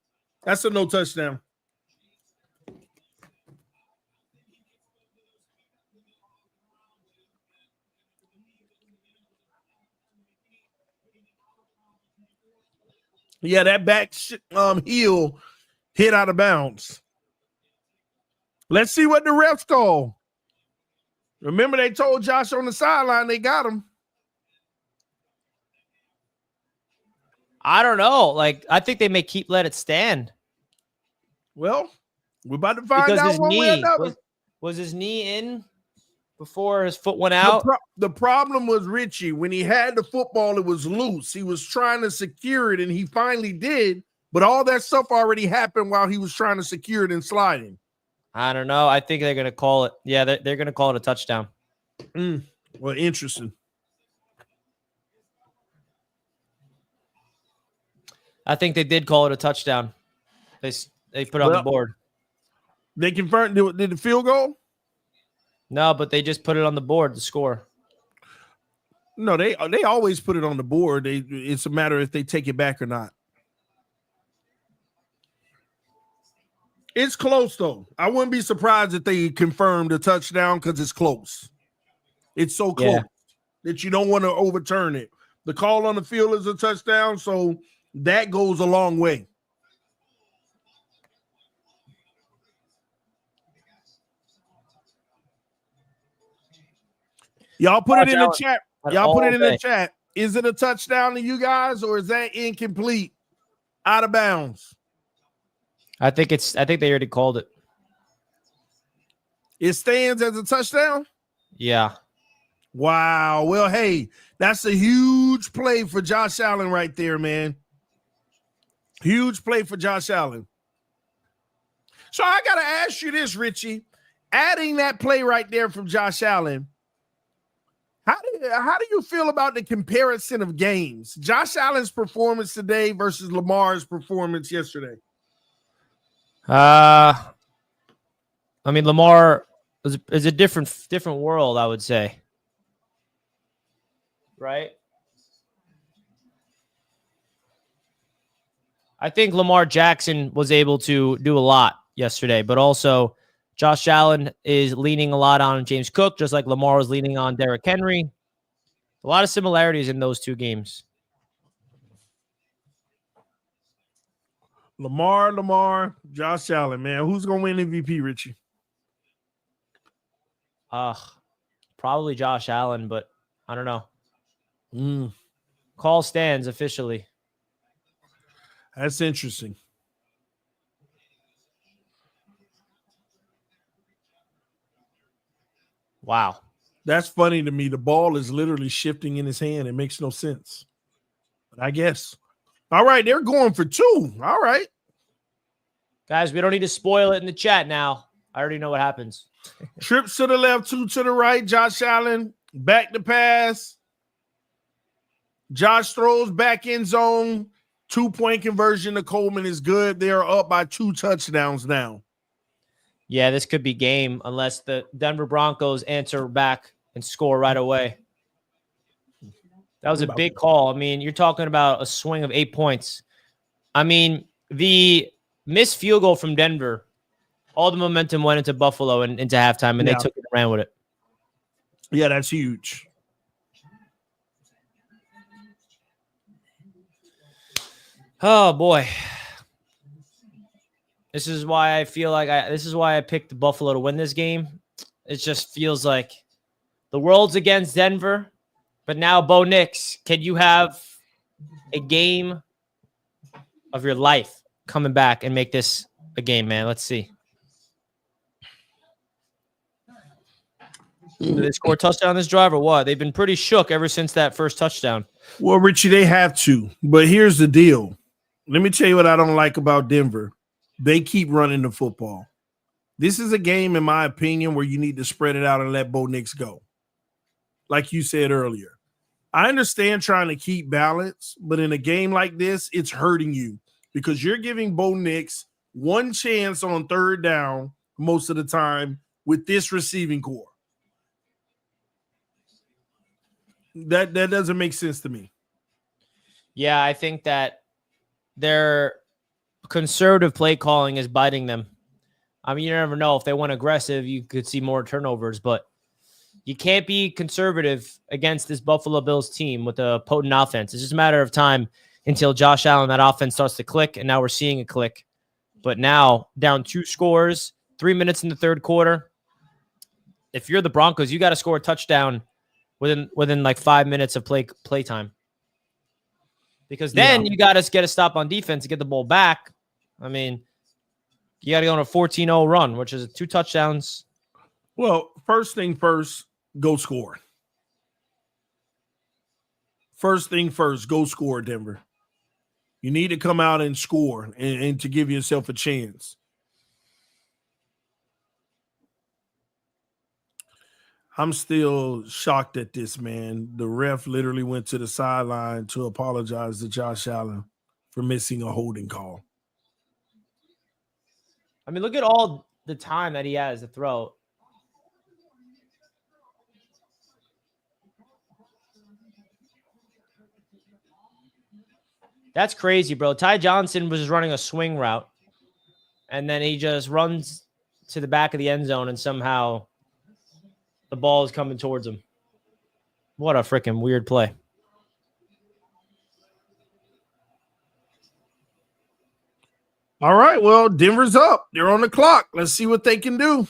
That's a no touchdown. Yeah, that back heel hit out of bounds. Let's see what the refs call. Remember, they told Josh on the sideline they got him. I don't know. Like, I think they may let it stand. Well, we're about to find because out his one way or knee another. Was his knee in before his foot went out? The problem was Richie. When he had the football, it was loose. He was trying to secure it, and he finally did. But all that stuff already happened while he was trying to secure it and sliding. I don't know. I think they're going to call it. Yeah, they're going to call it a touchdown. Well, interesting. I think they did call it a touchdown. They put it on the board. They confirmed. Did the field goal? No, but they just put it on the board, the score. No, they always put it on the board. It's a matter if they take it back or not. It's close, though. I wouldn't be surprised if they confirmed a touchdown because it's close. It's so close that you don't want to overturn it. The call on the field is a touchdown, so that goes a long way. Y'all put it in the chat. Y'all put it in the chat. Is it a touchdown to you guys, or is that incomplete, out of bounds? I think they already called it. It stands as a touchdown? Yeah. Wow. Well, hey, that's a huge play for Josh Allen right there, man. Huge play for Josh Allen. So I got to ask you this, Richie. Adding that play right there from Josh Allen, how do you feel about the comparison of games? Josh Allen's performance today versus Lamar's performance yesterday? I mean, Lamar is a different world, I would say. Right? I think Lamar Jackson was able to do a lot yesterday, but also Josh Allen is leaning a lot on James Cook, just like Lamar was leaning on Derrick Henry. A lot of similarities in those two games. Lamar, Josh Allen, man. Who's going to win MVP, Richie? Probably Josh Allen, but I don't know. Call stands officially. That's interesting. Wow. That's funny to me. The ball is literally shifting in his hand. It makes no sense. But I guess. All right, they're going for 2. All right. Guys, we don't need to spoil it in the chat now. I already know what happens. Trips to the left, 2 to the right. Josh Allen, back to pass. Josh throws back in zone. 2-point conversion to Coleman is good. They are up by 2 touchdowns now. Yeah, this could be game unless the Denver Broncos answer back and score right away. That was a big call. I mean, you're talking about a swing of 8 points. I mean, the missed field goal from Denver, all the momentum went into Buffalo and into halftime, and they took it and ran with it. Yeah, that's huge. Oh, boy. This is why I feel like this is why I picked Buffalo to win this game. It just feels like the world's against Denver, but now Bo Nix, can you have a game of your life coming back and make this a game, man? Let's see. Did they score a touchdown this drive or what? They've been pretty shook ever since that first touchdown. Well, Richie, they have to. But here's the deal. Let me tell you what I don't like about Denver. They keep running the football. This is a game, in my opinion, where you need to spread it out and let Bo Nix go. Like you said earlier. I understand trying to keep balance, but in a game like this, it's hurting you because you're giving Bo Nix one chance on third down most of the time with this receiving core. That doesn't make sense to me. Yeah, I think that their conservative play calling is biting them. I mean, you never know. If they went aggressive, you could see more turnovers, but you can't be conservative against this Buffalo Bills team with a potent offense. It's just a matter of time until Josh Allen, that offense starts to click, and now we're seeing a click. But now, down 2 scores, 3 minutes in the third quarter. If you're the Broncos, you got to score a touchdown within like 5 minutes of play time. Because then you got to get a stop on defense to get the ball back. I mean, you got to go on a 14-0 run, which is 2 touchdowns. Well, first thing first, go score. First thing first, go score, Denver. You need to come out and score and to give yourself a chance. I'm still shocked at this, man. The ref literally went to the sideline to apologize to Josh Allen for missing a holding call. I mean, look at all the time that he has to throw. That's crazy, bro. Ty Johnson was just running a swing route, and then he just runs to the back of the end zone, and somehow the ball is coming towards him. What a freaking weird play. All right, well, Denver's up. They're on the clock. Let's see what they can do.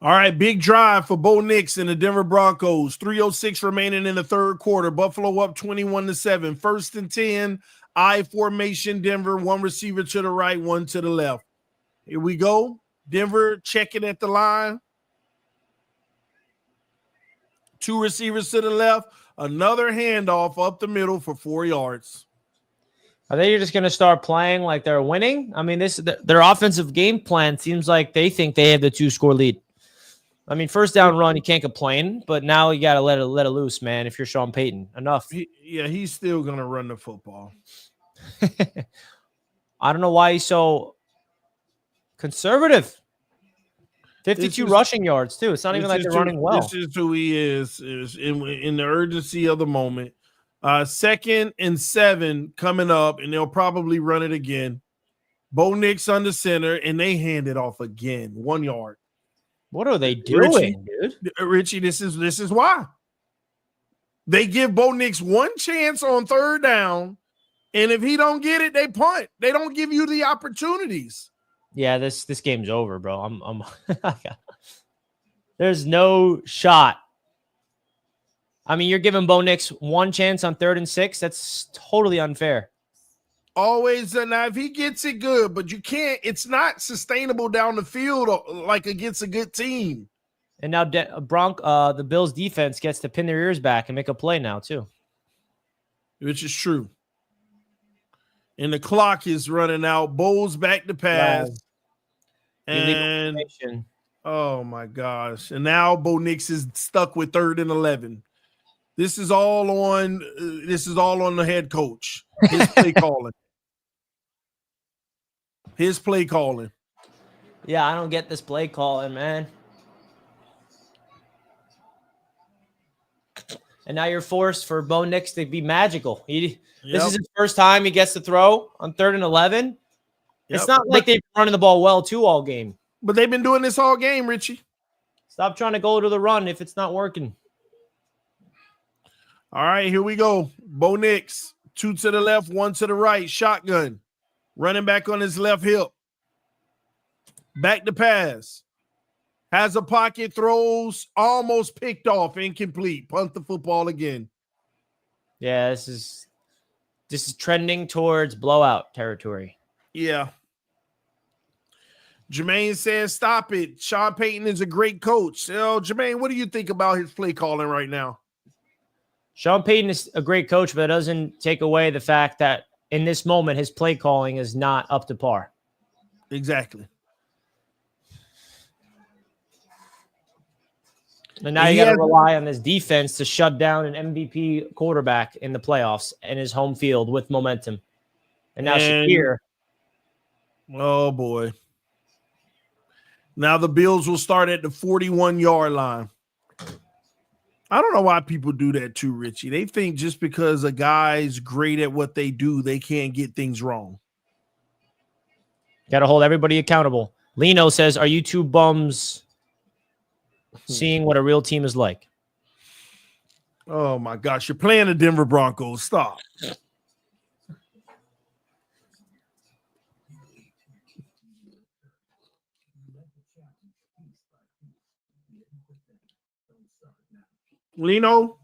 All right, big drive for Bo Nix and the Denver Broncos. 3:06 remaining in the third quarter. Buffalo up 21-7. 1st and 10. I formation, Denver. 1 receiver to the right, 1 to the left. Here we go. Denver checking at the line. 2 receivers to the left. Another handoff up the middle for 4 yards. Are they just going to start playing like they're winning? I mean, their offensive game plan seems like they think they have the 2-score lead. I mean, first down run, you can't complain, but now you got to let it loose, man, if you're Sean Payton. Enough. He's still going to run the football. I don't know why he's so conservative. 52 rushing yards, too. It's not even like they're running well. This is who he is in the urgency of the moment. 2nd and 7 coming up, and they'll probably run it again. Bo Nix under center, and they hand it off again. 1 yard. What are they doing, dude? Richie, this is why. They give Bo Nix one chance on 3rd down, and if he don't get it, they punt. They don't give you the opportunities. Yeah, this game's over, bro. I'm There's no shot. I mean, you're giving Bo Nix one chance on 3rd and 6. That's totally unfair. Always, now if he gets it, good, but you can't. It's not sustainable down the field like against a good team. And now the Bills defense gets to pin their ears back and make a play now too, which is true. And the clock is running out. Bo's back to pass. Wow. And oh my gosh. And now Bo Nix is stuck with 3rd and 11. This is all on the head coach. His play calling. His play calling. Yeah, I don't get this play calling, man. And now you're forced for Bo Nix to be magical. This is his first time he gets to throw on 3rd and 11. Yep. It's not like they've been running the ball well too all game. But they've been doing this all game, Richie. Stop trying to go to the run if it's not working. All right, here we go. Bo Nix, 2 to the left, 1 to the right, shotgun. Running back on his left hip. Back to pass. Has a pocket, throws, almost picked off, incomplete. Punt the football again. Yeah, this is trending towards blowout territory. Yeah. Jermaine says, stop it. Sean Payton is a great coach. Jermaine, what do you think about his play calling right now? Sean Payton is a great coach, but it doesn't take away the fact that in this moment, his play calling is not up to par. Exactly. And now you got to rely on this defense to shut down an MVP quarterback in the playoffs in his home field with momentum. And now Shakir. Oh, boy. Now the Bills will start at the 41-yard line. I don't know why people do that too, Richie. They think just because a guy's great at what they do, they can't get things wrong. Got to hold everybody accountable. Lino says, are you two bums seeing what a real team is like? Oh, my gosh. You're playing the Denver Broncos. Stop. Lino,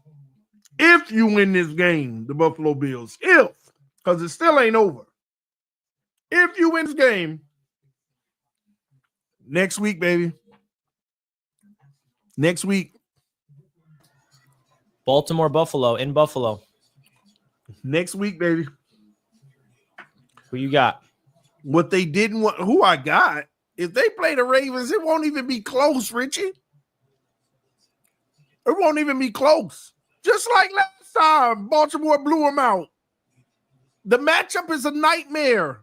if you win this game, the Buffalo Bills, because it still ain't over. If you win this game, next week, baby. Next week. Baltimore, Buffalo, in Buffalo. Next week, baby. Who you got? What they didn't want, who I got, if they play the Ravens, it won't even be close, Richie. It won't even be close. Just like last time, Baltimore blew them out. The matchup is a nightmare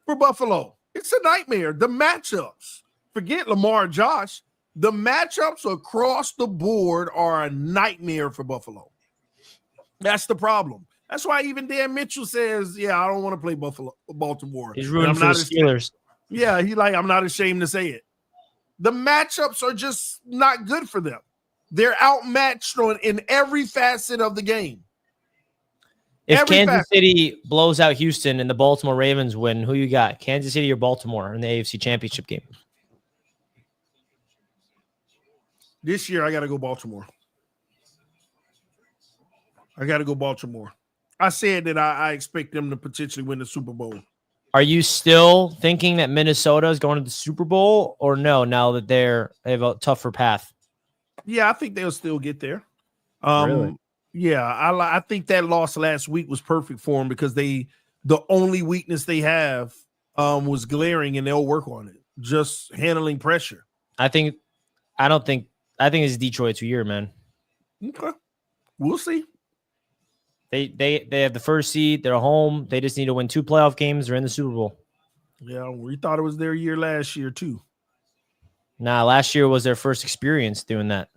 for Buffalo. It's a nightmare. The matchups, forget Lamar, Josh. The matchups across the board are a nightmare for Buffalo. That's the problem. That's why even Dan Mitchell says, yeah, I don't want to play Baltimore. He's rooting for the Steelers. Yeah, I'm not ashamed to say it. The matchups are just not good for them. They're outmatched in every facet of the game. If Kansas City blows out Houston and the Baltimore Ravens win, who you got? Kansas City or Baltimore in the AFC Championship game? This year, I got to go Baltimore. I said that I expect them to potentially win the Super Bowl. Are you still thinking that Minnesota is going to the Super Bowl or no, now that they have a tougher path? Yeah, I think they'll still get there. Really? Yeah, I think that loss last week was perfect for them because the only weakness they have was glaring, and they'll work on it. Just handling pressure. I think it's Detroit's year, man. Okay, we'll see. They have the first seed. They're home. They just need to win 2 playoff games. They're in the Super Bowl. Yeah, we thought it was their year last year too. Nah, last year was their first experience doing that.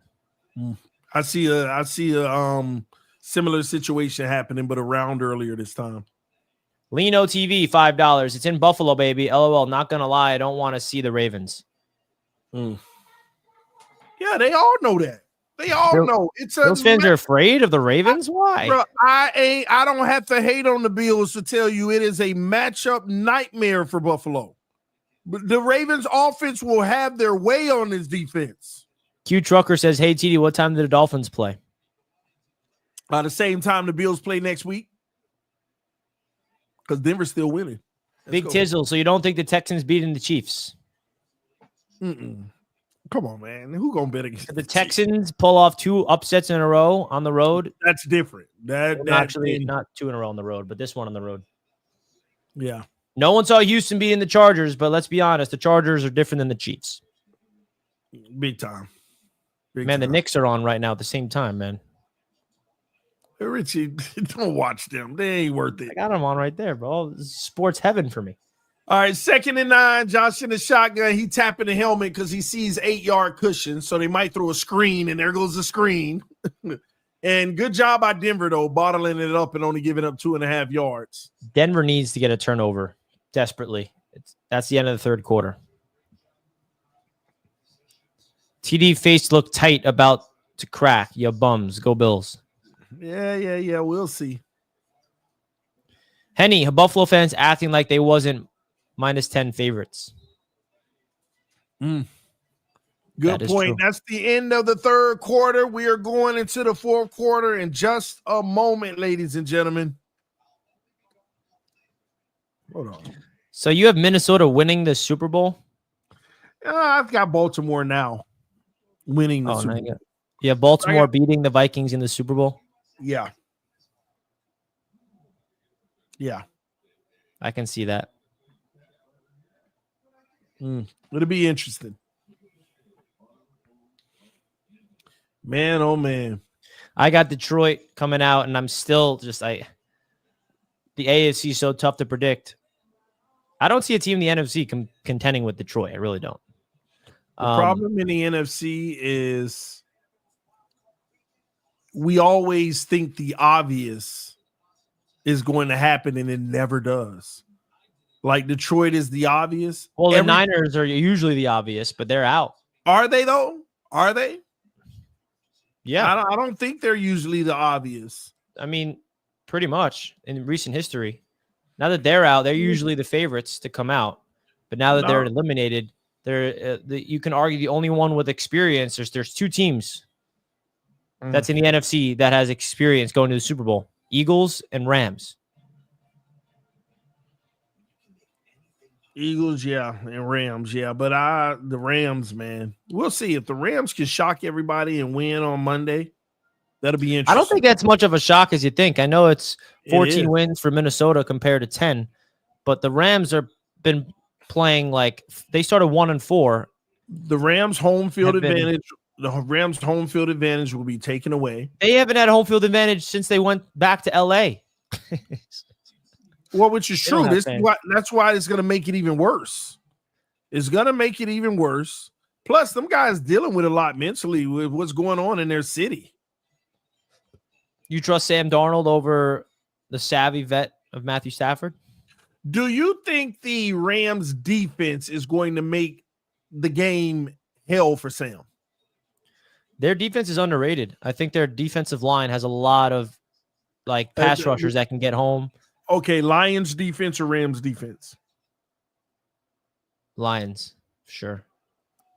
I see a similar situation happening, but around earlier this time. Lino TV, $5. It's in Buffalo, baby. LOL. Not gonna lie, I don't want to see the Ravens. Yeah, they all know that. They all know it's a. Those fans are afraid of the Ravens. Why? Bro, I don't have to hate on the Bills to tell you it is a matchup nightmare for Buffalo. But the Ravens offense will have their way on this defense. Q Trucker says, "Hey TD, what time do the Dolphins play?" The same time the Bills play next week. Because Denver's still winning. Big Tizzle. So you don't think the Texans beating the Chiefs? Come on, man. Who gonna bet against the Texans? Pull off 2 upsets in a row on the road. That's different. That actually not 2 in a row on the road, but this one on the road. Yeah. No one saw Houston beating the Chargers, but let's be honest, the Chargers are different than the Chiefs. Big time. The Knicks are on right now at the same time, man. Hey, Richie, don't watch them. They ain't worth it. I got them on right there, bro. This is sports heaven for me. All right, 2nd and 9. Josh in the shotgun. He tapping the helmet because he sees 8-yard cushion, so they might throw a screen, and there goes the screen. And good job by Denver, though, bottling it up and only giving up 2.5 yards. Denver needs to get a turnover desperately. That's the end of the third quarter. TD face looked tight about to crack. Ya bums. Go Bills. Yeah. We'll see. Henny, Buffalo fans acting like they wasn't -10 favorites. Good point. True. That's the end of the third quarter. We are going into the fourth quarter in just a moment, ladies and gentlemen. Hold on. So you have Minnesota winning the Super Bowl? I've got Baltimore now winning the Super Bowl. You have Baltimore beating the Vikings in the Super Bowl? Yeah. I can see that. It'll be interesting. Man, oh man. I got Detroit coming out, and I'm still just the AFC is so tough to predict. I don't see a team in the NFC contending with Detroit. I really don't. The problem in the NFC is we always think the obvious is going to happen, and it never does. Like Detroit is the obvious. Well, the Niners are usually the obvious, but they're out. Are they, though? Are they? Yeah. I don't think they're usually the obvious. I mean, pretty much in recent history. Now that they're out, they're usually the favorites to come out. But now that they're eliminated, you can argue the only one with experience. There's 2 teams that's in the NFC that has experience going to the Super Bowl. Eagles and Rams. Eagles, yeah, and Rams, yeah. But the Rams, man. We'll see. If the Rams can shock everybody and win on Monday, that'll be interesting. I don't think that's much of a shock as you think. I know it's 14 wins for Minnesota compared to 10, but the Rams have been playing like they started 1-4. The Rams' home field advantage. The Rams' home field advantage will be taken away. They haven't had home field advantage since they went back to LA. Well, which is true. That's why it's going to make it even worse. It's going to make it even worse. Plus, them guys dealing with a lot mentally with what's going on in their city. You trust Sam Darnold over the savvy vet of Matthew Stafford? Do you think the Rams defense is going to make the game hell for Sam? Their defense is underrated. I think their defensive line has a lot of pass rushers that can get home. Okay, Lions defense or Rams defense? Lions, sure.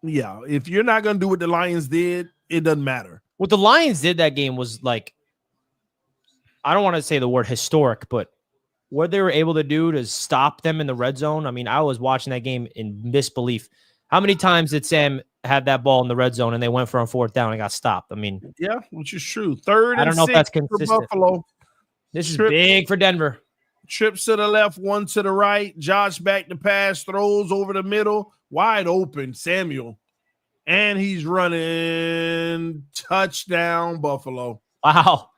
Yeah, if you're not going to do what the Lions did, it doesn't matter. What the Lions did that game was I don't want to say the word historic, but what they were able to do to stop them in the red zone. I mean, I was watching that game in disbelief. How many times did Sam have that ball in the red zone and they went for a 4th down and got stopped? I mean, yeah, which is true. 3rd and 6 I don't know if that's consistent. For Buffalo. This is big for Denver. Trips to the left, 1 to the right. Josh back to pass, throws over the middle, wide open. Samuel, and he's running touchdown Buffalo. Wow,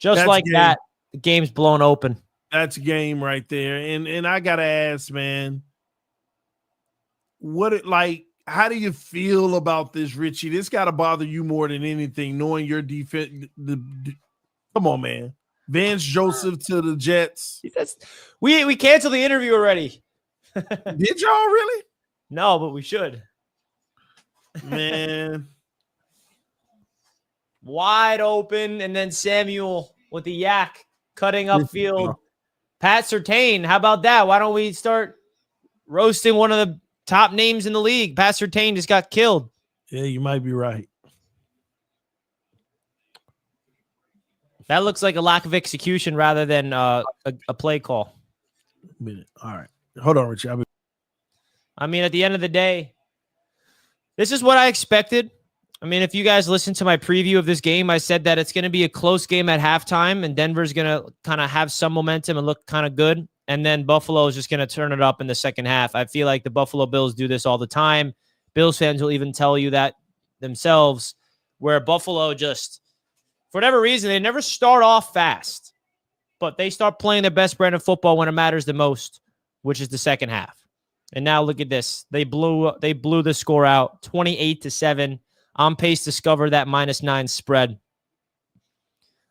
that's like game. That, the game's blown open. That's a game right there. And I gotta ask, man, How do you feel about this, Richie? This got to bother you more than anything, knowing your defense. Come on, man. Vance Joseph to the Jets. We canceled the interview already. Did y'all really? No, but we should. Man. Wide open, and then Samuel with the yak cutting upfield. Pat Surtain, how about that? Why don't we start roasting one of the top names in the league? Pat Surtain just got killed. Yeah, you might be right. That looks like a lack of execution rather than a play call. All right. Hold on, Richie. I mean, at the end of the day, this is what I expected. I mean, if you guys listen to my preview of this game, I said that it's going to be a close game at halftime, and Denver's going to kind of have some momentum and look kind of good. And then Buffalo is just going to turn it up in the second half. I feel like the Buffalo Bills do this all the time. Bills fans will even tell you that themselves, where Buffalo just, for whatever reason, they never start off fast, but they start playing their best brand of football when it matters the most, which is the second half. And now look at this. They blew the score out 28-7. On pace to cover that -9 spread.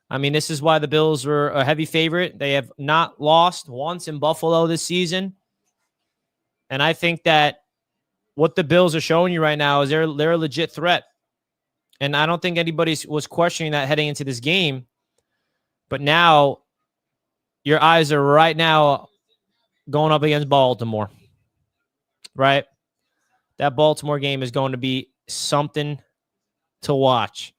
I mean, this is why the Bills were a heavy favorite. They have not lost once in Buffalo this season. And I think that what the Bills are showing you right now is they're a legit threat. And I don't think anybody was questioning that heading into this game. But now your eyes are right now going up against Baltimore. Right? That Baltimore game is going to be something to watch.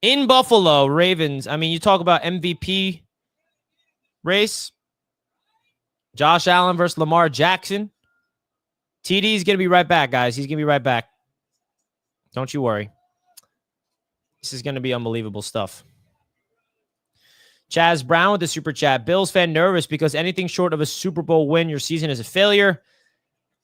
In Buffalo, Ravens, I mean, you talk about MVP race. Josh Allen versus Lamar Jackson. TD is going to be right back, guys. He's going to be right back. Don't you worry. This is going to be unbelievable stuff. Chaz Brown with the super chat. Bills fan nervous because anything short of a Super Bowl win, your season is a failure.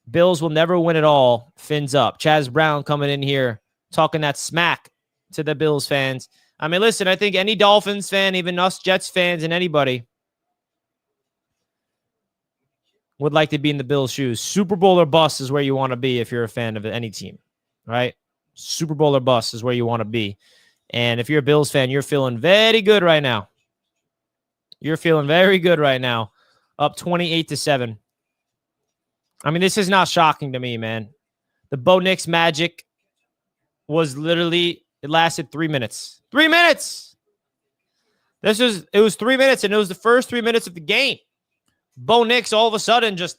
Bills will never win it all. Fins up. Chaz Brown coming in here, talking that smack to the Bills fans. I mean, listen, I think any Dolphins fan, even us Jets fans and anybody would like to be in the Bills' shoes. Super Bowl or bust is where you want to be if you're a fan of any team, right? Super Bowl or bust is where you want to be. And if you're a Bills fan, you're feeling very good right now. You're feeling very good right now. Up 28-7. I mean, this is not shocking to me, man. The Bo Nix magic was literally, it lasted 3 minutes. 3 minutes! It was 3 minutes, and it was the first 3 minutes of the game. Bo Nix all of a sudden just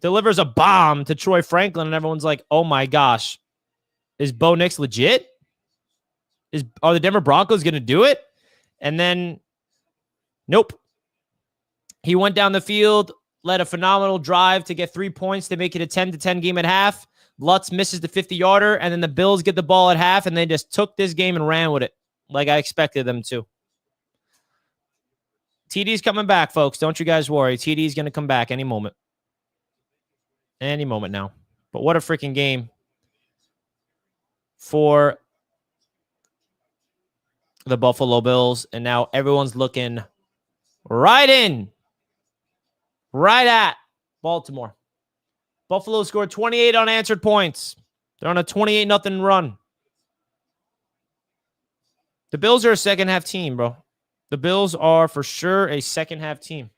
delivers a bomb to Troy Franklin, and everyone's like, oh my gosh, is Bo Nix legit? Are the Denver Broncos going to do it? And then, nope. He went down the field, led a phenomenal drive to get 3 points to make it a 10-10 game at half. Lutz misses the 50-yarder, and then the Bills get the ball at half, and they just took this game and ran with it like I expected them to. TD's coming back, folks. Don't you guys worry. TD's going to come back any moment. Any moment now. But what a freaking game for the Buffalo Bills. And now everyone's looking right at Baltimore. Buffalo scored 28 unanswered points. They're on a 28-0 run. The Bills are a second-half team, bro. The Bills are for sure a second-half team.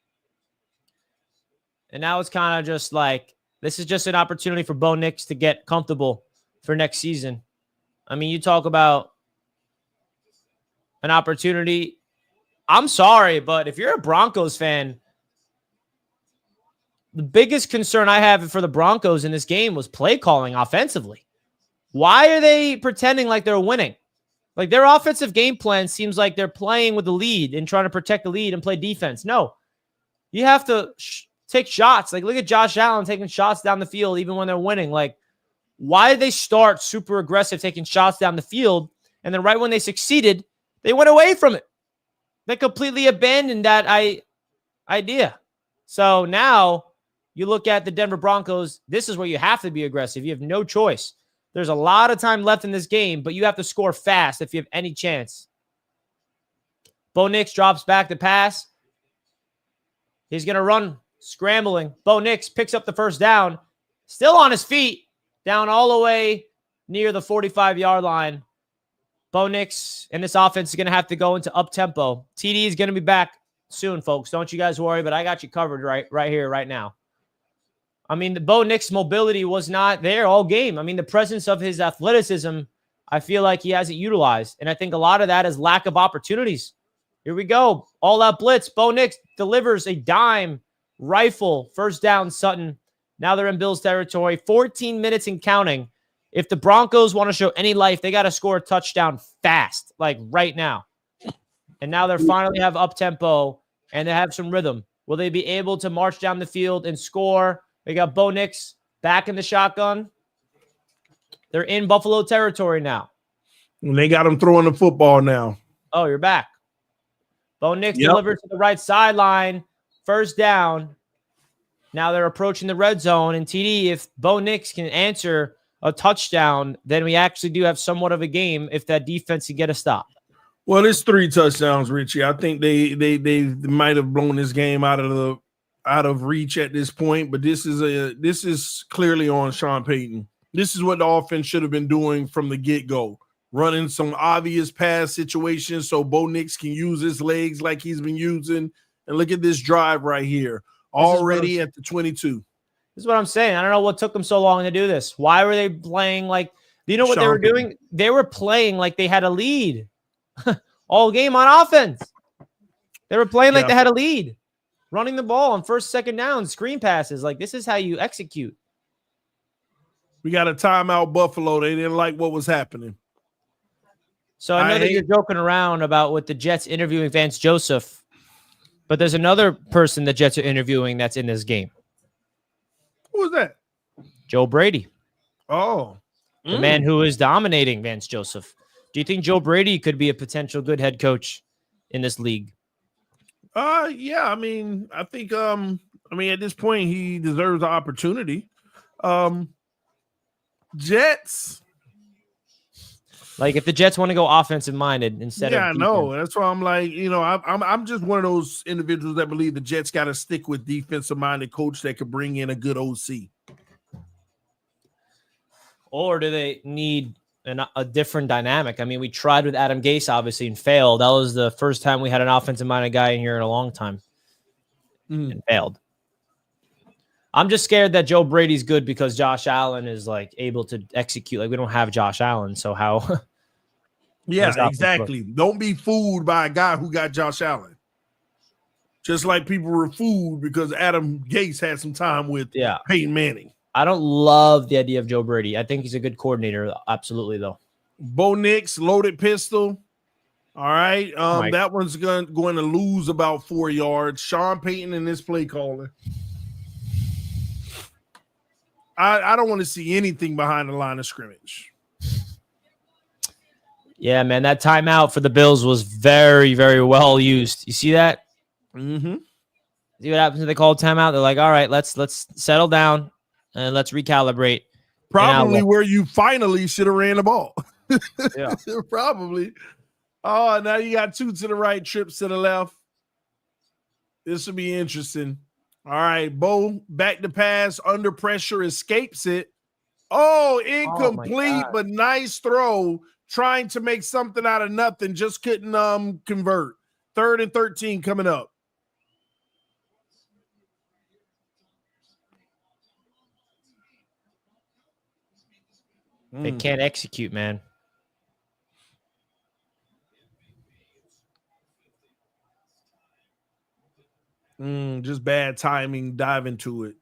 And now it's kind of just like, this is just an opportunity for Bo Nix to get comfortable for next season. I mean, you talk about an opportunity. I'm sorry, but if you're a Broncos fan, the biggest concern I have for the Broncos in this game was play calling offensively. Why are they pretending like they're winning? Like, their offensive game plan seems like they're playing with the lead and trying to protect the lead and play defense. No, you have to take shots. Like, look at Josh Allen taking shots down the field even when they're winning. Like, why did they start super aggressive taking shots down the field, and then right when they succeeded, they went away from it? They completely abandoned that idea. So now you look at the Denver Broncos. This is where you have to be aggressive. You have no choice. There's a lot of time left in this game, but you have to score fast if you have any chance. Bo Nix drops back to pass. He's going to run, scrambling. Bo Nix picks up the first down. Still on his feet. down all the way near the 45-yard line. Bo Nix and this offense is going to have to go into up-tempo. TD is going to be back soon, folks. Don't you guys worry, but I got you covered right here, right now. I mean, the Bo Nix mobility was not there all game. I mean, the presence of his athleticism, I feel like he hasn't utilized. And I think a lot of that is lack of opportunities. Here we go. All out blitz. Bo Nix delivers a dime rifle. First down, Sutton. Now they're in Bills territory. 14 minutes and counting. If the Broncos want to show any life, they got to score a touchdown fast, like right now. And now they finally have up-tempo, and they have some rhythm. Will they be able to march down the field and score? They got Bo Nix back in the shotgun. They're in Buffalo territory now. And they got him throwing the football now. Oh, you're back. Bo Nix delivers to the right sideline. First down. Now they're approaching the red zone. And TD, if Bo Nix can answer a touchdown, then we actually do have somewhat of a game if that defense can get a stop. Well, it's 3 touchdowns, Richie. I think they might have blown this game out of reach at this point, but this is clearly on Sean Payton. This is what the offense should have been doing from the get-go. Running some obvious pass situations so Bo Nix can use his legs like he's been using. And look at this drive right here. Already at the 22. This is what I'm saying. I don't know what took them so long to do this. Why were they playing like – do you know what they were doing? They were playing like they had a lead all game on offense. They were playing like they had a lead, running the ball on first, second down, screen passes. Like, this is how you execute. We got a timeout, Buffalo. They didn't like what was happening. So I know that you're joking around about with the Jets interviewing Vance Joseph, but there's another person the Jets are interviewing that's in this game. Who was that? Joe Brady. Oh. The man who is dominating Vance Joseph. Do you think Joe Brady could be a potential good head coach in this league? Yeah, I mean, I think at this point he deserves the opportunity. Jets. Like if the Jets want to go offensive minded instead of defense. No, that's why I'm like, I'm just one of those individuals that believe the Jets got to stick with defensive minded coach that could bring in a good OC. Or do they need a different dynamic? I mean, we tried with Adam Gase, obviously, and failed. That was the first time we had an offensive-minded guy in here in a long time and failed. I'm just scared that Joe Brady's good because Josh Allen is, like, able to execute. Like, we don't have Josh Allen, so how? Yeah, exactly. Don't be fooled by a guy who got Josh Allen. Just like people were fooled because Adam Gase had some time with Peyton Manning. I don't love the idea of Joe Brady. I think he's a good coordinator. Absolutely, though. Bo Nix, loaded pistol. All right. That one's going to lose about 4 yards. Sean Payton and this play caller. I don't want to see anything behind the line of scrimmage. Yeah, man. That timeout for the Bills was very, very well used. You see that? Mm-hmm. See what happens when they call timeout? They're like, all right, let's settle down. And let's recalibrate. Probably where you finally should have ran the ball. Yeah. Probably. Oh, now you got 2 to the right, trips to the left. This will be interesting. All right, Bo, back to pass, under pressure, escapes it. Oh, incomplete, but nice throw. Trying to make something out of nothing. Just couldn't convert. 3rd and 13 coming up. They can't execute, man. Just bad timing, dive into it.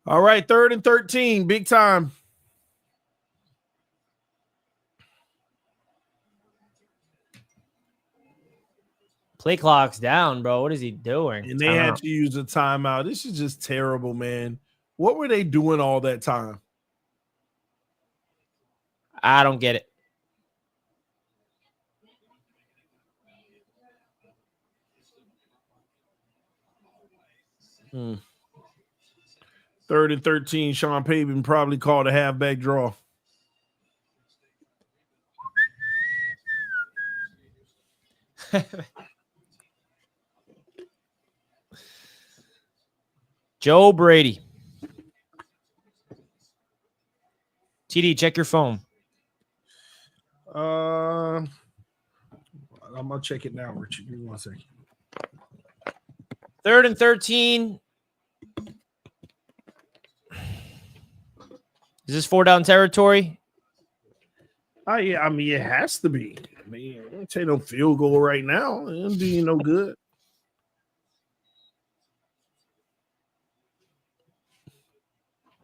All right, 3rd and 13, big time. Play clock's down, bro. What is he doing? And they had to use a timeout. This is just terrible, man. What were they doing all that time? I don't get it. Hmm. 3rd and 13, Sean Payton probably called a halfback draw. Joe Brady. TD, check your phone. I'm gonna check it now, Richie. Give me 1 second. 3rd and 13. Is this 4-down territory? Yeah, I mean, it has to be. I mean, I don't take no field goal right now. It don't do you no good.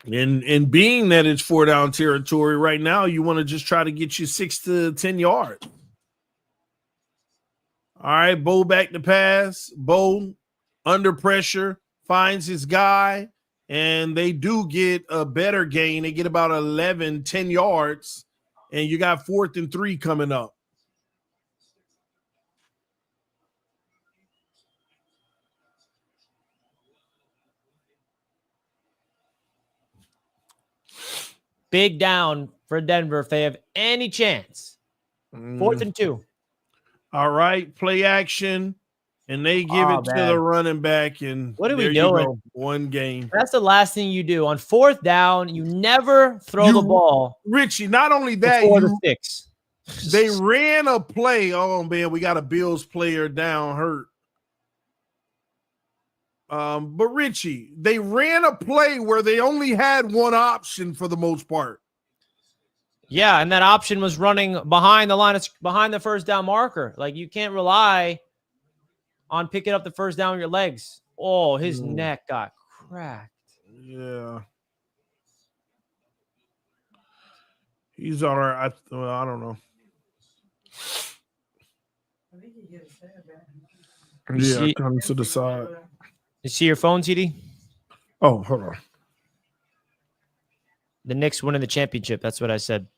And being that it's 4-down territory right now, you want to just try to get you 6 to 10 yards. All right, Bo back to pass. Bo under pressure finds his guy, and they do get a better gain. They get about 10 yards, and you got 4th and 3 coming up. Big down for Denver if they have any chance. 4th and 2. All right, play action, and they give it to the running back. And what are we doing? Go, one game. That's the last thing you do on 4th down. You never throw the ball, Richie. Not only that, they ran a play. Oh man, we got a Bills player down hurt. But Richie, they ran a play where they only had one option for the most part. Yeah, and that option was running behind the line, behind the first down marker. Like, you can't rely on picking up the first down with your legs. Oh, his neck got cracked. Yeah. He's all right. I don't know. Yeah, coming to the side. You see your phone, TD? Oh, hold on. The Knicks winning the championship. That's what I said.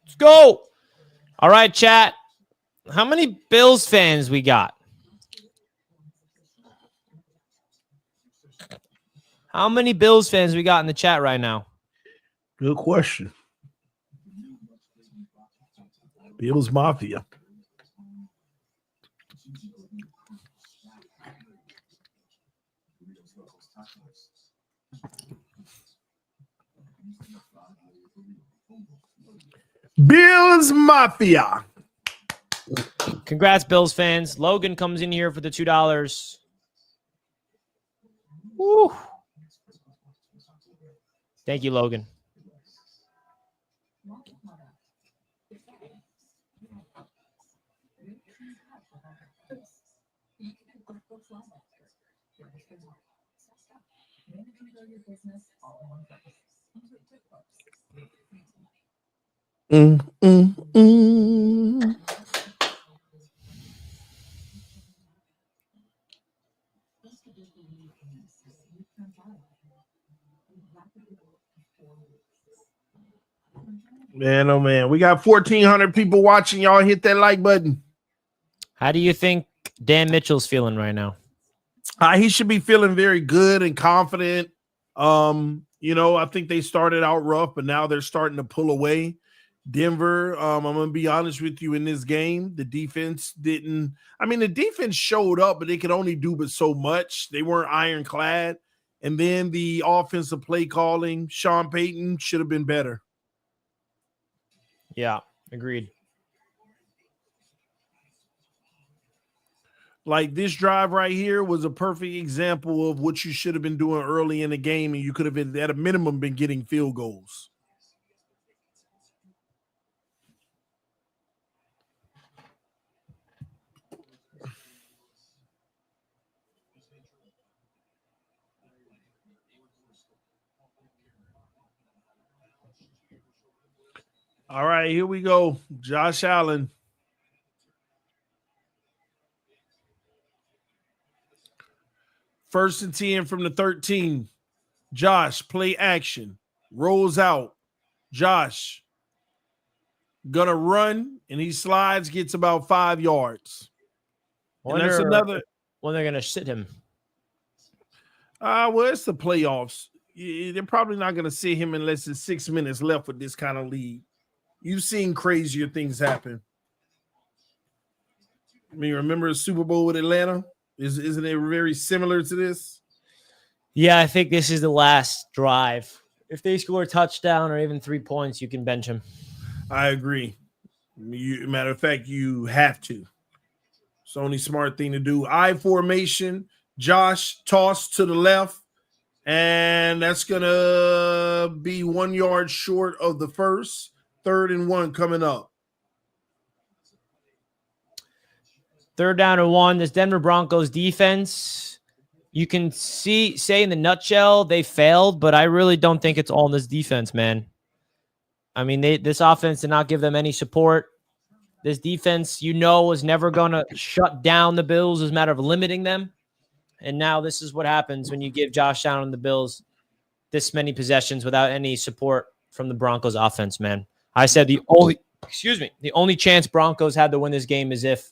Let's go. All right, chat. How many Bills fans we got? How many Bills fans we got in the chat right now? Good question. Bills Mafia. Bills Mafia. Congrats, Bills fans. Logan comes in here for the $2. Woo. Thank you, Logan. Man, oh man, we got 1,400 people watching. Y'all hit that like button. How do you think Dan Mitchell's feeling right now? He should be feeling very good and confident. I think they started out rough, but now they're starting to pull away. Denver, I'm going to be honest with you, in this game, the defense didn't – the defense showed up, but they could only do but so much. They weren't ironclad. And then the offensive play calling, Sean Payton should have been better. Yeah, agreed. Like, this drive right here was a perfect example of what you should have been doing early in the game, and you could have been, at a minimum, been getting field goals. All right, here we go. Josh Allen. First and 10 from the 13. Josh, play action. Rolls out. Josh gonna run, and he slides, gets about 5 yards. And that's another. When they're gonna sit him. Well, it's the playoffs. They're probably not gonna sit him unless it's 6 minutes left with this kind of lead. You've seen crazier things happen. Remember the Super Bowl with Atlanta? Isn't it very similar to this? Yeah, I think this is the last drive. If they score a touchdown or even 3 points, you can bench him. I agree. Matter of fact, you have to. It's the only smart thing to do. I formation, Josh toss to the left, and that's going to be 1 yard short of the first. 3rd and 1 coming up. 3rd down and 1. This Denver Broncos defense, you can say in the nutshell, they failed, but I really don't think it's all in this defense, man. I mean, this offense did not give them any support. This defense, was never going to shut down the Bills as a matter of limiting them. And now this is what happens when you give Josh Allen and the Bills this many possessions without any support from the Broncos offense, man. I said the only chance Broncos had to win this game is if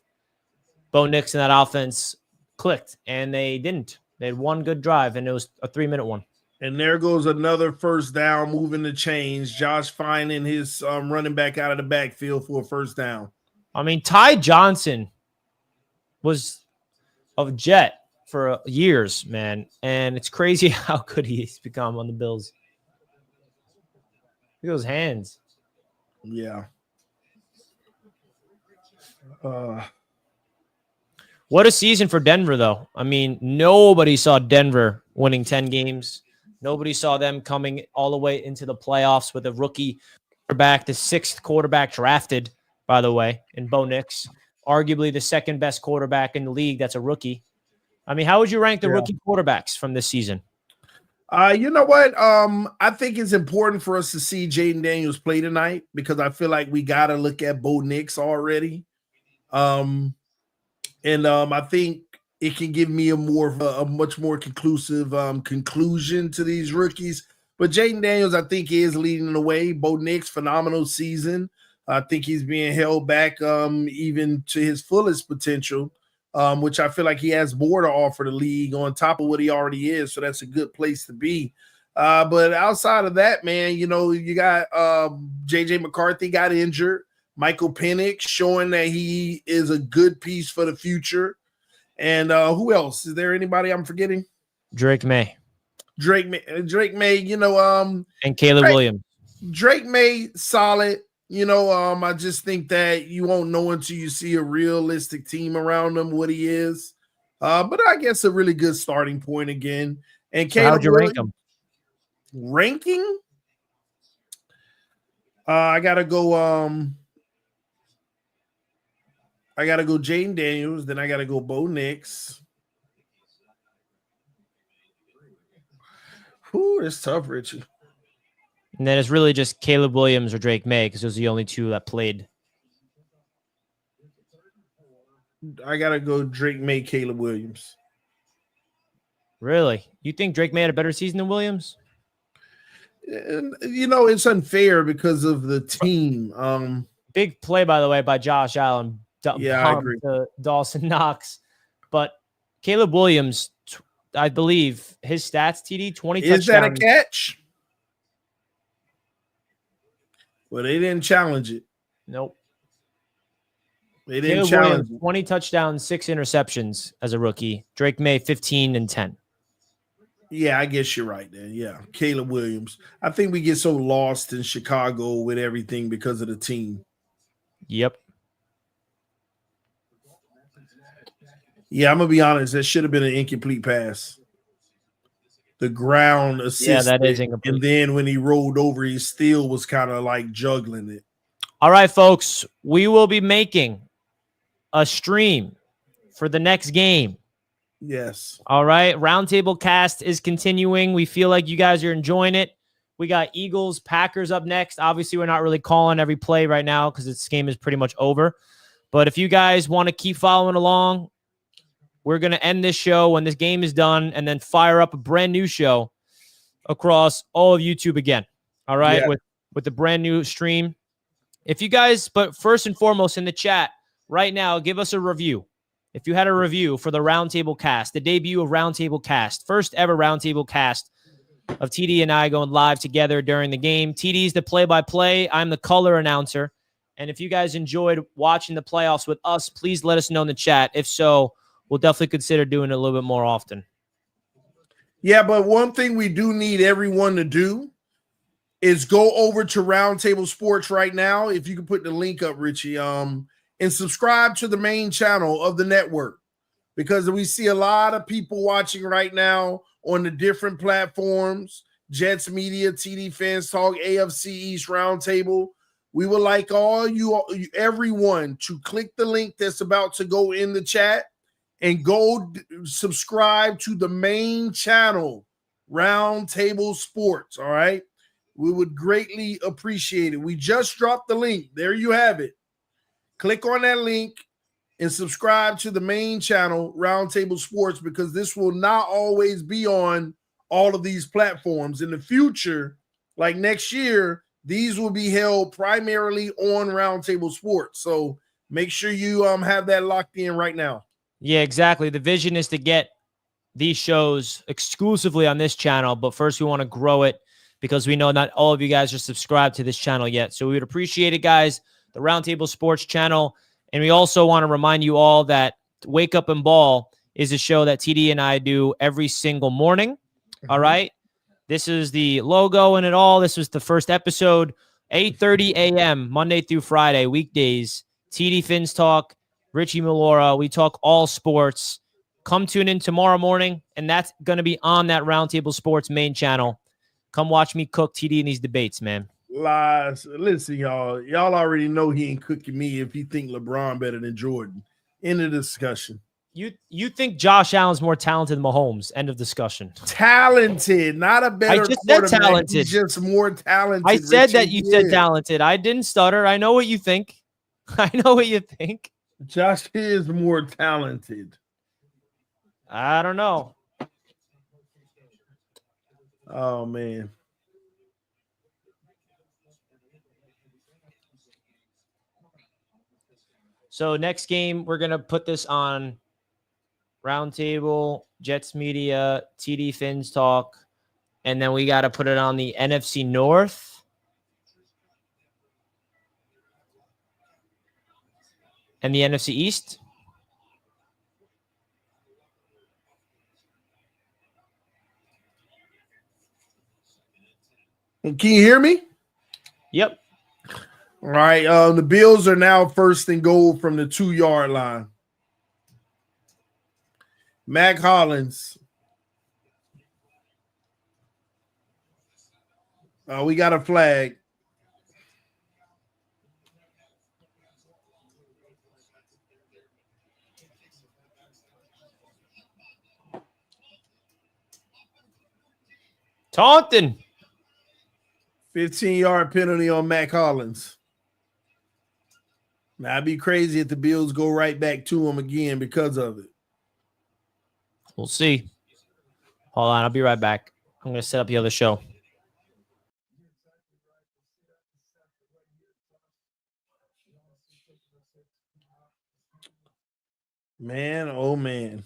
Bo Nix and that offense clicked, and they didn't. They had one good drive, and it was a 3-minute one. And there goes another first down, moving the chains. Josh finding his running back out of the backfield for a first down. I mean, Ty Johnson was a Jet for years, man, and it's crazy how good he's become on the Bills. Look at those hands. Yeah. What a season for Denver, though. I mean, nobody saw Denver winning 10 games. Nobody saw them coming all the way into the playoffs with a rookie quarterback, the 6th quarterback drafted, by the way, in Bo Nix, arguably the 2nd best quarterback in the league that's a rookie. I mean, how would you rank the rookie quarterbacks from this season? You know what? I think it's important for us to see Jaden Daniels play tonight because I feel like we got to look at Bo Nix already. I think it can give me a much more conclusive conclusion to these rookies. But Jaden Daniels, I think, is leading the way. Bo Nix, phenomenal season. I think he's being held back even to his fullest potential, which I feel like he has more to offer the league on top of what he already is. So that's a good place to be. But outside of that, man, you got J.J. McCarthy got injured. Michael Penix showing that he is a good piece for the future. And who else? Is there anybody I'm forgetting? Drake May. Drake May, and Caleb Williams. Drake May, solid. I just think that you won't know until you see a realistic team around him what he is. But I guess a really good starting point again. And So how'd you rank him? Ranking? I gotta go. I gotta go Jaden Daniels. Then I gotta go Bo Nix. Whew, it's tough, Richie. And then it's really just Caleb Williams or Drake May because those are the only two that played. I gotta go Drake May, Caleb Williams. Really? You think Drake May had a better season than Williams? And, it's unfair because of the team. Big play, by the way, by Josh Allen. I agree. To Dawson Knox. But Caleb Williams, I believe his stats, TD, 20 touchdowns. Is that a catch? Well, they didn't challenge it. Nope. They didn't Caleb challenge Williams, 20 touchdowns, 6 interceptions as a rookie. Drake May, 15 and 10. Yeah, I guess you're right then. Yeah, Caleb Williams. I think we get so lost in Chicago with everything because of the team. Yep. Yeah, I'm going to be honest. That should have been an incomplete pass. The ground assist. Yeah, that is incomplete. And then when he rolled over, he still was kind of like juggling it. All right, folks. We will be making a stream for the next game. Yes. All right. Roundtable cast is continuing. We feel like you guys are enjoying it. We got Eagles, Packers up next. Obviously, we're not really calling every play right now because this game is pretty much over. But if you guys want to keep following along, we're going to end this show when this game is done and then fire up a brand new show across all of YouTube again. All right. Yeah. With the brand new stream. If you guys, but first and foremost in the chat right now, give us a review. If you had a review for the Roundtable Cast, the debut of Roundtable Cast, first ever Roundtable Cast of TD and I going live together during the game. TD's the play-by-play. I'm the color announcer. And if you guys enjoyed watching the playoffs with us, please let us know in the chat. If so, we'll definitely consider doing it a little bit more often. Yeah, but one thing we do need everyone to do is go over to Roundtable Sports right now. If you can put the link up, Richie, and subscribe to the main channel of the network, because we see a lot of people watching right now on the different platforms, Jets Media, TD Fans Talk, AFC East Roundtable. We would like everyone to click the link that's about to go in the chat and go subscribe to the main channel, Roundtable Sports, all right? We would greatly appreciate it. We just dropped the link. There you have it. Click on that link and subscribe to the main channel, Roundtable Sports, because this will not always be on all of these platforms. In the future, like next year, these will be held primarily on Roundtable Sports. So make sure you have that locked in right now. Yeah, exactly. The vision is to get these shows exclusively on this channel, but first we want to grow it because we know not all of you guys are subscribed to this channel yet. So we would appreciate it, guys, the Roundtable Sports channel. And we also want to remind you all that Wake Up and Ball is a show that TD and I do every single morning. All right. This is the logo and it all. This was the first episode, 8:30 a.m., Monday through Friday, weekdays. TD Fins Talk, Richie Mollura. We talk all sports. Come tune in tomorrow morning, and that's going to be on that Roundtable Sports main channel. Come watch me cook TD in these debates, man. Lies. Listen, y'all. Y'all already know he ain't cooking me if he think LeBron better than Jordan. End of discussion. You think Josh Allen's more talented than Mahomes? End of discussion. Talented, not a better. I just said talented. He's just more talented. I said Richie, that you said talented. I didn't stutter. I know what you think. I know what you think. Josh is more talented. I don't know. Oh, man. So next game, we're going to put this on Roundtable, Jets Media, TD Fins Talk, and then we got to put it on the NFC North and the NFC East. Can you hear me? Yep. All right. The Bills are now first and goal from the 2-yard line. Mac Hollins. We got a flag. Taunton. 15-yard penalty on Mac Hollins. Now, I'd be crazy if the Bills go right back to him again because of it. We'll see. Hold on. I'll be right back. I'm going to set up the other show. Man, oh, man.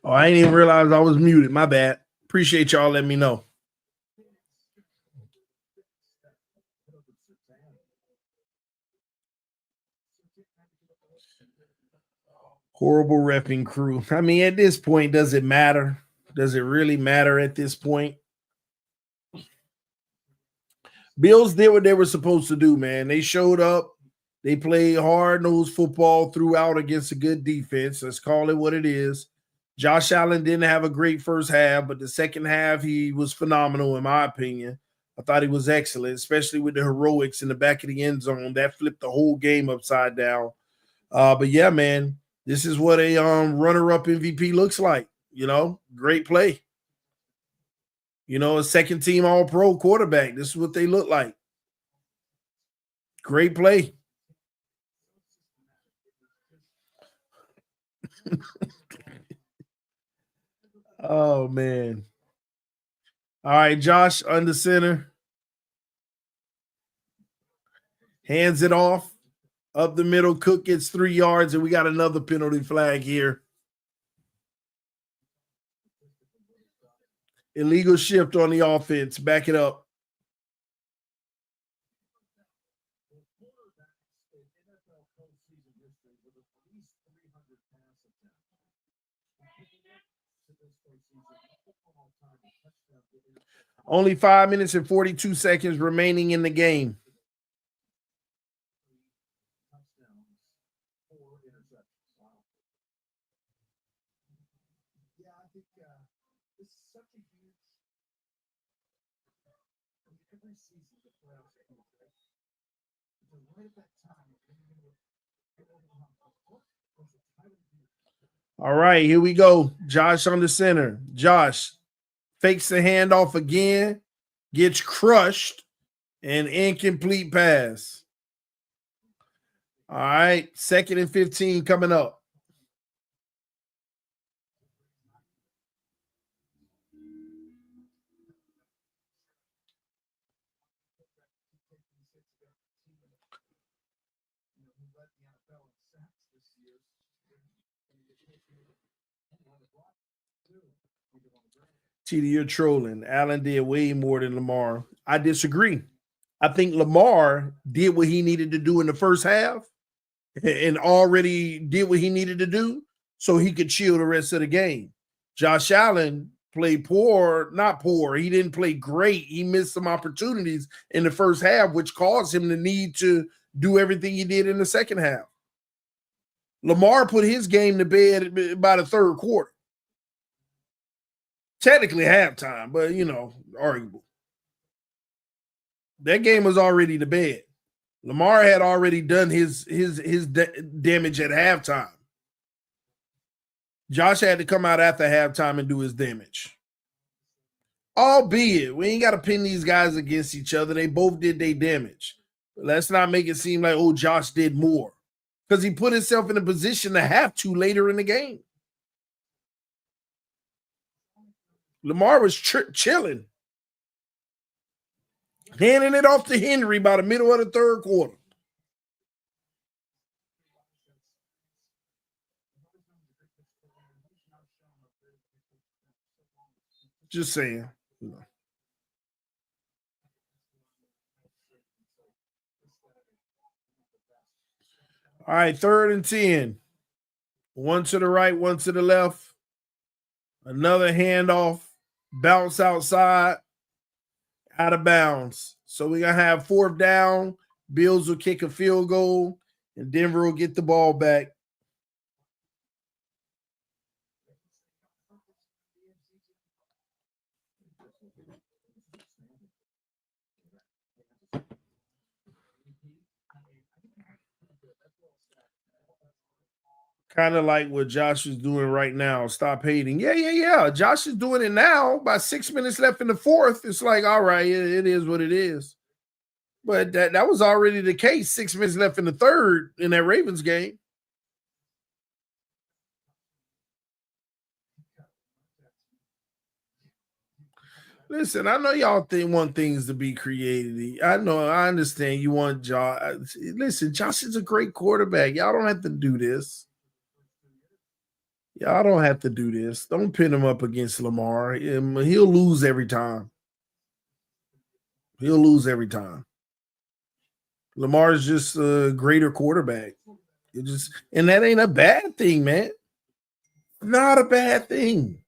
Oh, I didn't even realize I was muted. My bad. Appreciate y'all letting me know. Horrible repping crew. I mean, at this point, does it matter? Does it really matter at this point? Bills did what they were supposed to do, man. They showed up. They played hard-nosed football throughout against a good defense. Let's call it what it is. Josh Allen didn't have a great first half, but the second half, he was phenomenal, in my opinion. I thought he was excellent, especially with the heroics in the back of the end zone. That flipped the whole game upside down. But yeah, man, this is what a runner-up MVP looks like. Great play. A second-team All-Pro quarterback. This is what they look like. Great play. Oh, man. All right, Josh under center. Hands it off. Up the middle. Cook gets 3 yards, and we got another penalty flag here. Illegal shift on the offense. Back it up. Only 5 minutes and 42 seconds remaining in the game. All right, here we go. Josh on the center. Josh fakes the handoff again, gets crushed, and incomplete pass. All right, 2nd and 15 coming up. TD, you're trolling. Allen did way more than Lamar. I disagree. I think Lamar did what he needed to do in the first half and already did what he needed to do so he could chill the rest of the game. Josh Allen played poor, not poor. He didn't play great. He missed some opportunities in the first half, which caused him the need to do everything he did in the second half. Lamar put his game to bed by the third quarter. Technically halftime, but, arguable. That game was already to bed. Lamar had already done his damage at halftime. Josh had to come out after halftime and do his damage. Albeit, we ain't got to pin these guys against each other. They both did their damage. But let's not make it seem like, Josh did more. Because he put himself in a position to have to later in the game. Lamar was chilling. Handing it off to Henry by the middle of the third quarter. Just saying. All right, 3rd and 10. One to the right, one to the left. Another handoff. Bounce outside. Out of bounds. So we're going to have 4th down. Bills will kick a field goal, and Denver will get the ball back. Kind of like what Josh is doing right now. Stop hating. Yeah. Josh is doing it now. By 6 minutes left in the fourth. It's like, all right, it is what it is. But that was already the case. 6 minutes left in the third in that Ravens game. Listen, I know y'all want things to be creative. I understand you want Josh. Listen, Josh is a great quarterback. Y'all don't have to do this. Y'all don't have to do this. Don't pin him up against Lamar. He'll lose every time. Lamar's just a greater quarterback. And that ain't a bad thing, man. Not a bad thing.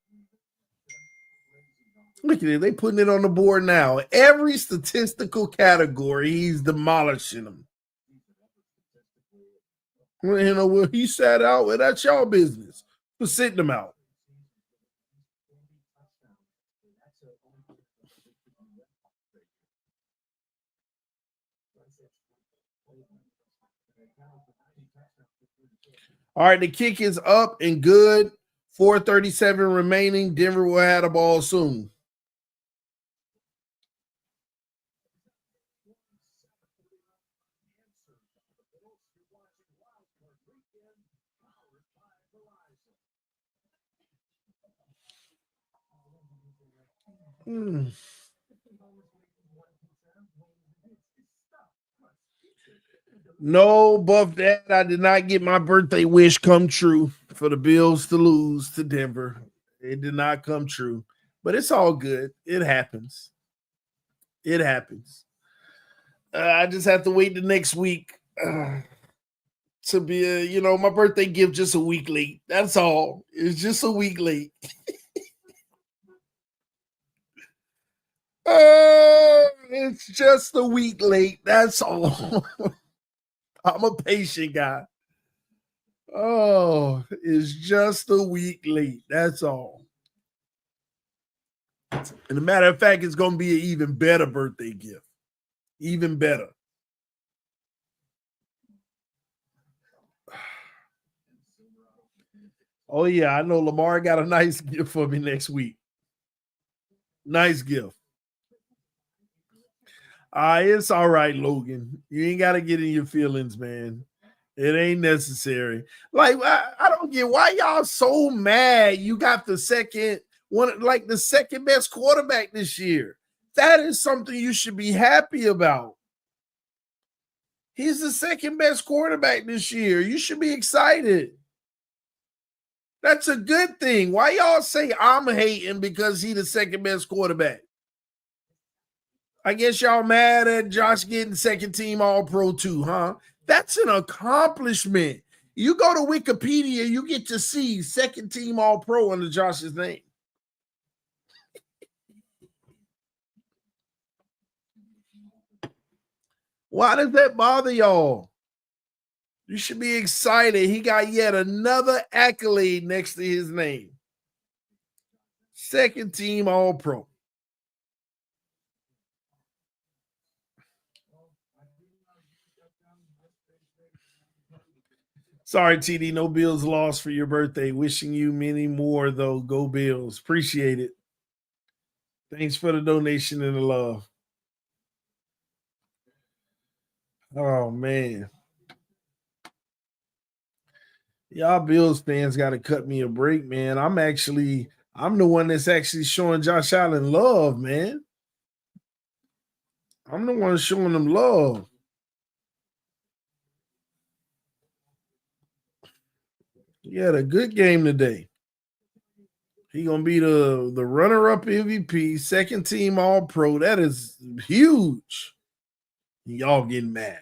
Look at it. They putting it on the board now. Every statistical category, he's demolishing them. Well, he sat out. Well, that's y'all business for sitting them out. All right, the kick is up and good. 4:37 remaining. Denver will have the ball soon. No, Buff Dad, I did not get my birthday wish come true for the Bills to lose to Denver. It did not come true, but it's all good. It happens. It happens. I just have to wait the next week to be, my birthday gift just a week late. That's all. It's just a week late. It's just a week late. That's all. I'm a patient guy. Oh, it's just a week late. That's all. And a matter of fact, it's going to be an even better birthday gift. Even better. Oh, yeah. I know Lamar got a nice gift for me next week. Nice gift. It's all right, Logan. You ain't got to get in your feelings, man. It ain't necessary. Like, I don't get why y'all so mad you got the second best quarterback this year. That is something you should be happy about. He's the second best quarterback this year. You should be excited. That's a good thing. Why y'all say I'm hating because he's the second best quarterback? I guess y'all mad at Josh getting second team All-Pro too, huh? That's an accomplishment. You go to Wikipedia, you get to see second team All-Pro under Josh's name. Why does that bother y'all? You should be excited. He got yet another accolade next to his name. Second team All-Pro. Sorry, TD, no Bills lost for your birthday. Wishing you many more, though. Go Bills. Appreciate it. Thanks for the donation and the love. Oh, man. Y'all Bills fans got to cut me a break, man. I'm the one that's actually showing Josh Allen love, man. I'm the one showing him love. He had a good game today. He gonna be the runner-up MVP, second team All-Pro. That is huge. Y'all getting mad.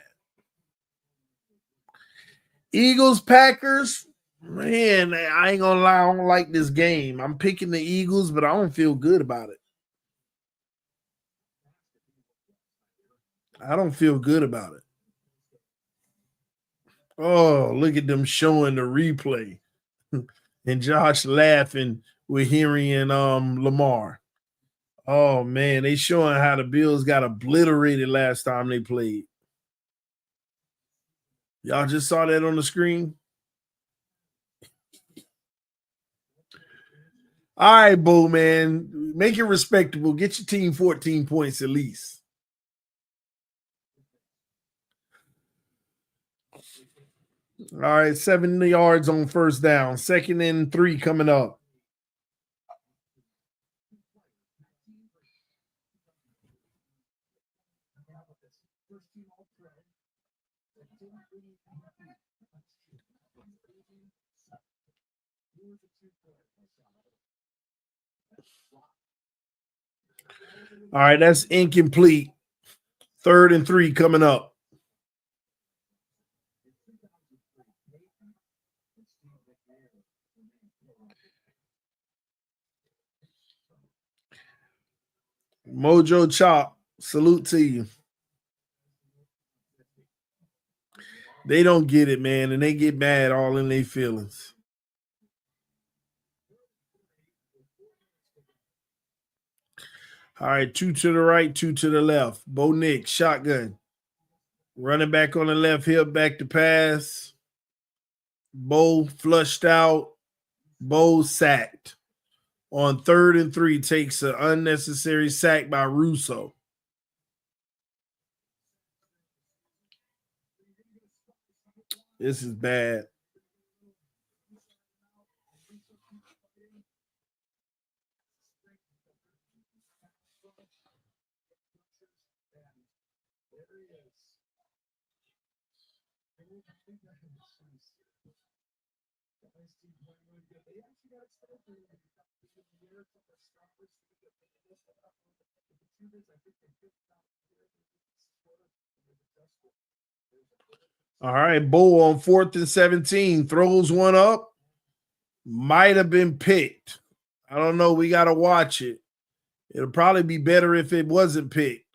Eagles, Packers. Man, I ain't gonna lie, I don't like this game. I'm picking the Eagles, but I don't feel good about it. I don't feel good about it. Oh, look at them showing the replay. And Josh laughing with Henry and Lamar. Oh, man, they showing how the Bills got obliterated last time they played. Y'all just saw that on the screen? All right, Bo, man. Make it respectable. Get your team 14 points at least. All right, 70 yards on first down. 2nd and 3 coming up. All right, that's incomplete. 3rd and 3 coming up. Mojo Chop, salute to you. They don't get it, man, and they get mad all in their feelings. All right, 2 to the right, 2 to the left. Bo Nick, shotgun. Running back on the left hip, back to pass. Bo flushed out. Bo sacked. On 3rd and 3, takes an unnecessary sack by Russo. This is bad. All right, Bo on 4th and 17 throws one up. Might have been picked. I don't know. We got to watch it. It'll probably be better if it wasn't picked.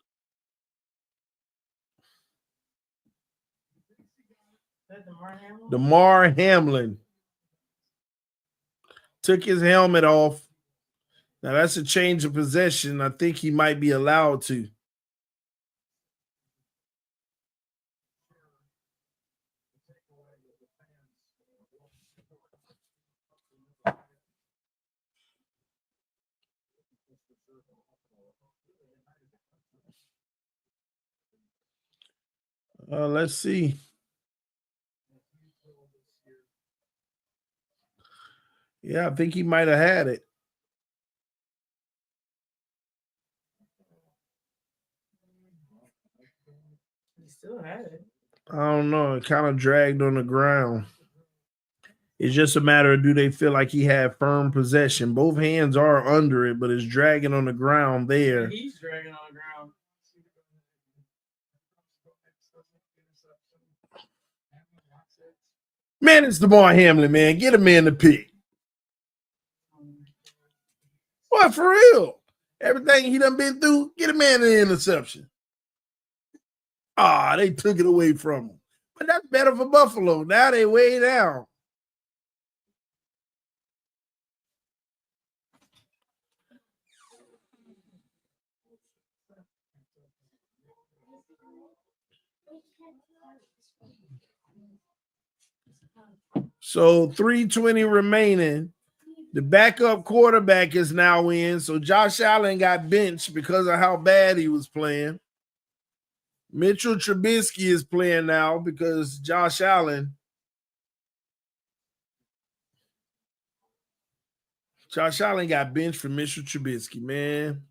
DeMar Hamlin took his helmet off. Now that's a change of possession. I think he might be allowed to. Let's see. Yeah, I think he might have had it. He still had it. I don't know. It kind of dragged on the ground. It's just a matter of, do they feel like he had firm possession? Both hands are under it, but it's dragging on the ground there. He's dragging on the ground. Man, it's DeMar Hamlin, man. Get a man to pick. What, for real? Everything he done been through, get a man an interception. They took it away from him. But that's better for Buffalo. Now they way down. So 3:20 remaining. The backup quarterback is now in. So Josh Allen got benched because of how bad he was playing. Mitchell Trubisky is playing now because Josh Allen got benched for Mitchell Trubisky, man.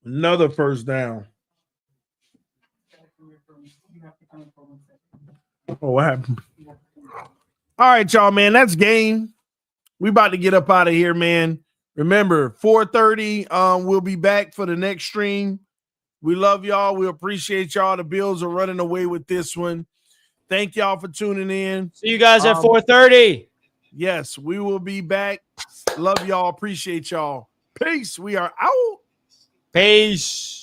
Another first down. Oh, what happened? All right, y'all, man. That's game. We about to get up out of here, man. Remember, 4:30, we'll be back for the next stream. We love y'all. We appreciate y'all. The Bills are running away with this one. Thank y'all for tuning in. See you guys at 4:30. Yes, we will be back. Love y'all. Appreciate y'all. Peace. We are out. Peace.